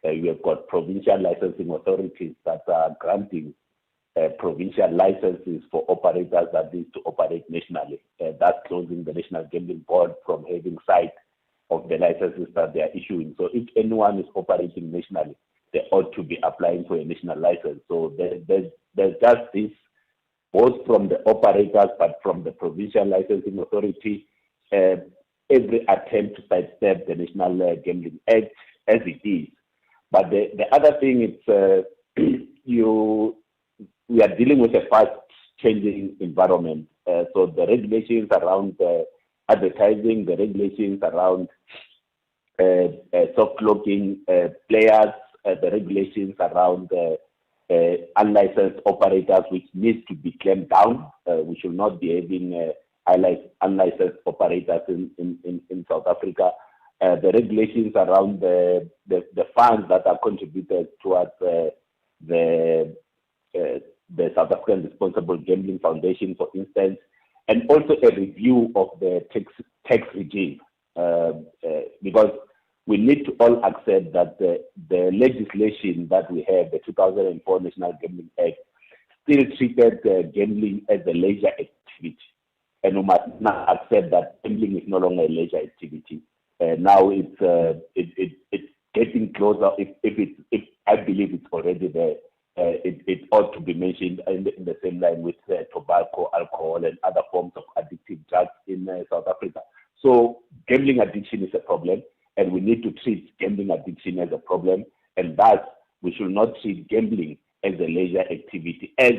we have got provincial licensing authorities that are granting provincial licenses for operators that need to operate nationally. That's closing the National Gambling Board from having sight of the licenses that they are issuing. So if anyone is operating nationally, they ought to be applying for a national license. So there's just this, both from the operators, but from the provincial licensing authority, every attempt to sidestep the National Gambling Act as it is. But the other thing is we are dealing with a fast-changing environment. So the regulations around advertising, the regulations around soft clocking players, the regulations around unlicensed operators, which needs to be clamped down. We should not be having unlicensed operators in South Africa. The regulations around the funds that are contributed towards the South African Responsible Gambling Foundation, for instance, and also a review of the tax regime, because we need to all accept that the legislation that we have, the 2004 National Gambling Act, still treated gambling as a leisure activity. And we must now accept that gambling is no longer a leisure activity. Now it's getting closer. If I believe it's already there, it ought to be mentioned in the same line with tobacco, alcohol, and other forms of addictive drugs in South Africa. So gambling addiction is a problem, and we need to treat gambling addiction as a problem, and thus we should not treat gambling as a leisure activity, as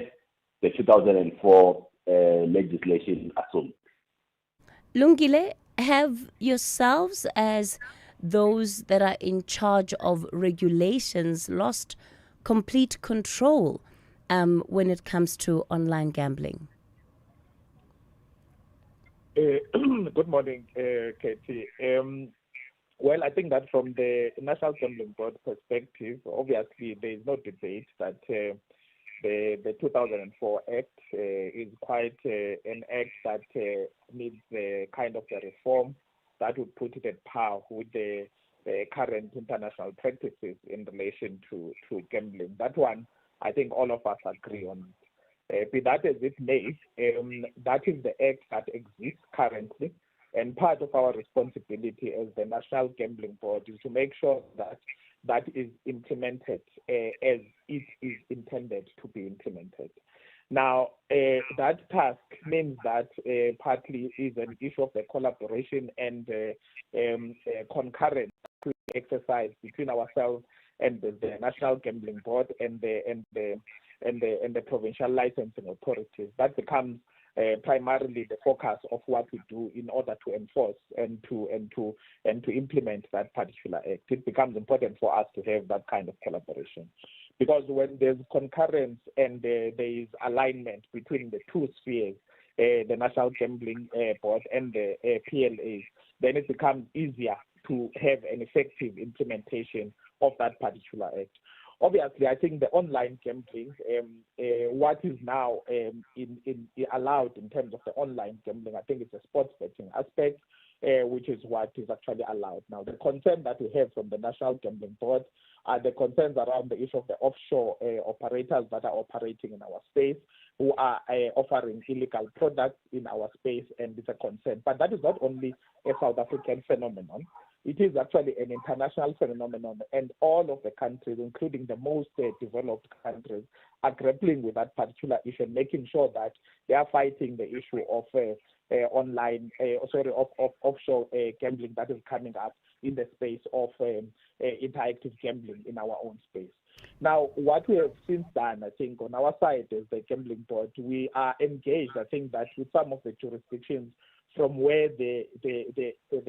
the 2004 legislation assumed. Lungile, have yourselves, as those that are in charge of regulations, lost complete control when it comes to online gambling? Good morning, Katie. Well, I think that from the National Gambling Board perspective, obviously there is no debate that the 2004 Act is quite an act that needs kind of a reform that would put it at par with the current international practices in relation to gambling. That one, I think all of us agree on. Be that as it may, that is the act that exists currently, and part of our responsibility as the National Gambling Board is to make sure that that is implemented as it is intended to be implemented. Now, that task means that partly is an issue of the collaboration and concurrent exercise between ourselves and the National Gambling Board and the provincial licensing authorities. That becomes primarily the focus of what we do in order to enforce and to implement that particular act. It becomes important for us to have that kind of collaboration, because when there's concurrence and there is alignment between the two spheres, the National Gambling Board and the PLA, then it becomes easier to have an effective implementation of that particular act. Obviously, I think the online gambling, what is now allowed in terms of the online gambling, I think it's a sports betting aspect, which is what is actually allowed. Now, the concern that we have from the National Gambling Board are the concerns around the issue of the offshore operators that are operating in our space, who are offering illegal products in our space, and it's a concern. But that is not only a South African phenomenon. It is actually an international phenomenon, and all of the countries, including the most developed countries, are grappling with that particular issue, making sure that they are fighting the issue of offshore gambling that is coming up in the space of interactive gambling in our own space. Now, what we have since done, I think, on our side as the Gambling Board, we are engaged, I think, that with some of the jurisdictions from where the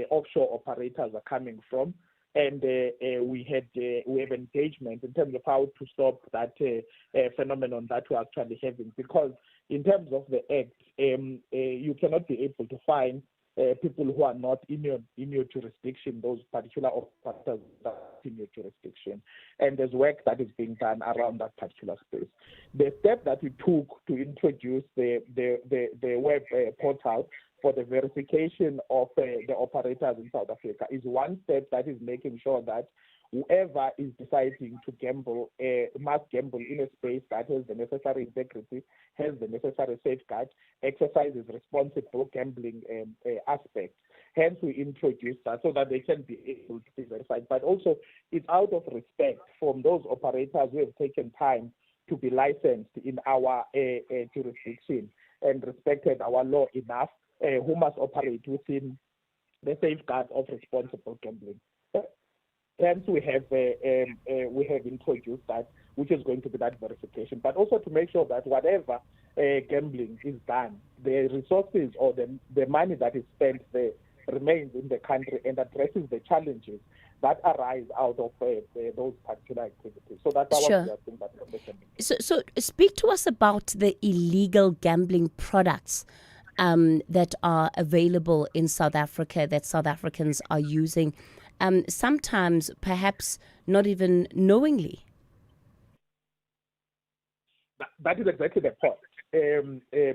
offshore operators are coming from, and we have engagement in terms of how to stop that phenomenon that we're actually having. Because in terms of the act, you cannot be able to find people who are not in your jurisdiction, those particular operators that are in your jurisdiction. And there's work that is being done around that particular space. The step that we took to introduce the web portal for the verification of the operators in South Africa is one step that is making sure that whoever is deciding to gamble must gamble in a space that has the necessary integrity, has the necessary safeguard, exercises responsible gambling aspects, Hence, we introduced that so that they can be able to be verified. But also, it's out of respect from those operators who have taken time to be licensed in our jurisdiction and respected our law enough, who must operate within the safeguards of responsible gambling. Hence, we have introduced that, which is going to be that verification, but also to make sure that whatever gambling is done, the resources or the money that is spent there remains in the country and addresses the challenges that arise out of those particular activities. So that's Sure. our thing that So speak to us about the illegal gambling products that are available in South Africa that South Africans are using, sometimes perhaps not even knowingly. That is exactly the point.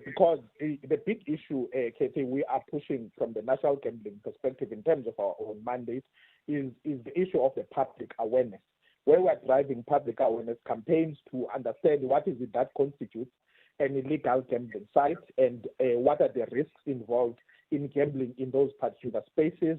Because the big issue, Cathy, we are pushing from the national gambling perspective in terms of our own mandate is the issue of the public awareness, where we are driving public awareness campaigns to understand what is it that constitutes an illegal gambling site and what are the risks involved in gambling in those particular spaces.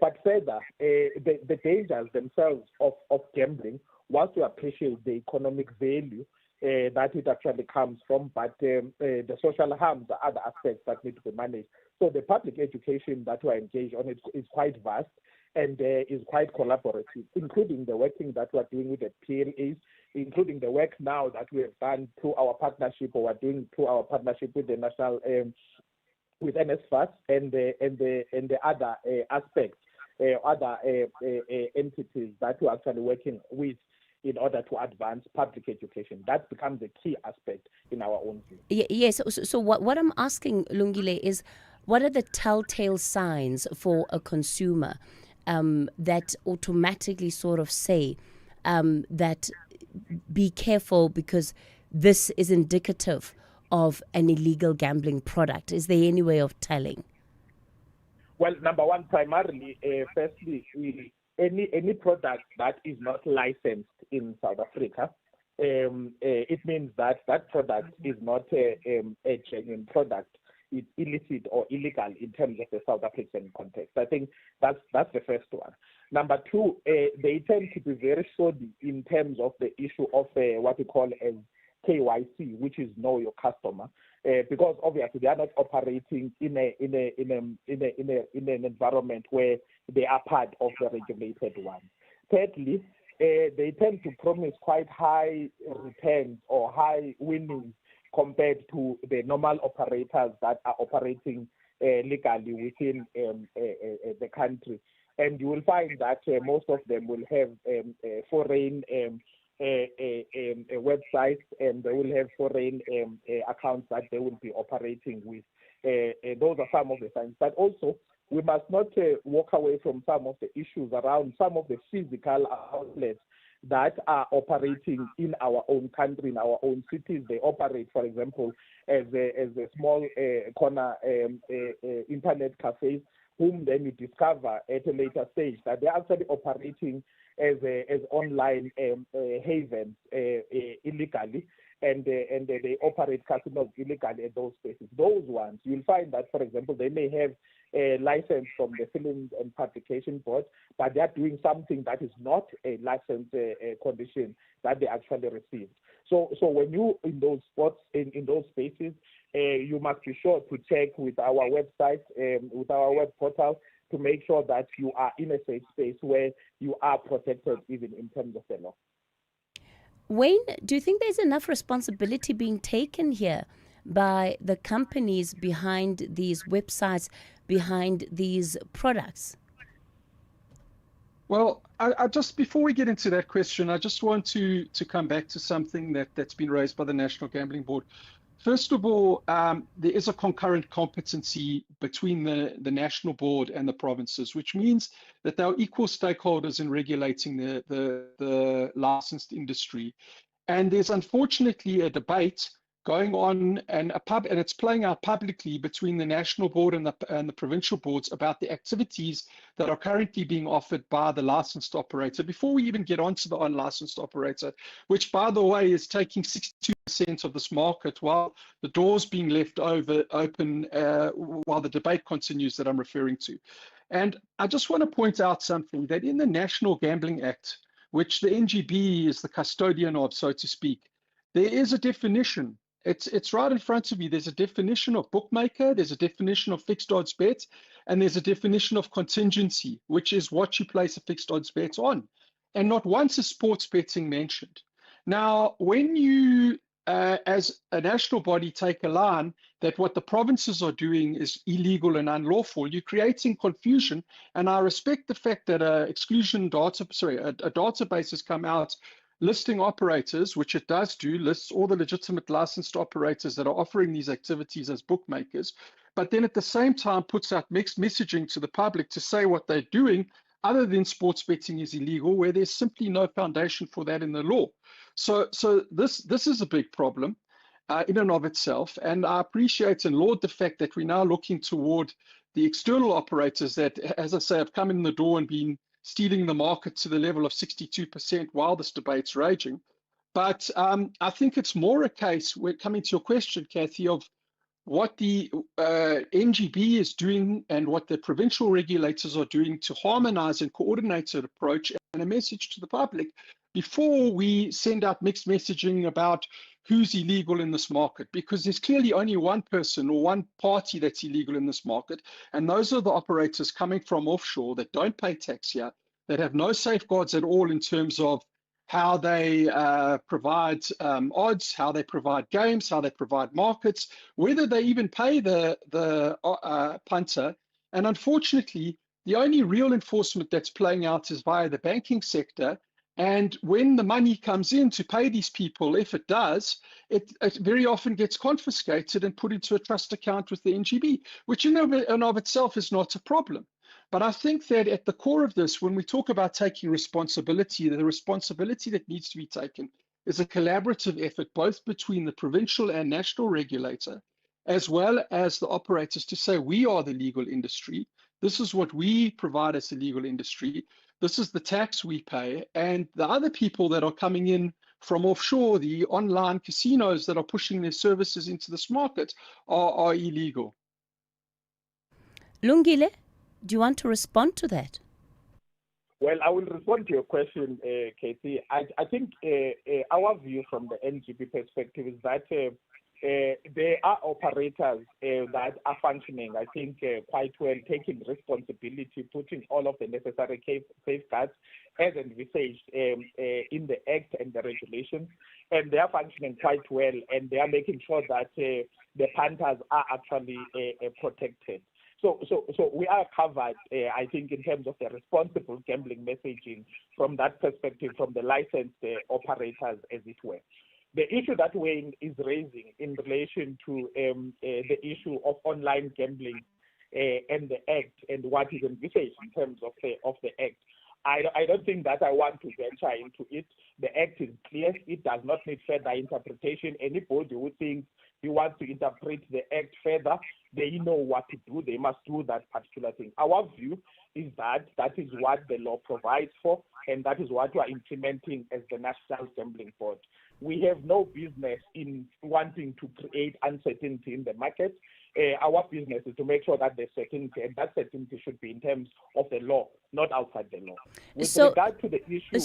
But further, the dangers themselves of gambling, once you appreciate the economic value that it actually comes from, but the social harms are other aspects that need to be managed. So the public education that we are engaged on is quite vast and is quite collaborative, including the working that we are doing with the PLAs, including the work now that we have done through our partnership, or we are doing through our partnership with the national, with NSFAS and the other aspects, other entities that we are actually working with in order to advance public education. That becomes a key aspect in our own view. Yes. So what I'm asking, Lungile, is what are the telltale signs for a consumer that automatically sort of say that be careful because this is indicative of an illegal gambling product? Is there any way of telling? Well, number one, primarily, firstly, any product that is not licensed in South Africa, it means that that product is not a genuine product. It's illicit or illegal in terms of the South African context. I think that's the first one. Number two, they tend to be very shoddy in terms of the issue of what we call as KYC, which is know your customer, because obviously they are not operating in an environment where they are part of the regulated one. Thirdly, they tend to promise quite high returns or high winnings compared to the normal operators that are operating legally within the country. And you will find that most of them will have foreign websites, and they will have foreign accounts that they will be operating with. Those are some of the signs. But also, we must not walk away from some of the issues around some of the physical outlets that are operating in our own country, in our own cities. They operate, for example, as a small corner internet cafes, whom then you discover at a later stage that they're actually operating as online havens illegally, and they operate casinos illegally at those spaces. Those ones, you'll find that, for example, they may have a license from the Film and Publication Board, but they're doing something that is not a license condition that they actually received. So when you in those spots, in those spaces, you must be sure to check with our website, with our web portal, to make sure that you are in a safe space where you are protected even in terms of the law. Wayne, do you think there's enough responsibility being taken here by the companies behind these websites, behind these products? Well, I just, before we get into that question, I just want to come back to something that's been raised by the National Gambling Board. First of all, there is a concurrent competency between the national board and the provinces, which means that they are equal stakeholders in regulating the licensed industry. And there's unfortunately a debate going on, and it's playing out publicly between the national board and the provincial boards about the activities that are currently being offered by the licensed operator. Before we even get onto the unlicensed operator, which, by the way, is taking 62% of this market, while the doors being left open while the debate continues that I'm referring to. And I just want to point out something, that in the National Gambling Act, which the NGB is the custodian of, so to speak, there is a definition. It's right in front of you. There's a definition of bookmaker, there's a definition of fixed odds bet, and there's a definition of contingency, which is what you place a fixed odds bet on. And not once is sports betting mentioned. Now, when you, as a national body, take a line that what the provinces are doing is illegal and unlawful, you're creating confusion. And I respect the fact that a database has come out listing operators, which it does do, lists all the legitimate licensed operators that are offering these activities as bookmakers, but then at the same time puts out mixed messaging to the public to say what they're doing other than sports betting is illegal, where there's simply no foundation for that in the law. So this is a big problem in and of itself, and I appreciate and laud the fact that we're now looking toward the external operators that, as I say, have come in the door and been stealing the market to the level of 62% while this debate's raging. But I think it's more a case, we're coming to your question, Cathy, of what the NGB is doing and what the provincial regulators are doing to harmonize and coordinate an approach and a message to the public before we send out mixed messaging about who's illegal in this market, because there's clearly only one person or one party that's illegal in this market, and those are the operators coming from offshore that don't pay tax here, that have no safeguards at all in terms of how they provide odds, how they provide games, how they provide markets, whether they even pay the punter. And unfortunately, the only real enforcement that's playing out is via the banking sector. And when the money comes in to pay these people, if it does, it very often gets confiscated and put into a trust account with the NGB, which in and of itself is not a problem. But I think that at the core of this, when we talk about taking responsibility, the responsibility that needs to be taken is a collaborative effort, both between the provincial and national regulator, as well as the operators, to say we are the legal industry. This is what we provide as the legal industry. This is the tax we pay. And the other people that are coming in from offshore, the online casinos that are pushing their services into this market, are illegal. Lungile, do you want to respond to that? Well, I will respond to your question, Cathy. I think our view from the NGB perspective is that there are operators that are functioning, I think, quite well, taking responsibility, putting all of the necessary safeguards as envisaged in the Act and the regulations, and they are functioning quite well, and they are making sure that the punters are actually protected. So we are covered, I think, in terms of the responsible gambling messaging from that perspective, from the licensed operators, as it were. The issue that Wayne is raising in relation to the issue of online gambling and the Act and what is envisaged in terms of the Act, I don't think that I want to venture into it. The Act is clear. It does not need further interpretation. Anybody who thinks he wants to interpret the Act further, they know what to do. They must do that particular thing. Our view is that is what the law provides for, and that is what we are implementing as the National Gambling Board. We have no business in wanting to create uncertainty in the market. Our business is to make sure that there's certainty, and that certainty should be in terms of the law, not outside the law. With regard to the issue...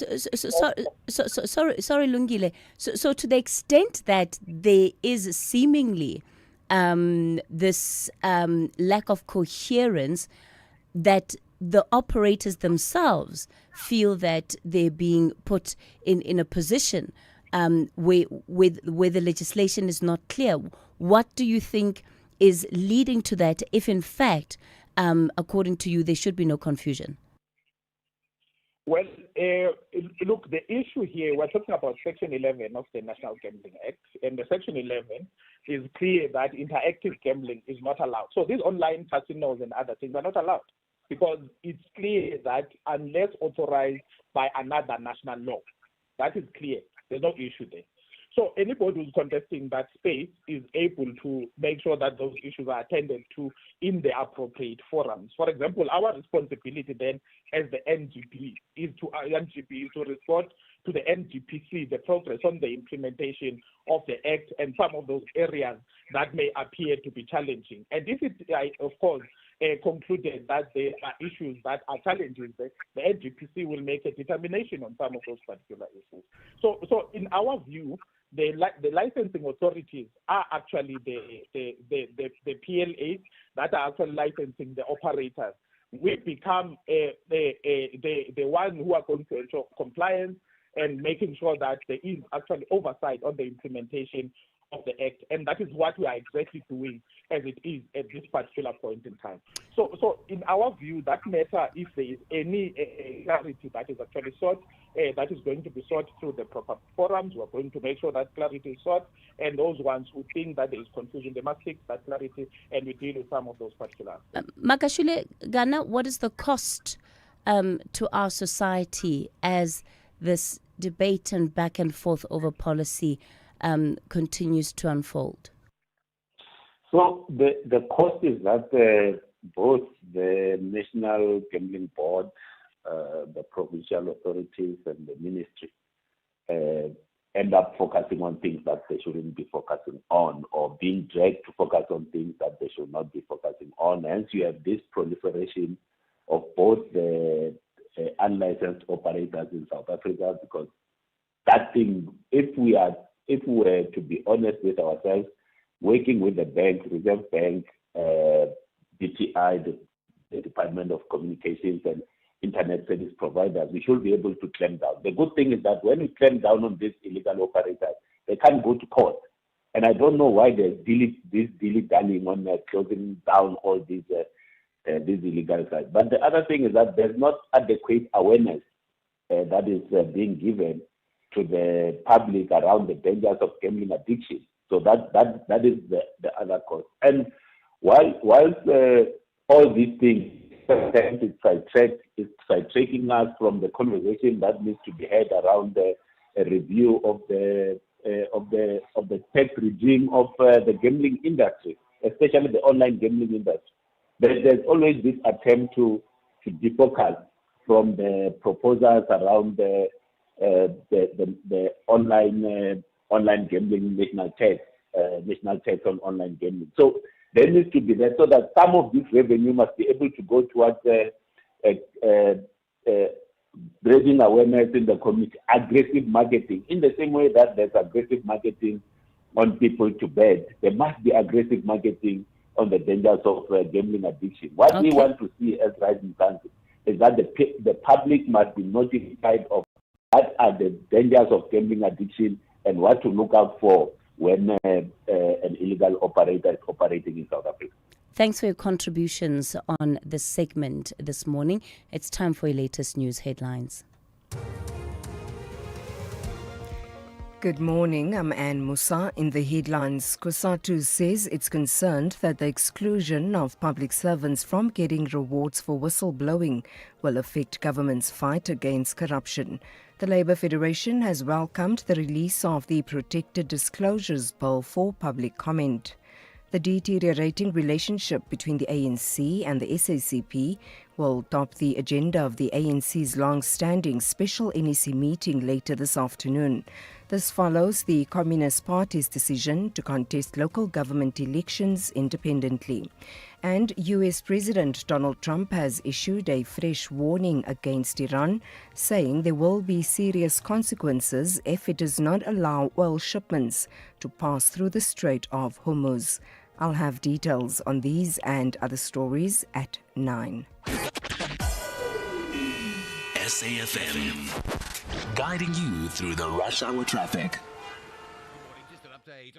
Sorry, Lungile. So to the extent that there is seemingly this lack of coherence, that the operators themselves feel that they're being put in a position where the legislation is not clear. What do you think is leading to that, if in fact, according to you, there should be no confusion? Well, look, the issue here, we're talking about Section 11 of the National Gambling Act, and the Section 11 is clear that interactive gambling is not allowed. So these online casinos and other things are not allowed, because it's clear that unless authorized by another national law, that is clear. There's no issue there. So anybody who's contesting that space is able to make sure that those issues are attended to in the appropriate forums. For example, our responsibility then as the NGB is to respond to the NGPC the progress on the implementation of the Act and some of those areas that may appear to be challenging. And if it, of course, concluded that there are issues that are challenging, the NGPC will make a determination on some of those particular issues. So in our view, the licensing authorities are actually the PLAs that are actually licensing the operators. We become the ones who are going to ensure compliance and making sure that there is actually oversight on the implementation of the Act, and that is what we are exactly doing as it is at this particular point in time. So in our view, that matter, if there is any clarity that is actually sought, that is going to be sought through the proper forums. We are going to make sure that clarity is sought, and those ones who think that there is confusion, they must fix that clarity, and we deal with some of those particulars. Makashule Ghana, what is the cost to our society as this debate and back and forth over policy continues to unfold? So the cost is that both the National Gambling Board, the provincial authorities and the ministry end up focusing on things that they shouldn't be focusing on, or being dragged to focus on things that they should not be focusing on. Hence you have this proliferation of both the unlicensed operators in South Africa, because that thing, if we were to be honest with ourselves, working with the bank, Reserve Bank, DTI, the Department of Communications and Internet Service Providers, we should be able to clamp down. The good thing is that when we clamp down on these illegal operators, they can't go to court. And I don't know why there's this dilly-dallying on closing down all these illegal sites. But the other thing is that there's not adequate awareness that is being given to the public around the dangers of gambling addiction. So that is the other cause. And whilst all these things, sometimes it's sidetracking us from the conversation that needs to be had around a review of the tax regime of the gambling industry, especially the online gambling industry. There's always this attempt to defocus from the proposals around the online gambling national tax on online gambling. So there needs to be that, so that some of this revenue must be able to go towards raising awareness in the community, aggressive marketing. In the same way that there's aggressive marketing on people to bet, there must be aggressive marketing on the dangers of gambling addiction. What we want to see as Rising Mzansi is that the public must be notified of what are the dangers of gambling addiction and what to look out for when an illegal operator is operating in South Africa. Thanks for your contributions on this segment this morning. It's time for your latest news headlines. Good morning, I'm Anne Musa. In the headlines, COSATU says it's concerned that the exclusion of public servants from getting rewards for whistleblowing will affect government's fight against corruption. The Labour Federation has welcomed the release of the Protected Disclosures Bill for public comment. The deteriorating relationship between the ANC and the SACP will top the agenda of the ANC's long-standing special NEC meeting later this afternoon. This follows the Communist Party's decision to contest local government elections independently. And US President Donald Trump has issued a fresh warning against Iran, saying there will be serious consequences if it does not allow oil shipments to pass through the Strait of Hormuz. I'll have details on these and other stories at 9. SAFM, guiding you through the rush hour traffic.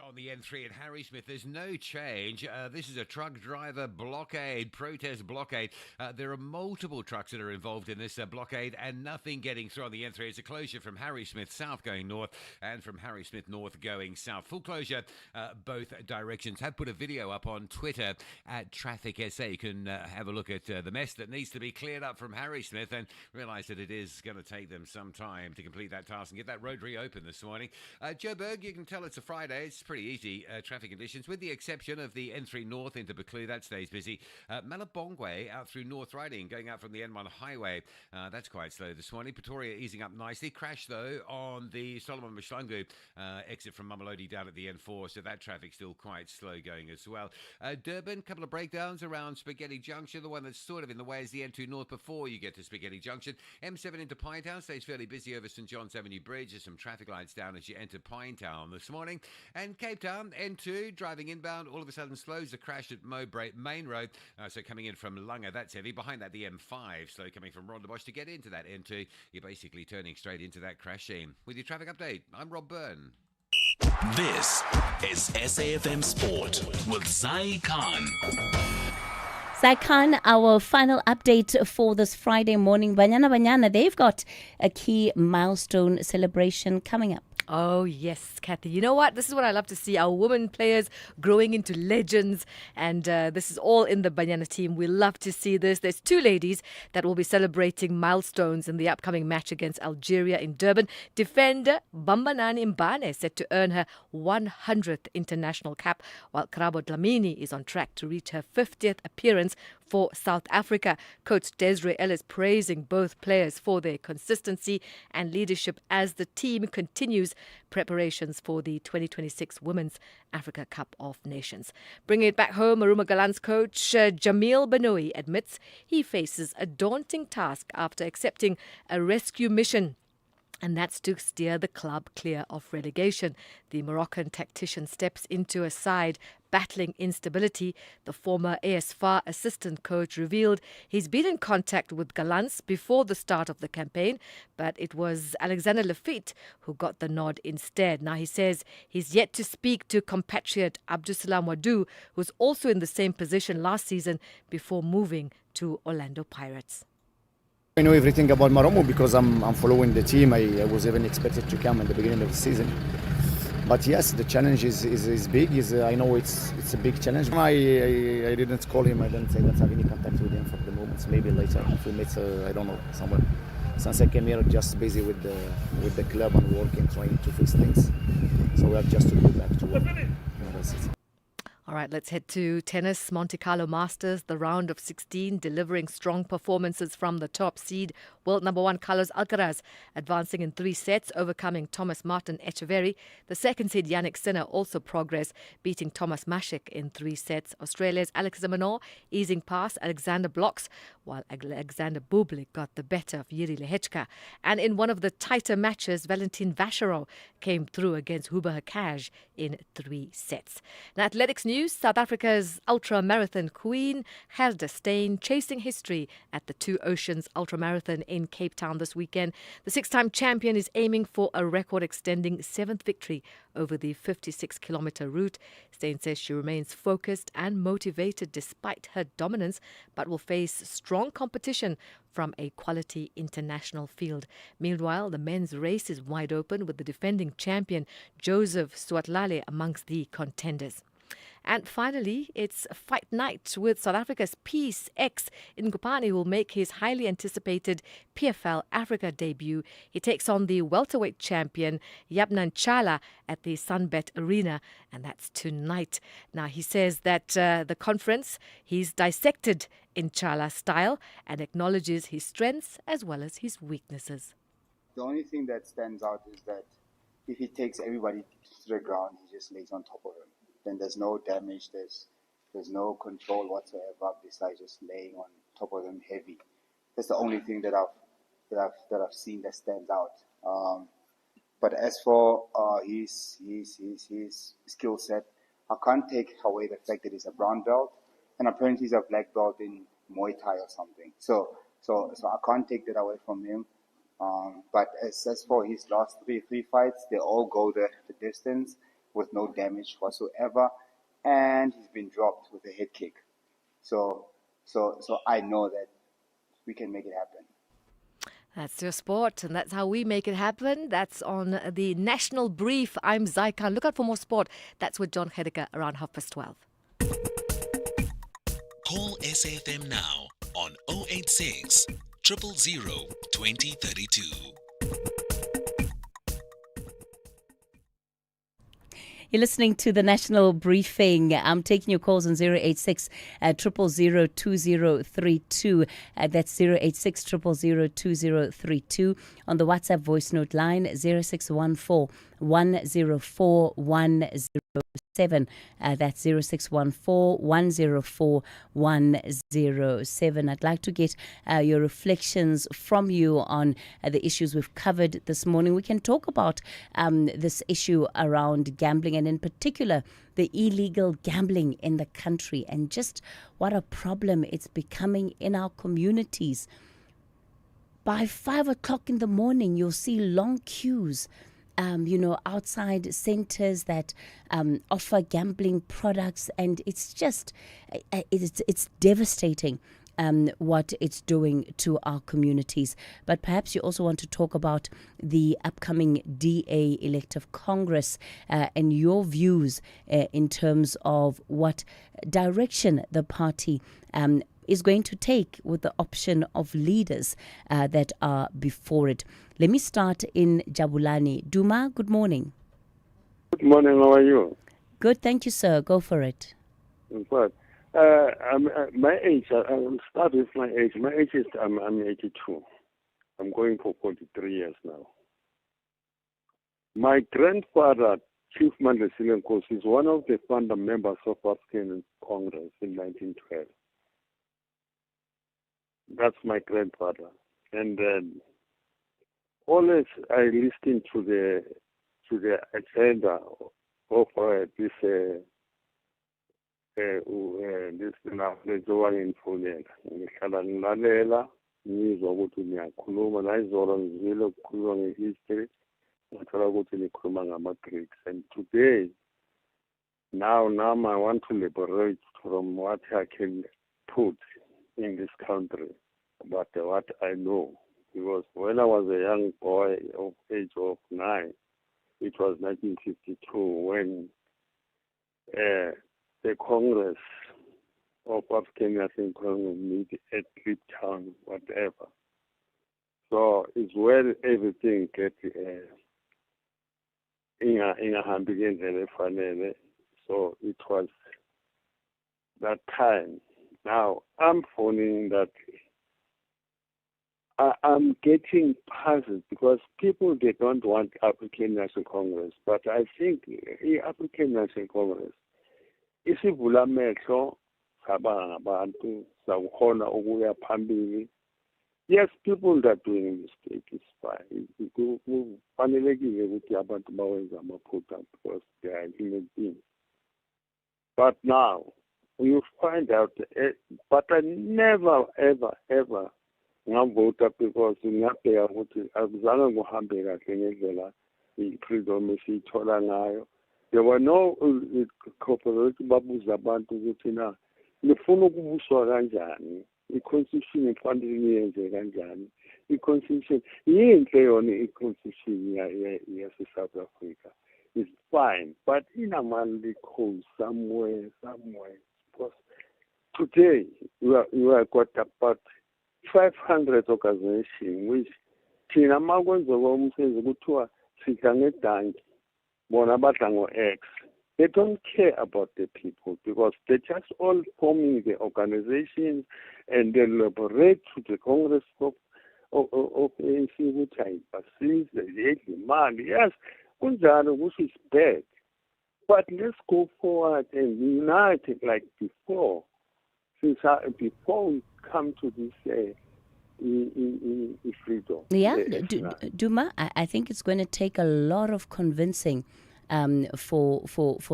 On the N3 at Harrismith, there's no change. This is a truck driver blockade, protest blockade. There are multiple trucks that are involved in this blockade and nothing getting through on the N3. It's a closure from Harrismith south going north and from Harrismith north going south. Full closure both directions. Have put a video up on Twitter at Traffic SA. You can have a look at the mess that needs to be cleared up from Harrismith and realise that it is going to take them some time to complete that task and get that road reopened this morning. Joe Berg, you can tell it's a Friday. It's it's pretty easy traffic conditions, with the exception of the N3 North into Buccleuch. That stays busy. Malabongwe out through North Riding, going out from the N1 highway. That's quite slow this morning. Pretoria easing up nicely. Crash, though, on the Solomon Mashlangu exit from Mamelodi down at the N4, so that traffic's still quite slow going as well. Durban, couple of breakdowns around Spaghetti Junction. The one that's sort of in the way is the N2 North before you get to Spaghetti Junction. M7 into Pinetown stays fairly busy over St John's Avenue Bridge. There's some traffic lights down as you enter Pinetown this morning. And Cape Town, N2, driving inbound, all of a sudden slows the crash at Mowbray Main Road. So coming in from Lunga, that's heavy. Behind that, the M5, slow coming from Rondebosch. To get into that N2, you're basically turning straight into that crash scene. With your traffic update, I'm Rob Byrne. This is SAFM Sport with Zai Khan. Khan, our final update for this Friday morning. Banyana, they've got a key milestone celebration coming up. Oh, yes, Cathy. You know what? This is what I love to see. Our women players growing into legends. And this is all in the Banyana team. We love to see this. There's two ladies that will be celebrating milestones in the upcoming match against Algeria in Durban. Defender Bambanani Mbane set to earn her 100th international cap, while Karabo Dlamini is on track to reach her 50th appearance for South Africa. Coach Desiree Ellis praising both players for their consistency and leadership as the team continues preparations for the 2026 Women's Africa Cup of Nations. Bringing it back home, Maruma Gallant's coach Jamil Benoui admits he faces a daunting task after accepting a rescue mission, and that's to steer the club clear of relegation. The Moroccan tactician steps into a side battling instability. The former ASFAR assistant coach revealed he's been in contact with Gallants before the start of the campaign, but it was Alexander Lafitte who got the nod instead. Now he says he's yet to speak to compatriot Abdusalam Wadu, who's also in the same position last season before moving to Orlando Pirates. I know everything about Maromo because I'm following the team. I was even expected to come at the beginning of the season. But yes, the challenge is big. I know it's a big challenge. I didn't call him. I don't have any contact with him for the moment. So maybe later if we meet, I don't know, somewhere. Since I came here, just busy with the club and working, trying to fix things. So we have just to go back to work. That's it. All right, let's head to tennis. Monte Carlo Masters, the round of 16, delivering strong performances from the top seed. World number one Carlos Alcaraz advancing in 3 sets, overcoming Thomas Martin Echeverry. The second seed Yannick Sinner also progressed, beating Thomas Mashik in 3 sets. Australia's Alex de Minaur easing past Alexander Blocks, while Alexander Bublik got the better of Yuri Lehechka. And in one of the tighter matches, Valentin Vacherov came through against Huber Hakash in 3 sets. Now, athletics news. South Africa's ultra-marathon queen, Gerda Steyn, chasing history at the Two Oceans Ultramarathon in Cape Town this weekend. The 6-time champion is aiming for a record-extending 7th victory over the 56-kilometre route. Steyn says she remains focused and motivated despite her dominance, but will face strong competition from a quality international field. Meanwhile, the men's race is wide open with the defending champion Joseph Suatlale amongst the contenders. And finally, it's fight night with South Africa's Peace X Ngubane, who will make his highly anticipated PFL Africa debut. He takes on the welterweight champion Yabnan Chala at the Sunbet Arena, and that's tonight. Now, he says that the conference, he's dissected in Chala style and acknowledges his strengths as well as his weaknesses. The only thing that stands out is that if he takes everybody to the ground, he just lays on top of him. Then there's no damage, there's no control whatsoever besides just laying on top of them heavy. That's the only thing that I've seen that stands out. But as for his skill set, I can't take away the fact that he's a brown belt, and apparently he's a black belt in Muay Thai or something. So I can't take that away from him. But as for his last three fights, they all go the distance with no damage whatsoever, and he's been dropped with a head kick. So I know that we can make it happen. That's your sport, and that's how we make it happen. That's on the National Brief. I'm Zai Khan. Look out for more sport. That's with John Hedeker around 12:30. Call SAFM now on 086 000 2032. You're listening to the National Briefing. I'm taking your calls on 086 000 2032. That's 086 000 2032. On the WhatsApp voice note line 0614 104 107. That's 0614 104 107. I'd like to get your reflections from you on the issues we've covered this morning. We can talk about this issue around gambling, and in particular the illegal gambling in the country, and just what a problem it's becoming in our communities. By 5 o'clock in the morning, you'll see long queues outside centers that offer gambling products, and it's just, it's devastating what it's doing to our communities. But perhaps you also want to talk about the upcoming DA elective Congress and your views in terms of what direction the party is going to take with the option of leaders that are before it. Let me start in Jabulani. Duma, good morning. Good morning, how are you? Good, thank you, sir. Go for it. Good. My age, I'll start with my age. My age is, I'm 82. I'm going for 43 years now. My grandfather, Chief Mandla Nkosi, is one of the founder members of African Congress in 1912. That's my grandfather. And always I listen to the agenda of this lezowanginfonela ngihlala ngilalela ngizwa ukuthi niyakhuluma nayizolo ngizwile ukukhuluma ngehistory ngathola ukuthi nikhuluma ngama-Greeks. And today now I want to liberate from what I can put in this country about what I know. Because when I was a young boy of age of 9, it was 1952 when the Congress of African National Congress meet at Cape Town, whatever. So it's where everything gets ingahambi ngendlela efanele. So it was that time. Now I'm phoning that I'm getting puzzled because people, they don't want African National Congress, but I think the African National Congress isivula amehlo sabanga ngabantu sakhona ukuya phambili. Yes, people that are doing mistake is fine. Kufanelekile ukuthi abantu bawenza amaphutha because they are human beings. But now you find out, but I never ever ngavota because ngiyabheka ukuthi akuzange kuhambe kahle ngendlela i-freedom esiyithola ngayo. There were no corporate babuza abantu ukuthi na nifuna ukubuswa kanjani, i-constitution ifanele niyenze kanjani, i-constitution yinhle yona, i-constitution yase-South Africa is fine, but in a manly code somewhere because today you are got about 500 organizations which thina makwenza komsebenzi kuthiwa sidla ngedanki bona badla ngo-X. They don't care about the people because they're just all forming the organizations and they elaborate to the Congress of ANC which ayibasize yedla imali. Yes, kunjalo, which is bad. But let's go forward and unite like before. Before we come to this freedom. Yeah, Duma, I think it's going to take a lot of convincing for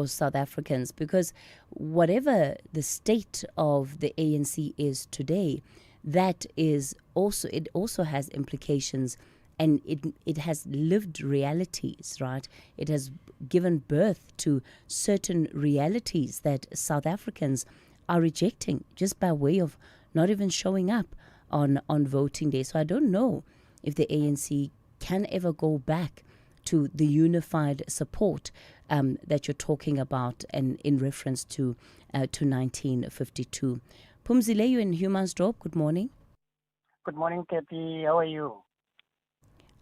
South Africans, because whatever the state of the ANC is today, that is also, it also has implications, and it has lived realities, right? It has given birth to certain realities that South Africans are rejecting just by way of not even showing up on voting day. So I don't know if the ANC can ever go back to the unified support that you're talking about, and in reference to 1952. Phumzile in Humansdorp, good morning. Good morning, Cathy. How are you?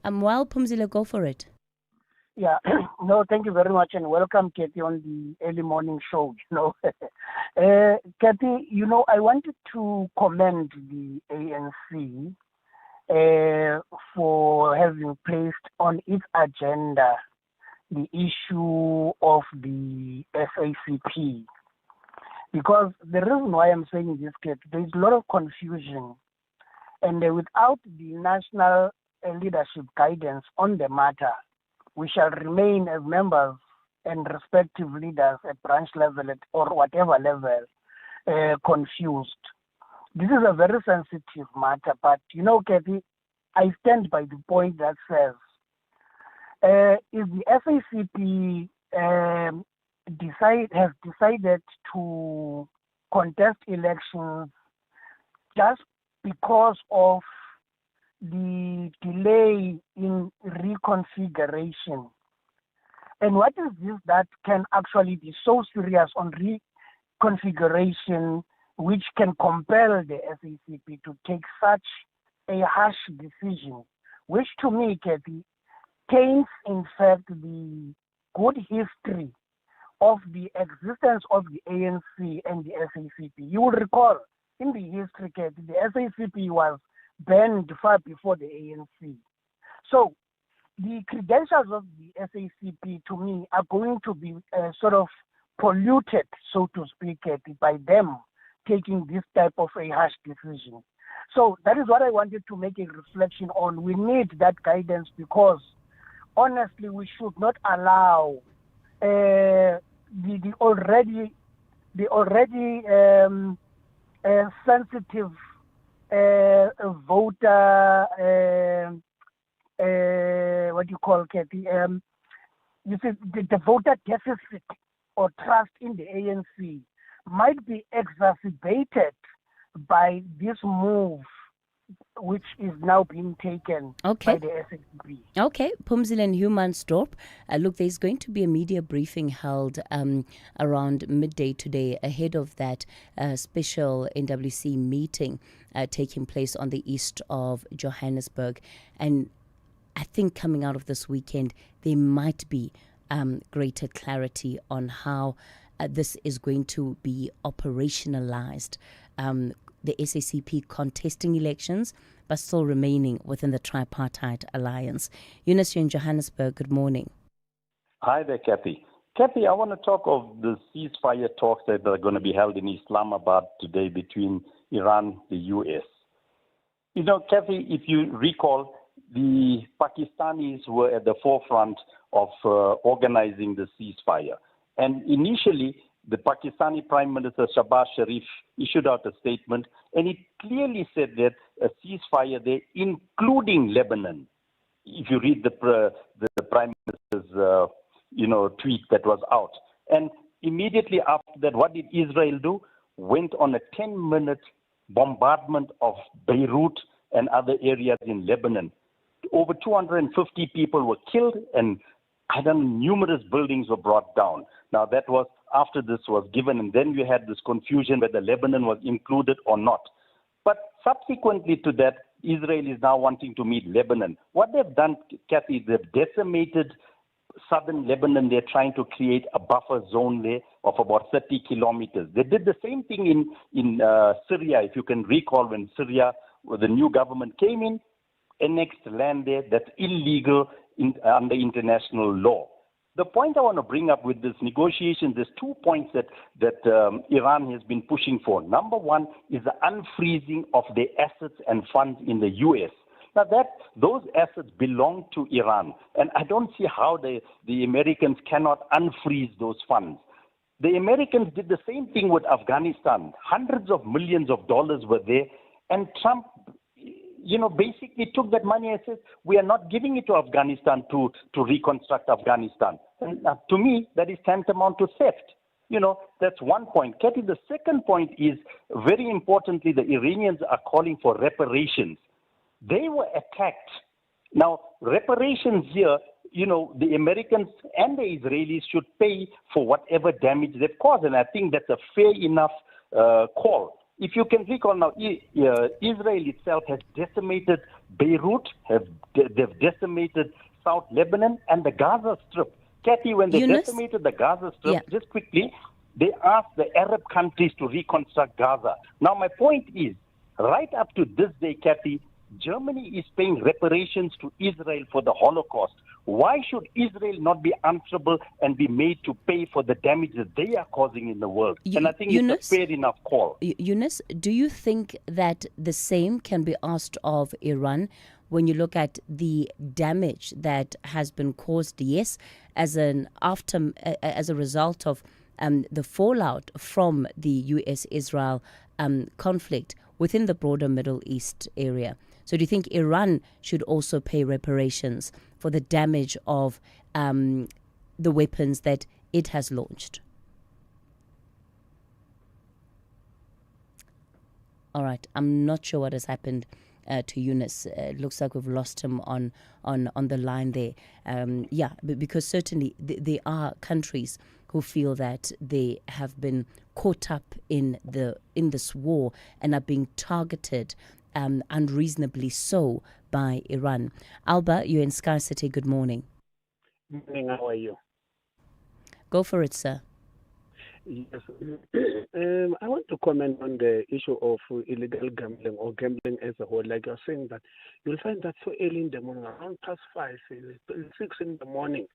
I'm well, Phumzile, go for it. Yeah, no, thank you very much and welcome, Cathy, on the early morning show. Cathy, I wanted to commend the ANC for having placed on its agenda the issue of the SACP. Because the reason why I'm saying this, Cathy, there's a lot of confusion. And without the national leadership guidance on the matter, we shall remain as members and respective leaders at branch level or whatever level confused. This is a very sensitive matter, but Cathy, I stand by the point that says, if the SACP has decided to contest elections just because of the delay in reconfiguration. And what is this that can actually be so serious on reconfiguration, which can compel the SACP to take such a harsh decision, which to me, Cathy, taints in fact the good history of the existence of the ANC and the SACP. You will recall in the history, Cathy, the SACP was banned far before the ANC. So the credentials of the SACP to me are going to be sort of polluted, so to speak, by them taking this type of a harsh decision. So that is what I wanted to make a reflection on. We need that guidance because honestly we should not allow the already sensitive voter, what you call, Cathy, you see, the voter deficit or trust in the ANC might be exacerbated by this move, which is now being taken by the SACP. Okay, Pumzile and Humansdorp. Look, there's going to be a media briefing held around midday today ahead of that special NWC meeting taking place on the east of Johannesburg. And I think coming out of this weekend, there might be greater clarity on how this is going to be operationalized. The SACP contesting elections, but still remaining within the tripartite alliance. Eunice, you're in Johannesburg. Good morning. Hi there, Cathy. Cathy, I want to talk of the ceasefire talks that are going to be held in Islamabad today between Iran and the U.S. Cathy, if you recall, the Pakistanis were at the forefront of organizing the ceasefire. And initially, the Pakistani Prime Minister Shahbaz Sharif issued out a statement, and it clearly said that a ceasefire there, including Lebanon. If you read the Prime Minister's tweet that was out, and immediately after that, what did Israel do? Went on a 10-minute bombardment of Beirut and other areas in Lebanon. Over 250 people were killed, and numerous buildings were brought down. Now, that was after this was given, and then we had this confusion whether Lebanon was included or not. But subsequently to that, Israel is now wanting to meet Lebanon. What they've done, Cathy, they've decimated southern Lebanon. They're trying to create a buffer zone there of about 30 kilometers. They did the same thing in Syria, if you can recall, when Syria, the new government came in, annexed land there that's illegal under international law. The point I want to bring up with this negotiation, there's 2 points that Iran has been pushing for. Number one is the unfreezing of the assets and funds in the U.S. Now, those assets belong to Iran, and I don't see how the Americans cannot unfreeze those funds. The Americans did the same thing with Afghanistan. Hundreds of millions of dollars were there, and Trump basically took that money and said, we are not giving it to Afghanistan to reconstruct Afghanistan. And to me, that is tantamount to theft. That's one point. Cathy, the second point is, very importantly, the Iranians are calling for reparations. They were attacked. Now, reparations here, the Americans and the Israelis should pay for whatever damage they've caused. And I think that's a fair enough call. If you can recall now, Israel itself has decimated Beirut, they've decimated South Lebanon and the Gaza Strip. Cathy, when they Yunus? decimated the Gaza Strip, Yeah. just quickly, they asked the Arab countries to reconstruct Gaza. Now, my point is, right up to this day, Cathy, Germany is paying reparations to Israel for the Holocaust. Why should Israel not be answerable and be made to pay for the damage that they are causing in the world? And I think Yunus? it's a fair enough call. Eunice, do you think that the same can be asked of Iran when you look at the damage that has been caused, yes, as a result of the fallout from the U.S.-Israel conflict within the broader Middle East area? So do you think Iran should also pay reparations for the damage of the weapons that it has launched? All right, I'm not sure what has happened to Yunus. It looks like we've lost him on the line there. Because certainly there are countries who feel that they have been caught up in this war and are being targeted unreasonably so by Iran. Alba, you're in Sky City. Good morning. Good morning. How are you? Go for it, sir. Yes. I want to comment on the issue of illegal gambling or gambling as a whole. Like you're saying that you'll find that so early in the morning, around past 5, 6 in the morning,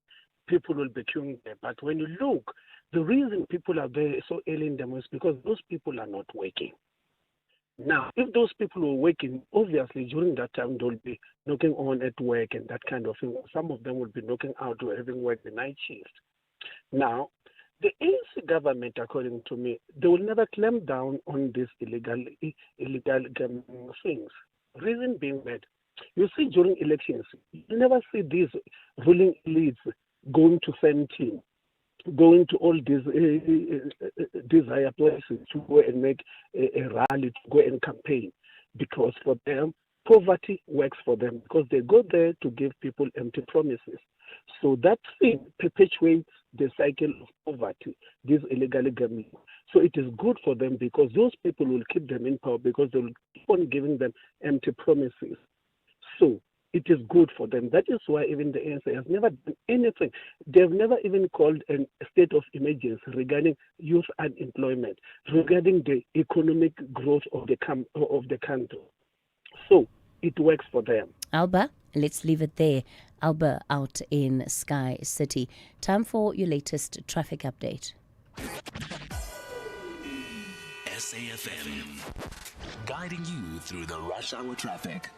people will be queuing there. But when you look, the reason people are there so early in the morning is because those people are not working. Now, if those people were working, obviously during that time they'll be knocking on at work and that kind of thing. Some of them will be knocking out or having worked the night shift. Now, the ANC government, according to me, they will never clamp down on these illegal gambling things. Reason being that you see during elections, you never see these ruling elites going to Fenton, going to all these higher places to go and make a rally, to go and campaign, because for them, poverty works for them, because they go there to give people empty promises. So that thing perpetuates the cycle of poverty, this illegal gambling. So it is good for them because those people will keep them in power because they will keep on giving them empty promises. So it is good for them. That is why even the ANC has never done anything. They've never even called a state of emergency regarding youth unemployment, regarding the economic growth of the country. So it works for them. Alba, let's leave it there. Alba out in Sky City. Time for your latest traffic update. SAFM, guiding you through the rush hour traffic.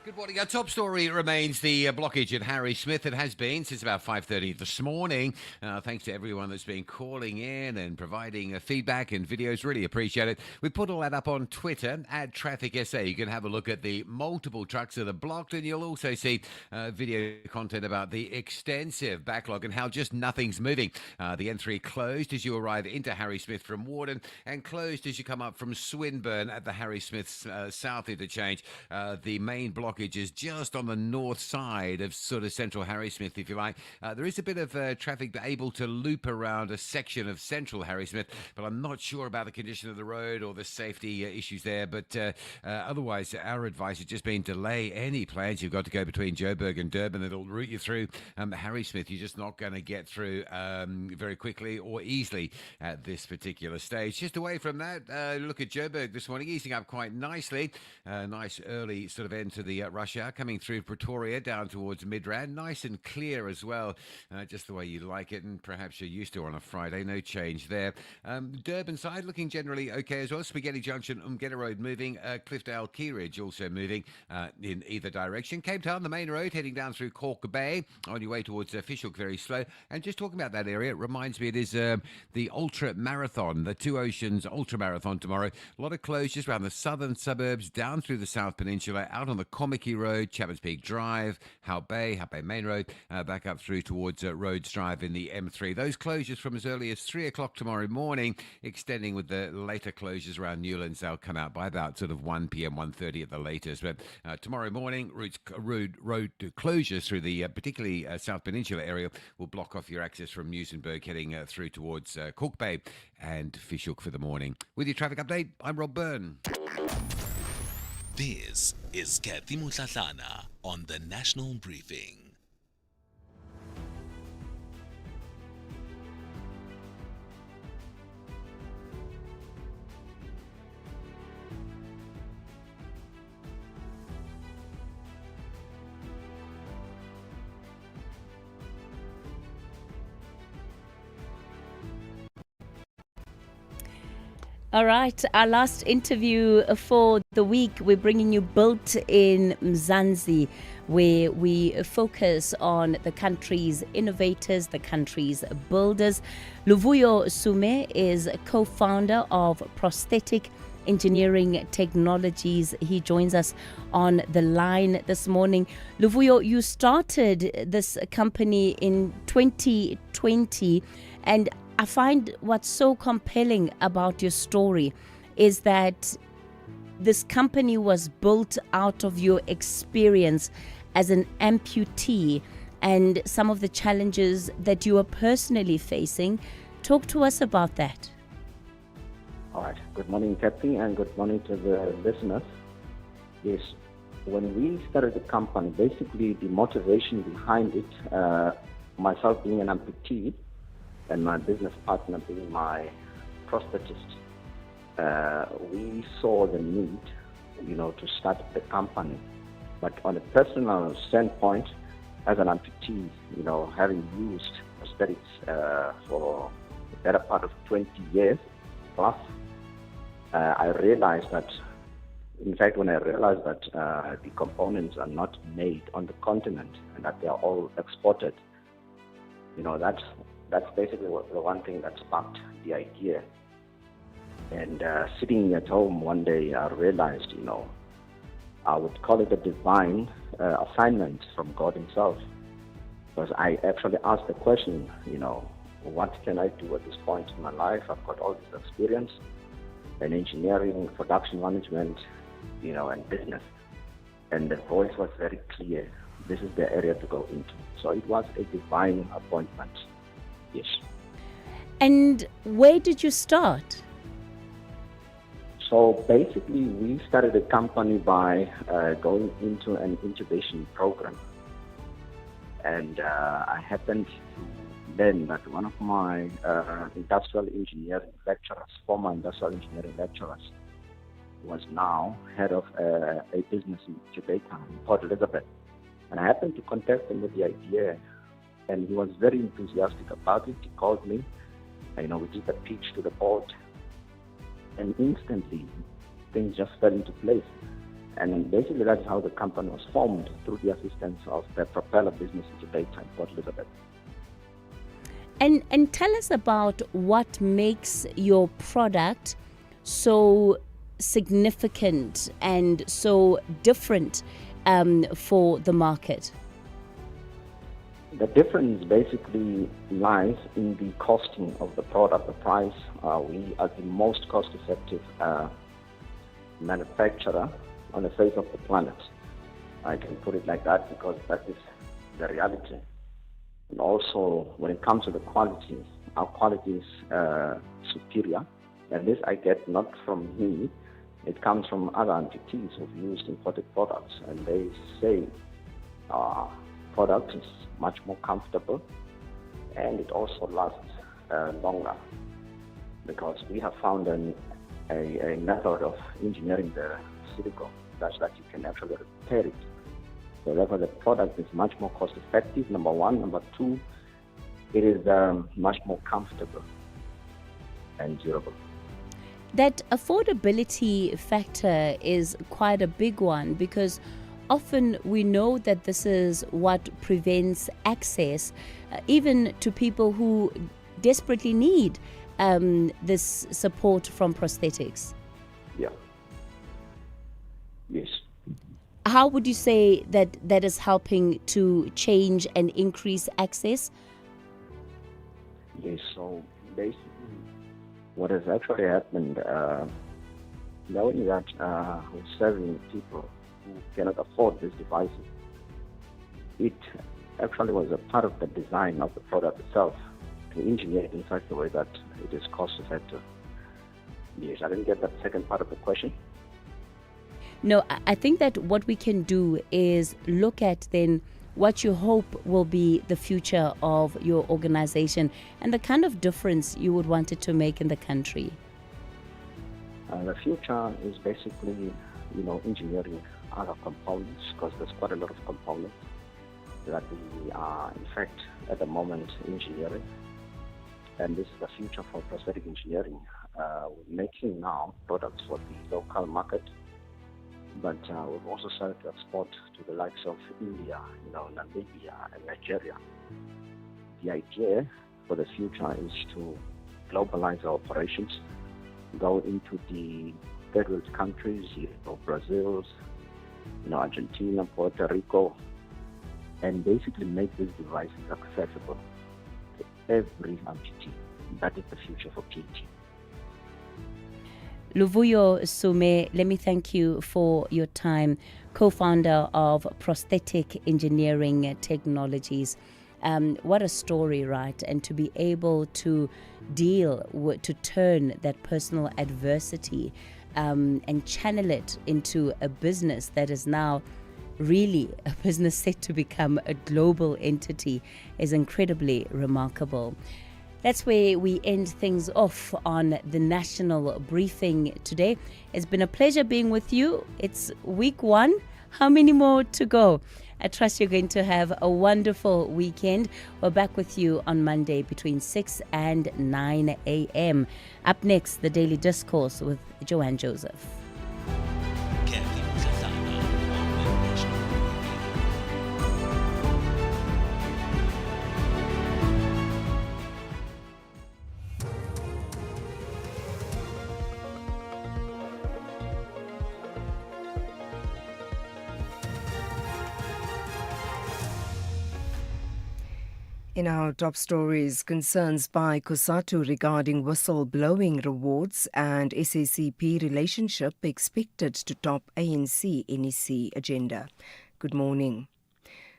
Good morning. Our top story remains the blockage at Harry Smith. It has been since about 5:30 this morning. Thanks to everyone that's been calling in and providing feedback and videos. Really appreciate it. We put all that up on Twitter at Traffic SA. You can have a look at the multiple trucks that are blocked, and you'll also see video content about the extensive backlog and how just nothing's moving. The N3 closed as you arrive into Harry Smith from Warden, and closed as you come up from Swinburne at the Harry Smith's south interchange. The main blockage is just on the north side of sort of central Harry Smith, if you like. There is a bit of traffic able to loop around a section of central Harry Smith, but I'm not sure about the condition of the road or the safety issues there. But otherwise, our advice has just been delay any plans you've got to go between Joburg and Durban. It'll route you through Harry Smith. You're just not going to get through very quickly or easily at this particular stage. Just away from that, look at Joburg this morning, easing up quite nicely. Nice early sort of end to the rush hour, coming through Pretoria down towards Midrand. Nice and clear as well, just the way you like it, and perhaps you're used to on a Friday. No change there. Durban side looking generally okay as well. Spaghetti Junction, Umgetta Road moving. Cliffdale, Keyridge also moving in either direction. Cape Town, the main road, heading down through Cork Bay on your way towards Fishhook, very slow. And just talking about that area, it reminds me it is the Ultra Marathon, the Two Oceans Ultra Marathon tomorrow. A lot of closures around the southern suburbs, down through the South Peninsula, out on the Komiki Road, Chapman's Peak Drive, Howe Bay Main Road, back up through towards Rhodes Drive in the M3. Those closures from as early as 3 o'clock tomorrow morning, extending with the later closures around Newlands. They'll come out by about sort of 1 p.m, 1:30 at the latest. But tomorrow morning, road closures through the particularly South Peninsula area will block off your access from Muizenberg heading through towards Cork Bay and Fishhook for the morning. With your traffic update, I'm Rob Byrne. This is Cathy Mohlahlana on the National Briefing. All right, our last interview for the week, we're bringing you Built in Mzansi, where we focus on the country's innovators, the country's builders. Luvuyo Sume is co-founder of Prosthetic Engineering Technologies. He joins us on the line this morning. Luvuyo, you started this company in 2020, and I find what's so compelling about your story is that this company was built out of your experience as an amputee and some of the challenges that you are personally facing. Talk to us about that. All right. Good morning, Cathy, and good morning to the listeners. Yes, when we started the company, basically the motivation behind it, myself being an amputee, and my business partner being my prosthetist, we saw the need, to start the company. But on a personal standpoint, as an amputee, having used prosthetics for the better part of 20 years plus, I realized that, in fact, when I realized that the components are not made on the continent and that they are all exported, that's basically the one thing that sparked the idea. And sitting at home one day, I realized, I would call it a divine assignment from God himself. Because I actually asked the question, what can I do at this point in my life? I've got all this experience in engineering, production management, and business. And the voice was very clear. This is the area to go into. So it was a divine appointment. Yes. And where did you start? So basically, we started the company by going into an incubation program. And I happened to learn that one of my industrial engineering lecturers, former industrial engineering lecturers, was now head of a business incubator in Port Elizabeth. And I happened to contact him with the idea, and he was very enthusiastic about it. He called me, we did the pitch to the board, and instantly things just fell into place. And basically that's how the company was formed, through the assistance of the Propeller Business Incubator in Port Elizabeth. And tell us about what makes your product so significant and so different for the market. The difference basically lies in the costing of the product, the price. We are the most cost-effective manufacturer on the face of the planet. I can put it like that because that is the reality. And also, when it comes to the quality, our quality is superior. And this I get not from me, it comes from other amputees who've used imported products. And they say our product is much more comfortable, and it also lasts longer, because we have found a method of engineering the silicone such that you can actually repair it. So therefore the product is much more cost effective, number one. Number two, it is much more comfortable and durable. That affordability factor is quite a big one, because often we know that this is what prevents access, even to people who desperately need this support from prosthetics. Yeah. Yes. How would you say that is helping to change and increase access? Yes, so basically what has actually happened, knowing that we're serving people who cannot afford these devices, it actually was a part of the design of the product itself, to engineer it in such a way that it is cost effective. Yes, I didn't get that second part of the question. No, I think that what we can do is look at then what you hope will be the future of your organization and the kind of difference you would want it to make in the country. The future is basically, engineering other components, because there's quite a lot of components that we are, in fact, at the moment engineering. And this is the future for prosthetic engineering. making now products for the local market, but we've also started to export to the likes of India, Namibia and Nigeria. The idea for the future is to globalize our operations, go into the third world countries, Brazil, Argentina, Puerto Rico, and basically make these devices accessible to every amputee. That is the future for PET. Luvuyo Sume, let me thank you for your time, co-founder of Prosthetic Engineering Technologies. What a story, right? And to be able to to turn that personal adversity and channel it into a business that is now really a business set to become a global entity is incredibly remarkable. That's where we end things off on the national briefing today. It's been a pleasure being with you. It's week 1. How many more to go? I trust you're going to have a wonderful weekend. We're back with you on Monday between 6 and 9 a.m. Up next, the Daily Discourse with Joanne Joseph. Cathy Mohlahlana on the National In our top stories, concerns by COSATU regarding whistleblowing rewards and SACP relationship expected to top ANC NEC agenda. Good morning.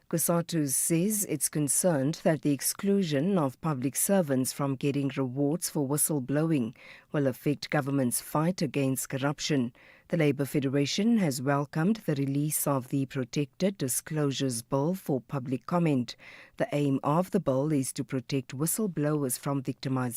COSATU says it's concerned that the exclusion of public servants from getting rewards for whistleblowing will affect government's fight against corruption. The Labour Federation has welcomed the release of the Protected Disclosures Bill for public comment. The aim of the bill is to protect whistleblowers from victimization